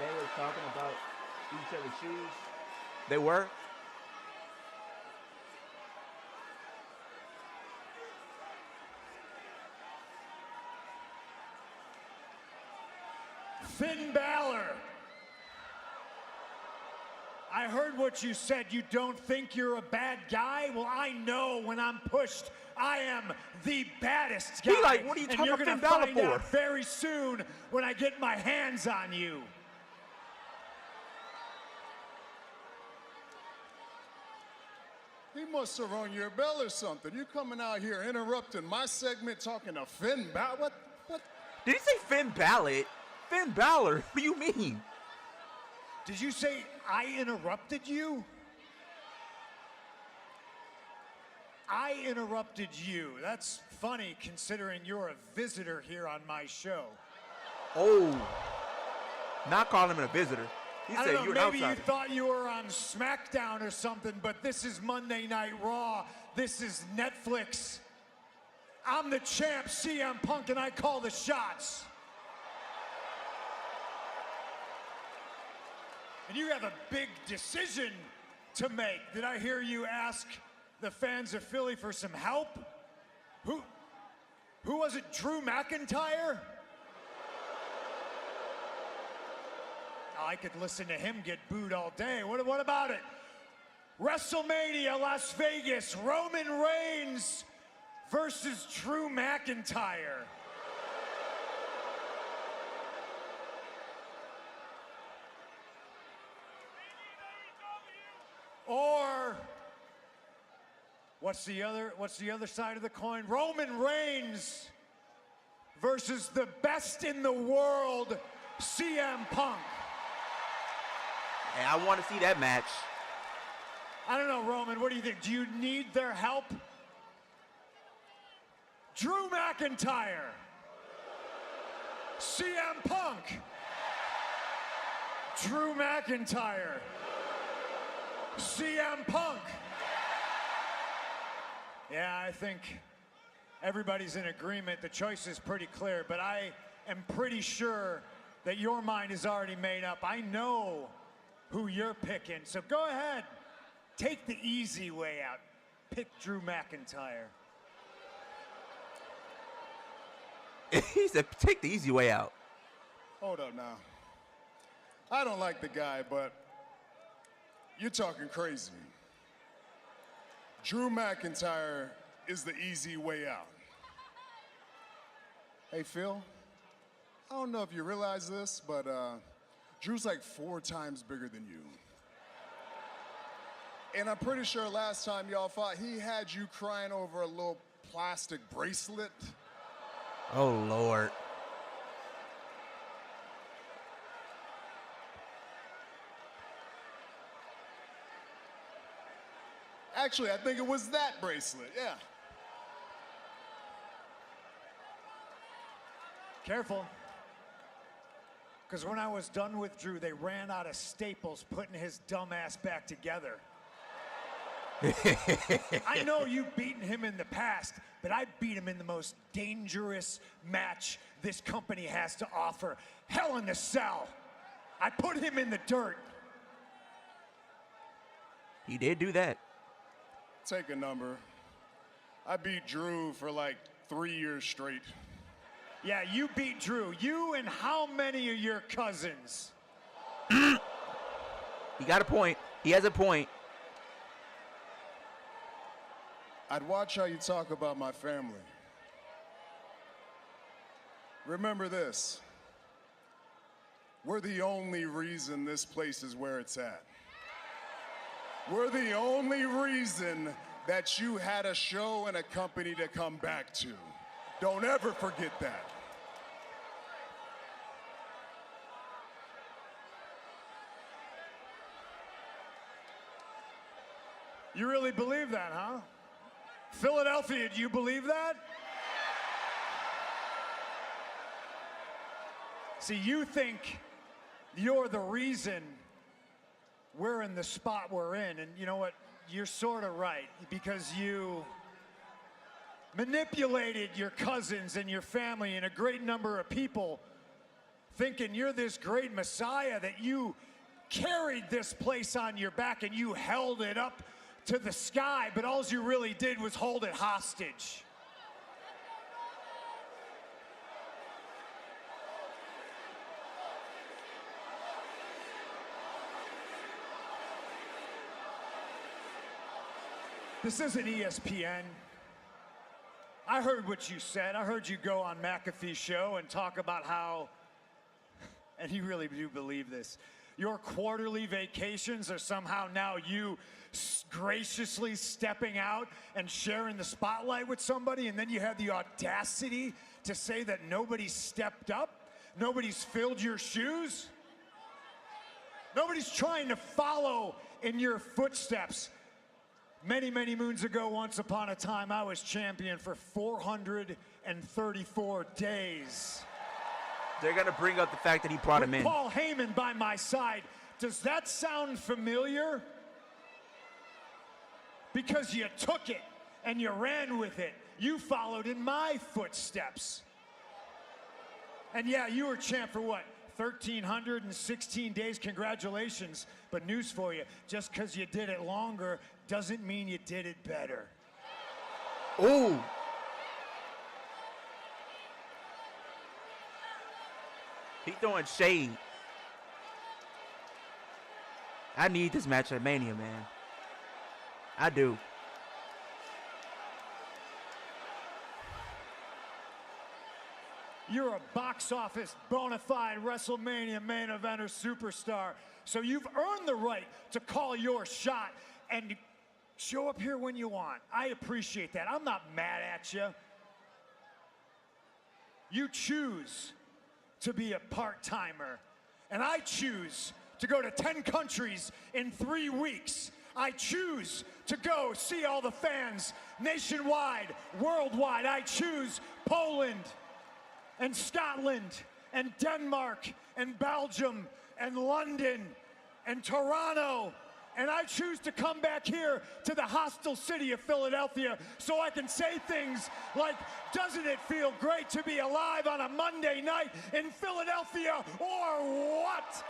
They were talking about each other's shoes. They were?
Finn Balor. I heard what you said. You don't think you're a bad guy? Well, I know when I'm pushed, I am the baddest guy.
He like, what are you
and
talking
you're
about
gonna
Finn Balor
find
for?
out very soon when I get my hands on you.
He must have rung your bell or something. You coming out here interrupting my segment talking to Finn Balor? What?
Did he say Finn Balor? Finn Balor? What do you mean?
Did you say I interrupted you? I interrupted you. That's funny considering you're a visitor here on my show.
Oh. Not calling him a visitor. He
I
said
don't know,
you're an
maybe
outsider.
you thought you were on SmackDown or something, but this is Monday Night Raw. This is Netflix. I'm the champ, CM Punk, and I call the shots. And you have a big decision to make. Did I hear you ask the fans of Philly for some help? Who was it, Drew McIntyre? I could listen to him get booed all day. What about it? WrestleMania Las Vegas, Roman Reigns versus Drew McIntyre. Or what's the other side of the coin? Roman Reigns versus the best in the world, CM Punk.
Hey, I want to see that match.
I don't know, Roman, what do you think? Do you need their help? Drew McIntyre. CM Punk. Drew McIntyre. CM Punk. Yeah, I think everybody's in agreement. The choice is pretty clear, but I am pretty sure that your mind is already made up. I know who you're picking, so go ahead. Take the easy way out. Pick Drew McIntyre.
He said, take the easy way out.
Hold up now. I don't like the guy, but you're talking crazy. Drew McIntyre is the easy way out. Hey, Phil, I don't know if you realize this, but Drew's like 4 times bigger than you. And I'm pretty sure last time y'all fought, he had you crying over a little plastic bracelet.
Oh, Lord.
Actually, I think it was that bracelet, yeah.
Careful. Because when I was done with Drew, they ran out of staples putting his dumb ass back together. I know you've beaten him in the past, but I beat him in the most dangerous match this company has to offer. Hell in a Cell. I put him in the dirt.
He did do that.
Take a number. I beat Drew for like 3 years straight.
Yeah, you beat Drew. You and how many of your cousins?
He got a point. He has a point.
I'd watch how you talk about my family. Remember this. We're the only reason this place is where it's at. We're the only reason that you had a show and a company to come back to. Don't ever forget that.
You really believe that, huh? Philadelphia, do you believe that? See, you think you're the reason we're in the spot we're in, and you know what? You're sort of right, because you manipulated your cousins and your family and a great number of people thinking you're this great Messiah, that you carried this place on your back and you held it up to the sky, but all you really did was hold it hostage. This isn't ESPN. I heard what you said. I heard you go on McAfee's show and talk about how, and you really do believe this, your quarterly vacations are somehow now you graciously stepping out and sharing the spotlight with somebody, and then you have the audacity to say that nobody's stepped up, nobody's filled your shoes, nobody's trying to follow in your footsteps. Many, many moons ago, once upon a time, I was champion for 434 days.
They're going to bring up the fact that he brought him in.
Paul Heyman by my side. Does that sound familiar? Because you took it and you ran with it. You followed in my footsteps. And yeah, you were champ for what? 1,316 days. Congratulations. But news for you, just because you did it longer doesn't mean you did it better.
Ooh. He throwing shade. I need this match at Mania, man. I do.
You're a box office bona fide WrestleMania main eventer superstar. So you've earned the right to call your shot and show up here when you want. I appreciate that. I'm not mad at you. You choose to be a part-timer, and I choose to go to 10 countries in 3 weeks. I choose to go see all the fans nationwide, worldwide. I choose Poland and Scotland and Denmark and Belgium and London and Toronto. And I choose to come back here to the hostile city of Philadelphia so I can say things like, doesn't it feel great to be alive on a Monday night in Philadelphia, or what?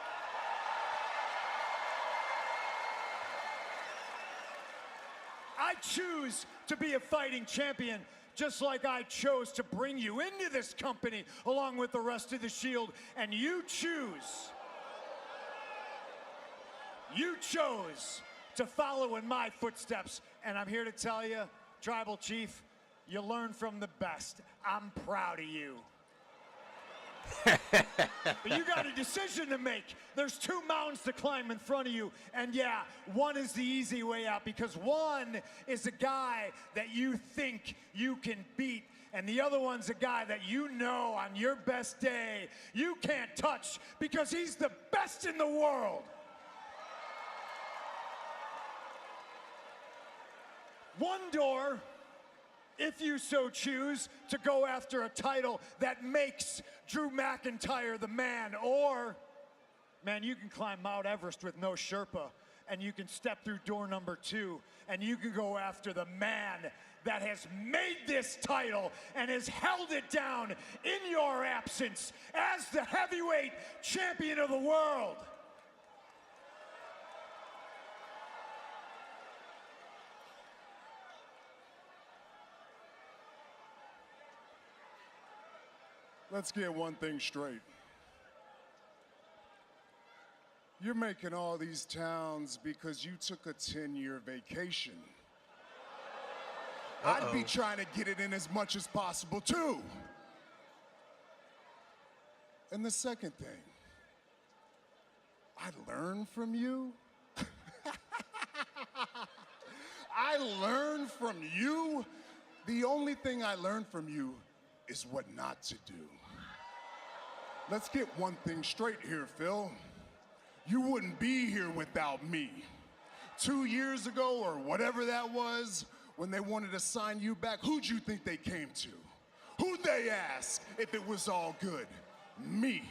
I choose to be a fighting champion, just like I chose to bring you into this company along with the rest of the Shield, and you chose. You chose to follow in my footsteps, and I'm here to tell you, Tribal Chief, you learn from the best. I'm proud of you. But you got a decision to make. There's 2 mountains to climb in front of you, and yeah, one is the easy way out, because one is a guy that you think you can beat, and the other one's a guy that you know on your best day you can't touch because he's the best in the world. One door, if you so choose, to go after a title that makes Drew McIntyre the man. Or, man, you can climb Mount Everest with no Sherpa, and you can step through door number 2, and you can go after the man that has made this title and has held it down in your absence as the heavyweight champion of the world.
Let's get one thing straight. You're making all these towns because you took a 10-year vacation. I'd be trying to get it in as much as possible, too. And the second thing, I learned from you. I learned from you. The only thing I learned from you is what not to do. Let's get one thing straight here, Phil. You wouldn't be here without me. 2 years ago, or whatever that was, when they wanted to sign you back, who'd you think they came to? Who'd they ask if it was all good? Me.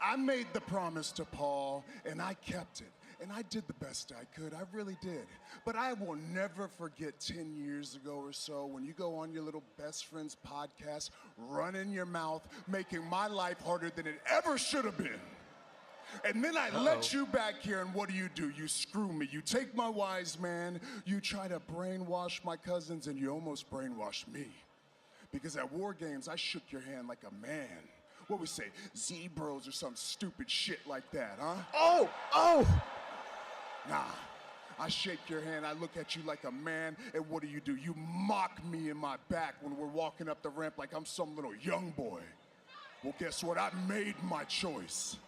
I made the promise to Paul, and I kept it. And I did the best I could, I really did. But I will never forget 10 years ago or so when you go on your little best friend's podcast, running your mouth, making my life harder than it ever should have been. And then I let you back here, and what do? You screw me. You take my wise man, you try to brainwash my cousins, and you almost brainwash me. Because at War Games, I shook your hand like a man. What we say, Z-Bros or some stupid shit like that, huh? Oh! Nah, I shake your hand, I look at you like a man, and what do? You mock me in my back when we're walking up the ramp like I'm some little young boy. Well, guess what? I made my choice.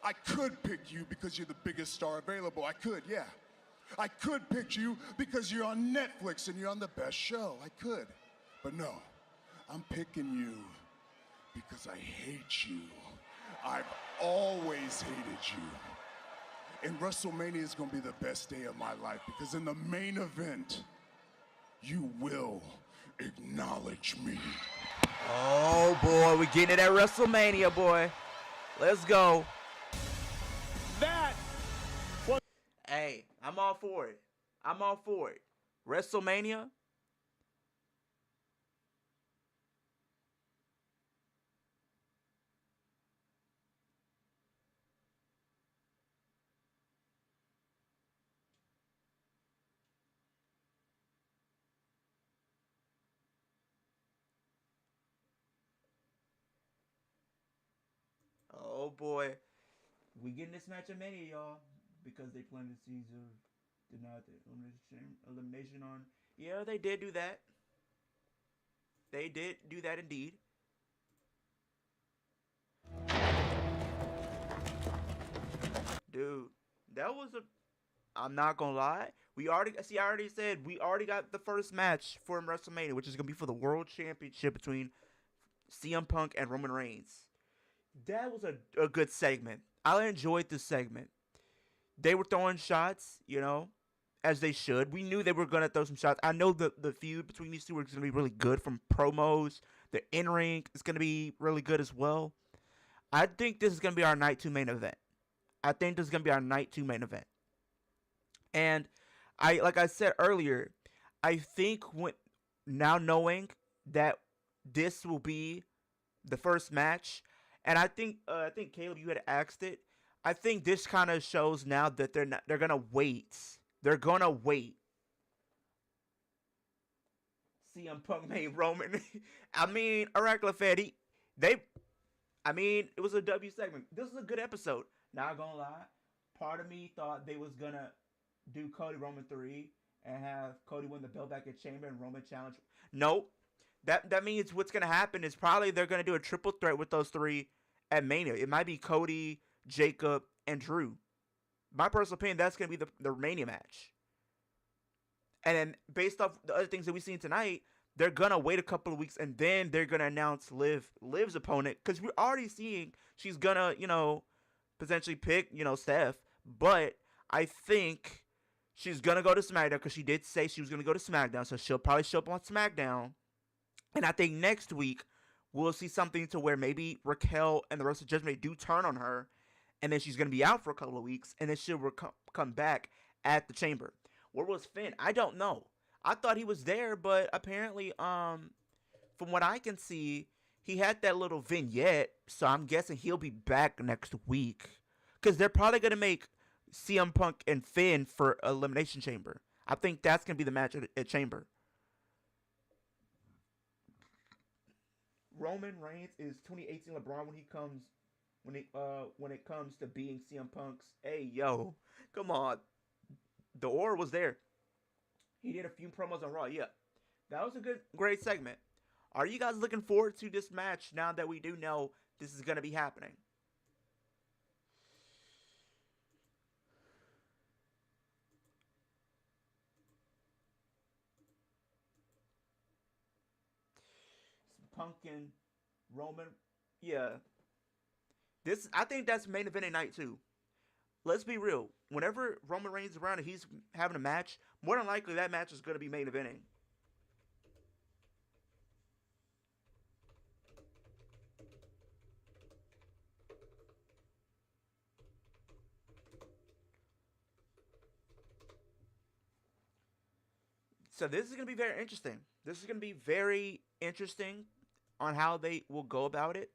I could pick you because you're the biggest star available. I could, yeah. I could pick you because you're on Netflix and you're on the best show. I could. But no, I'm picking you because I hate you. I've always hated you. And WrestleMania is going to be the best day of my life because in the main event, you will acknowledge me.
Oh, boy, we're getting it at WrestleMania, boy. Let's go. Hey, I'm all for it. I'm all for it. WrestleMania. Oh boy, we getting this match at Mania, y'all, because they planted the seeds of denied the elimination on. Yeah, they did do that. They did do that indeed. Dude, that was a. I'm not gonna lie. I already said we already got the first match for WrestleMania, which is gonna be for the World Championship between CM Punk and Roman Reigns. That was a good segment. I enjoyed this segment. They were throwing shots, as they should. We knew they were going to throw some shots. I know the feud between these two is going to be really good from promos. The in-ring is going to be really good as well. I think this is going to be our Night 2 main event. And like I said earlier, I think now knowing that this will be the first match, and I think Caleb, you had asked it. I think this kind of shows now that they're gonna wait. They're gonna wait. CM Punk made Roman. I mean, Oracle Fed, it was a W segment. This is a good episode. Not gonna lie. Part of me thought they was gonna do Cody Roman 3 and have Cody win the belt back at Chamber and Roman challenge. Nope. That means what's gonna happen is probably they're gonna do a triple threat with those three at Mania. It might be Cody, Jacob, and Drew. My personal opinion, that's gonna be the Mania match. And then based off the other things that we've seen tonight, they're gonna wait a couple of weeks and then they're gonna announce Liv's opponent, because we're already seeing she's gonna, potentially pick, Steph. But I think she's gonna go to SmackDown because she did say she was gonna go to SmackDown, so she'll probably show up on SmackDown. And I think next week we'll see something to where maybe Raquel and the rest of Judgment do turn on her, and then she's gonna be out for a couple of weeks, and then she'll come back at the Chamber. Where was Finn? I don't know. I thought he was there, but apparently, from what I can see, he had that little vignette, so I'm guessing he'll be back next week. Because they're probably going to make CM Punk and Finn for Elimination Chamber. I think that's going to be the match at Chamber. Roman Reigns is 2018 LeBron when it comes to being CM Punk's. Hey, yo, come on. The aura was there. He did a few promos on Raw. Yeah, that was a great segment. Are you guys looking forward to this match now that we do know this is going to be happening? Pumpkin, Roman, yeah. I think that's main event night too. Let's be real. Whenever Roman Reigns is around and he's having a match, more than likely that match is going to be main eventing. So this is going to be very interesting. This is going to be very interesting on how they will go about it.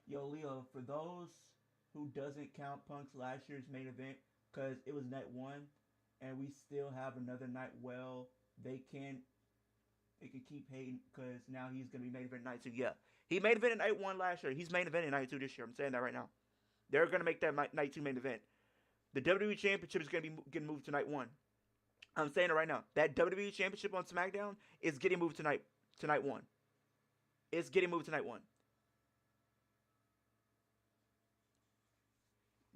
Yo, Leo, for those who doesn't count Punk's last year's main event, because it was night one, and we still have another night. Well, they can keep hating because now he's gonna be main event night two. Yeah, he main event night one last year. He's main event in night two this year. I'm saying that right now. They're gonna make that night two main event. The WWE Championship is gonna be getting moved to night one. I'm saying it right now. That WWE Championship on SmackDown is getting moved to night one. It's getting moved to night one.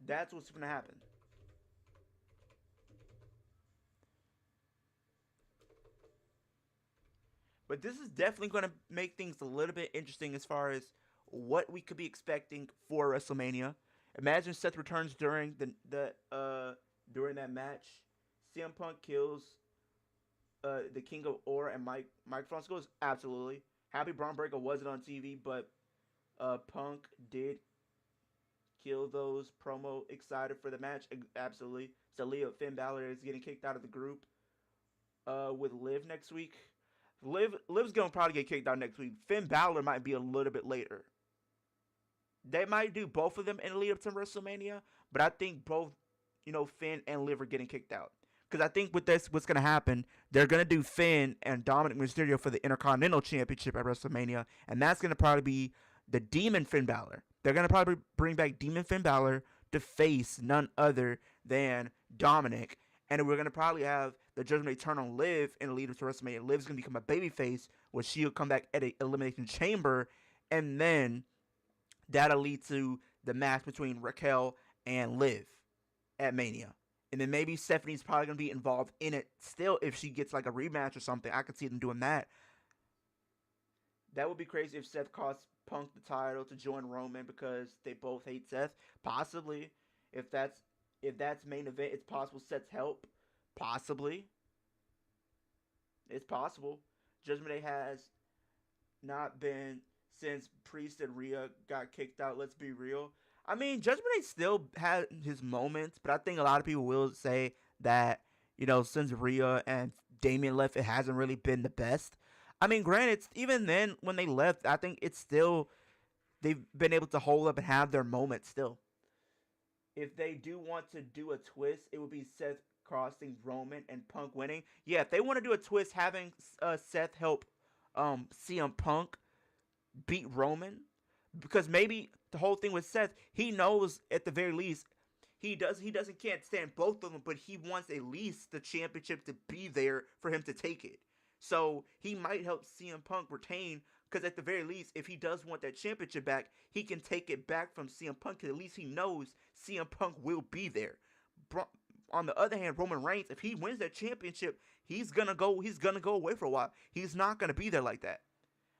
That's what's gonna happen. But this is definitely going to make things a little bit interesting as far as what we could be expecting for WrestleMania. Imagine Seth returns during during that match. CM Punk kills the King of Aura and Mike Francis goes absolutely. Happy Braun Breaker wasn't on TV, but Punk did kill those. Promo excited for the match, absolutely. So Leo Finn Balor is getting kicked out of the group with Liv next week. Liv's gonna probably get kicked out next week. Finn Balor might be a little bit later. They might do both of them in the lead up to WrestleMania, but I think both, Finn and Liv are getting kicked out. Because I think with this, what's gonna happen? They're gonna do Finn and Dominic Mysterio for the Intercontinental Championship at WrestleMania, and that's gonna probably be the Demon Finn Balor. They're gonna probably bring back Demon Finn Balor to face none other than Dominic. And we're going to probably have the Judgment Day turn on Liv in the lead up to WrestleMania. Liv's going to become a babyface, where she'll come back at an Elimination Chamber. And then that'll lead to the match between Raquel and Liv at Mania. And then maybe Stephanie's probably going to be involved in it still if she gets like a rematch or something. I could see them doing that. That would be crazy if Seth costs Punk the title to join Roman because they both hate Seth. Possibly. If that's main event, it's possible Seth's help. Possibly. It's possible. Judgment Day has not been since Priest and Rhea got kicked out. Let's be real. I mean, Judgment Day still had his moments, but I think a lot of people will say that, since Rhea and Damian left, it hasn't really been the best. I mean, granted, even then, when they left, I think it's still, they've been able to hold up and have their moments still. If they do want to do a twist, it would be Seth crossing Roman and Punk winning. Yeah, if they want to do a twist, having Seth help CM Punk beat Roman, because maybe the whole thing with Seth, he knows at the very least he can't stand both of them, but he wants at least the championship to be there for him to take it. So he might help CM Punk retain. Because at the very least, if he does want that championship back, he can take it back from CM Punk. Because at least he knows CM Punk will be there. On the other hand, Roman Reigns, if he wins that championship, he's gonna go away for a while. He's not gonna be there like that.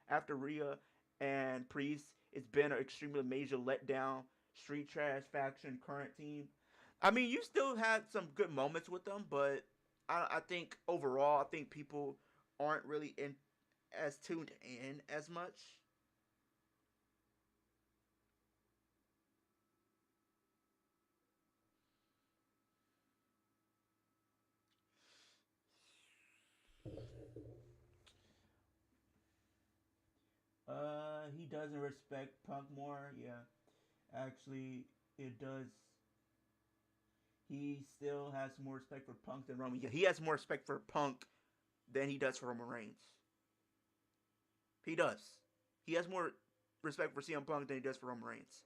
After Rhea and Priest, it's been an extremely major letdown. Street Trash faction, current team. I mean, you still had some good moments with them, but I think overall, I think people aren't really as tuned in as much. He doesn't respect Punk more. Yeah, actually, it does. He still has more respect for Punk than Roman. Yeah, he has more respect for Punk than he does for Roman Reigns. He does. He has more respect for CM Punk than he does for Roman Reigns.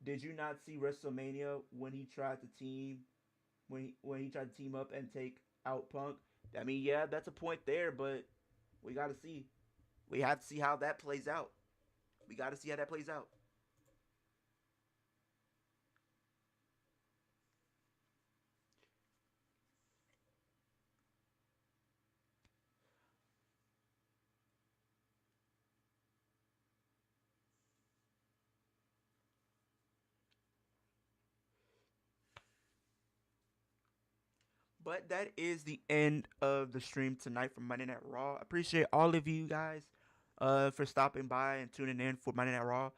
Did you not see WrestleMania when he tried to team up and take out Punk? I mean, yeah, that's a point there, but we got to see. We have to see how that plays out. We got to see how that plays out. But that is the end of the stream tonight from Monday Night Raw. I appreciate all of you guys for stopping by and tuning in for Monday Night Raw.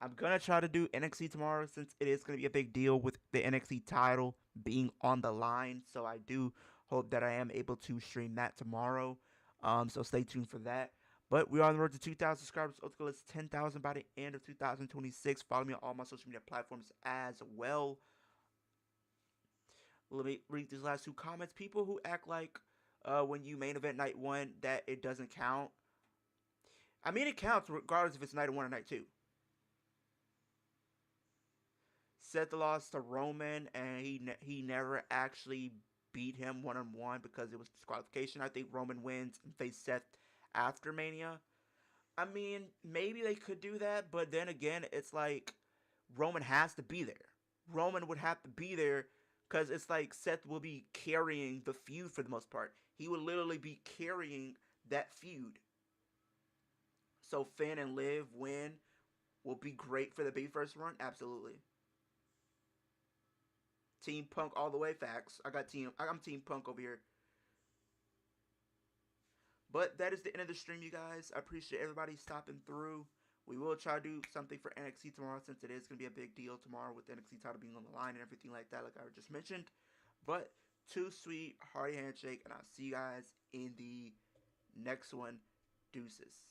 I'm going to try to do NXT tomorrow since it is going to be a big deal with the NXT title being on the line. So I do hope that I am able to stream that tomorrow. So stay tuned for that. But we are on the road to 2,000 subscribers. Ultimately, it's 10,000 by the end of 2026. Follow me on all my social media platforms as well. Let me read these last two comments. People who act like when you main event night one that it doesn't count. I mean, it counts regardless if it's night one or night two. Seth lost to Roman, and he never actually beat him one-on-one because it was disqualification. I think Roman wins and face Seth after Mania. I mean, maybe they could do that, but then again, it's like Roman has to be there. Roman would have to be there because it's like Seth will be carrying the feud for the most part. He will literally be carrying that feud. So Finn and Liv win will be great for the Babyface run. Absolutely. Team Punk all the way. Facts. I'm Team Punk over here. But that is the end of the stream, you guys. I appreciate everybody stopping through. We will try to do something for NXT tomorrow since it is going to be a big deal tomorrow with the NXT title being on the line and everything like that, like I just mentioned. But too sweet, hearty handshake, and I'll see you guys in the next one. Deuces.